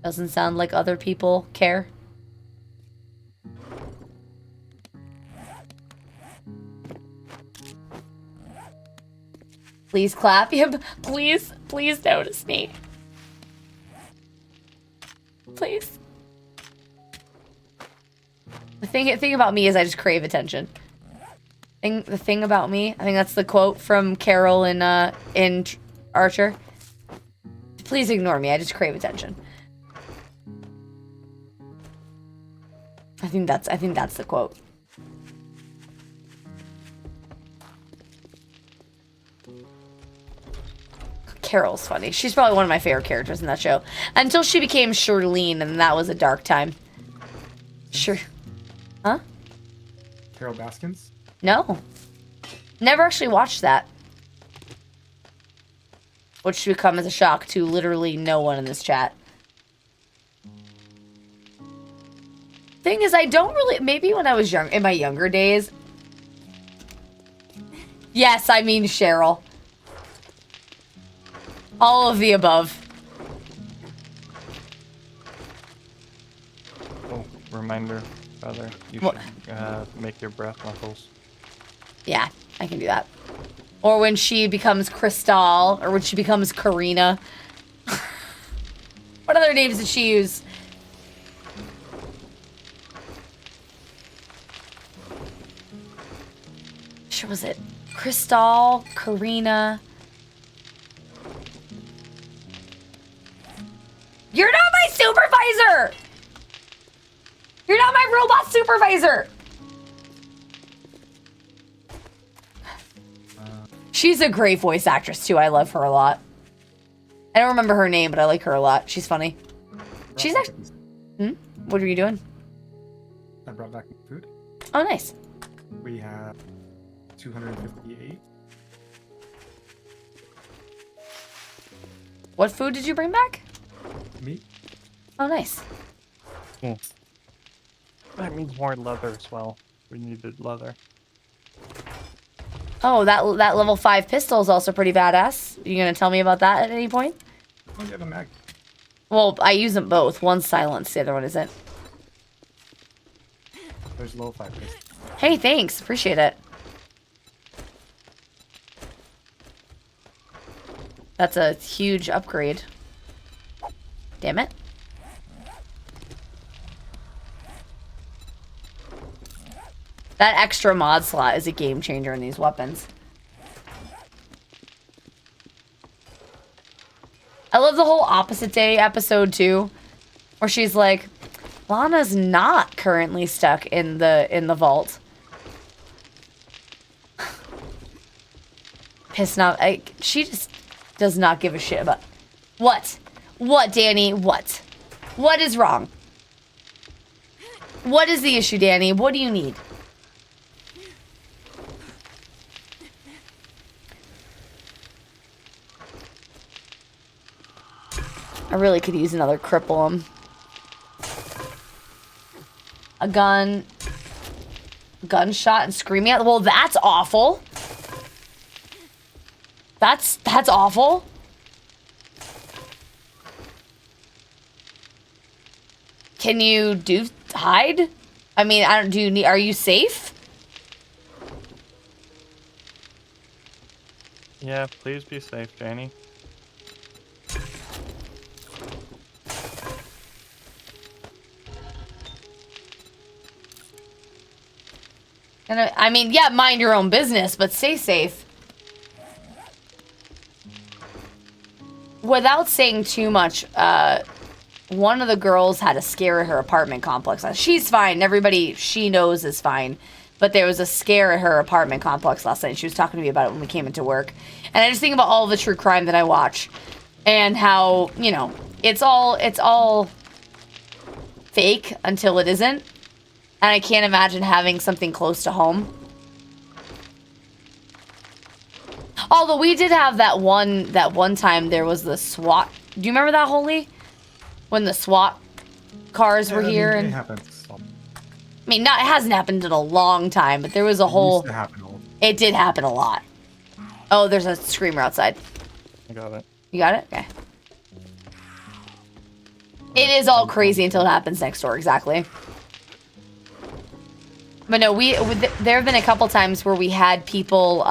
Doesn't sound like other people care. Please clap. Please notice me. Please. The thing about me is I just crave attention. The thing about me, I think that's the quote from Carol in Archer. Please ignore me. I just crave attention. I think that's the quote. Carol's funny. She's probably one of my favorite characters in that show. Until she became Shirlene, and that was a dark time. Sure. Huh? Carol Baskins? No. Never actually watched that. Which should come as a shock to literally no one in this chat. Thing is, I don't really... Maybe when I was young, in my younger days... Yes, I mean Cheryl. All of the above. Oh, reminder, brother. You What? should make your breath knuckles. Yeah, I can do that. Or when she becomes Crystal, or when she becomes Karina. What other names did she use? Sure, was it Crystal, Karina? You're not my supervisor! You're not my robot supervisor! She's a great voice actress, too. I love her a lot. I don't remember her name, but I like her a lot. She's funny. She's actually... What are you doing? I brought back food. Oh, nice. We have 258. What food did you bring back? Meat. Oh, nice. Cool. That means more leather as well. We needed leather. Oh, that level 5 pistol is also pretty badass. You gonna tell me about that at any point? Oh, you have a mag. Well, I use them both. One's silenced, the other one isn't. There's low 5 pistol. Hey, thanks. Appreciate it. That's a huge upgrade. Damn it. That extra mod slot is a game changer in these weapons. I love the whole opposite day episode too, where she's like, Lana's not currently stuck in the vault. Pissed off. She just does not give a shit about... What? What, Danny? What? What is wrong? What is the issue, Danny? What do you need? I really could use another cripple him. A gunshot and screaming at. Well, that's awful. That's awful. Can you hide? I mean, are you safe? Yeah, please be safe, Danny. And I mean, yeah, mind your own business, but stay safe. Without saying too much, one of the girls had a scare at her apartment complex. She's fine. Everybody she knows is fine. But there was a scare at her apartment complex last night. She was talking to me about it when we came into work. And I just think about all the true crime that I watch. And how, you know, it's all fake until it isn't. And I can't imagine having something close to home. Although we did have that one time there was the SWAT. Do you remember that, Holy? When the SWAT cars were here? It And happens. I mean, it hasn't happened in a long time, but there was a whole... It did happen a lot. Oh, there's a screamer outside. I got it. You got it? Okay. It is all crazy until it happens next door, exactly. But no, there have been a couple times where we had people,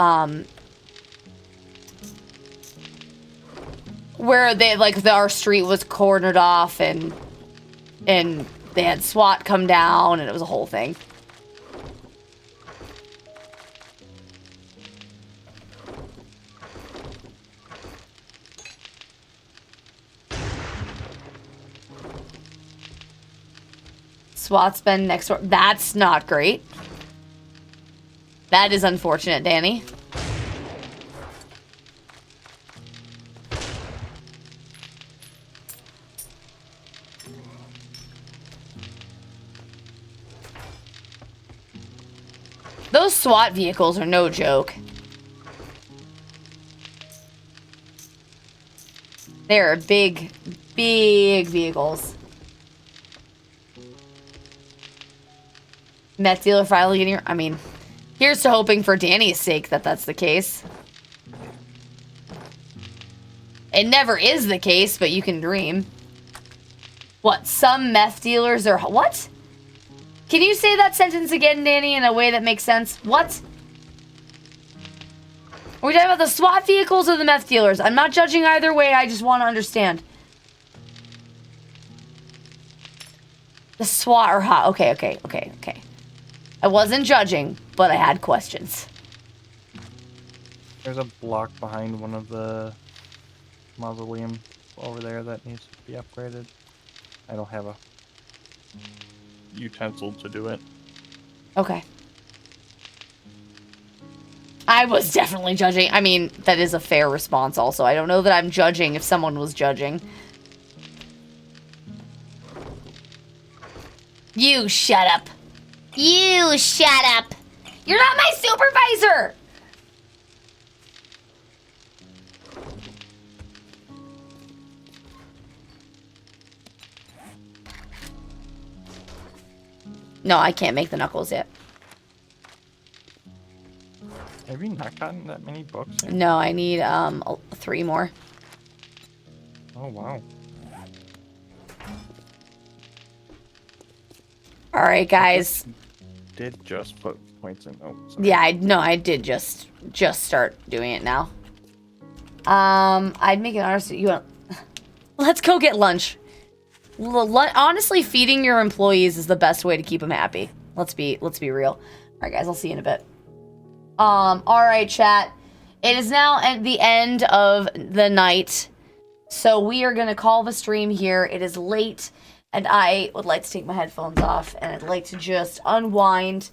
where they, like, our street was cornered off and they had SWAT come down and it was a whole thing. SWAT's been next door. That's not great. That is unfortunate, Danny. Those SWAT vehicles are no joke. They're big, big vehicles. Meth dealer finally getting here. I mean, here's to hoping for Danny's sake that that's the case. It never is the case, but you can dream. What? Some meth dealers are... What? Can you say that sentence again, Danny, in a way that makes sense? What? Are we talking about the SWAT vehicles or the meth dealers? I'm not judging either way. I just want to understand. The SWAT are hot. Okay. I wasn't judging, but I had questions. There's a block behind one of the mausoleum over there that needs to be upgraded. I don't have a utensil to do it. Okay. I was definitely judging. I mean, that is a fair response also. I don't know that I'm judging if someone was judging. You shut up. You shut up. You're not my supervisor. No, I can't make the knuckles yet. Have you not gotten that many books yet? No, I need 3 more. Oh, wow. All right, guys. Did just put points in. Oh, sorry. Yeah, I did just start doing it now. I'd make an honest. Let's go get lunch. Honestly, feeding your employees is the best way to keep them happy. Let's be real. All right, guys, I'll see you in a bit. All right, chat. It is now at the end of the night, so we are gonna call the stream here. It is late, and I would like to take my headphones off, and I'd like to just unwind.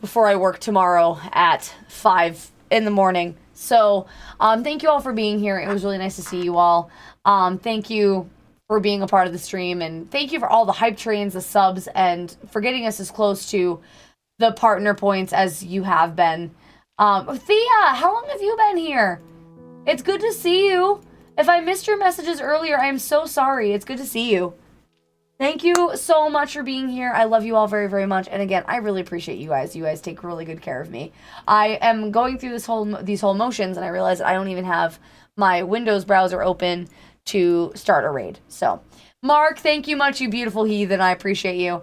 Before I work tomorrow at 5 in the morning. So, thank you all for being here. It was really nice to see you all. Thank you for being a part of the stream, and thank you for all the hype trains, the subs, and for getting us as close to the partner points as you have been. Thea, how long have you been here? It's good to see you. If I missed your messages earlier, I am so sorry. It's good to see you. Thank you so much for being here. I love you all very, very much. And again, I really appreciate you guys. You guys take really good care of me. I am going through these whole motions, and I realize I don't even have my Windows browser open to start a raid. So, Mark, thank you much, you beautiful heathen. I appreciate you.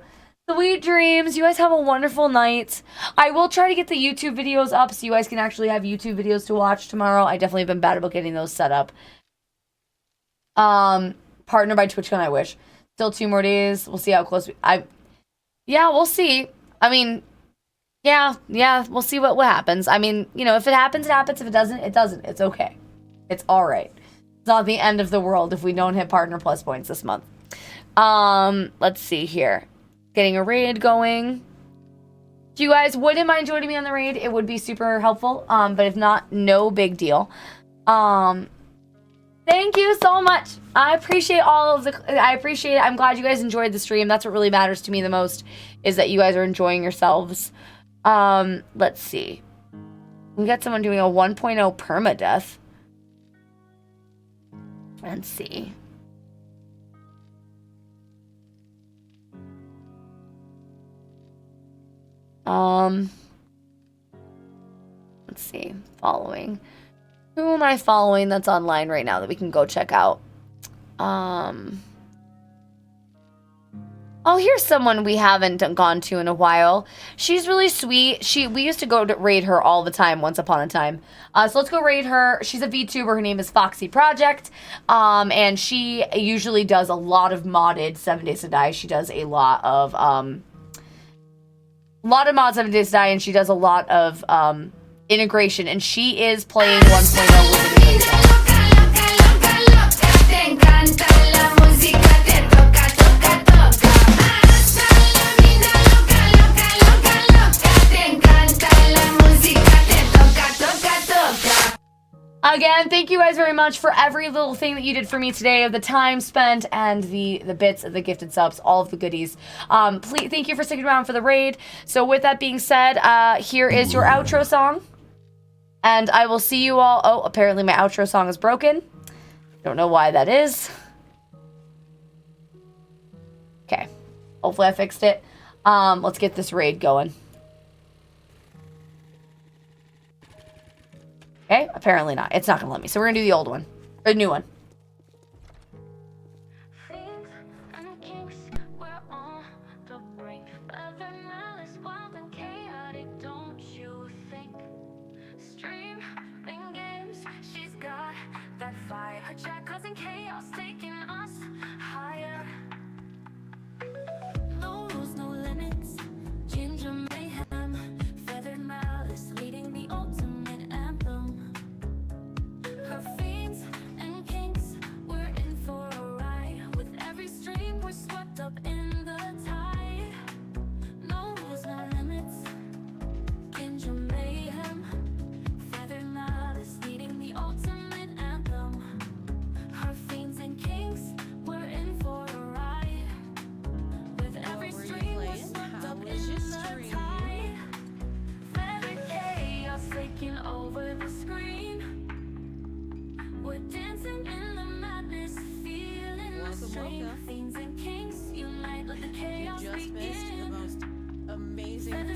Sweet dreams. You guys have a wonderful night. I will try to get the YouTube videos up so you guys can actually have YouTube videos to watch tomorrow. I definitely have been bad about getting those set up. Partner by TwitchCon, I wish. Still 2 more days. We'll see how close yeah, we'll see. I mean, yeah, we'll see what happens. I mean, you know, if it happens, it happens. If it doesn't, it doesn't. It's okay. It's all right. It's not the end of the world if we don't hit Partner Plus points this month. Let's see here. Getting a raid going. If you guys wouldn't mind joining me on the raid, it would be super helpful. But if not, no big deal. Thank you so much. I appreciate I appreciate it. I'm glad you guys enjoyed the stream. That's what really matters to me the most, is that you guys are enjoying yourselves. Let's see. We got someone doing a 1.0 permadeath. Let's see. Let's see. Following. Who am I following that's online right now that we can go check out? Oh, here's someone we haven't gone to in a while. She's really sweet. We used to go to raid her all the time once upon a time. So let's go raid her. She's a VTuber. Her name is Foxy Project. And she usually does a lot of modded 7 Days to Die. She does a lot of mod 7 Days to Die, and she does a lot of integration, and she is playing 1.0 with integration. Again, thank you guys very much for every little thing that you did for me today, of the time spent and the bits of the gifted subs, all of the goodies. Please, thank you for sticking around for the raid. So with that being said, here is your outro song. And I will see you all. Oh, apparently my outro song is broken. Don't know why that is. Okay. Hopefully I fixed it. Let's get this raid going. Okay, apparently not. It's not going to let me. So we're going to do the old one. Or the new one. Over the screen, we're dancing in the madness, feeling the strain. Fiends and kinks unite, let the chaos begin. Just missed the most amazing Feather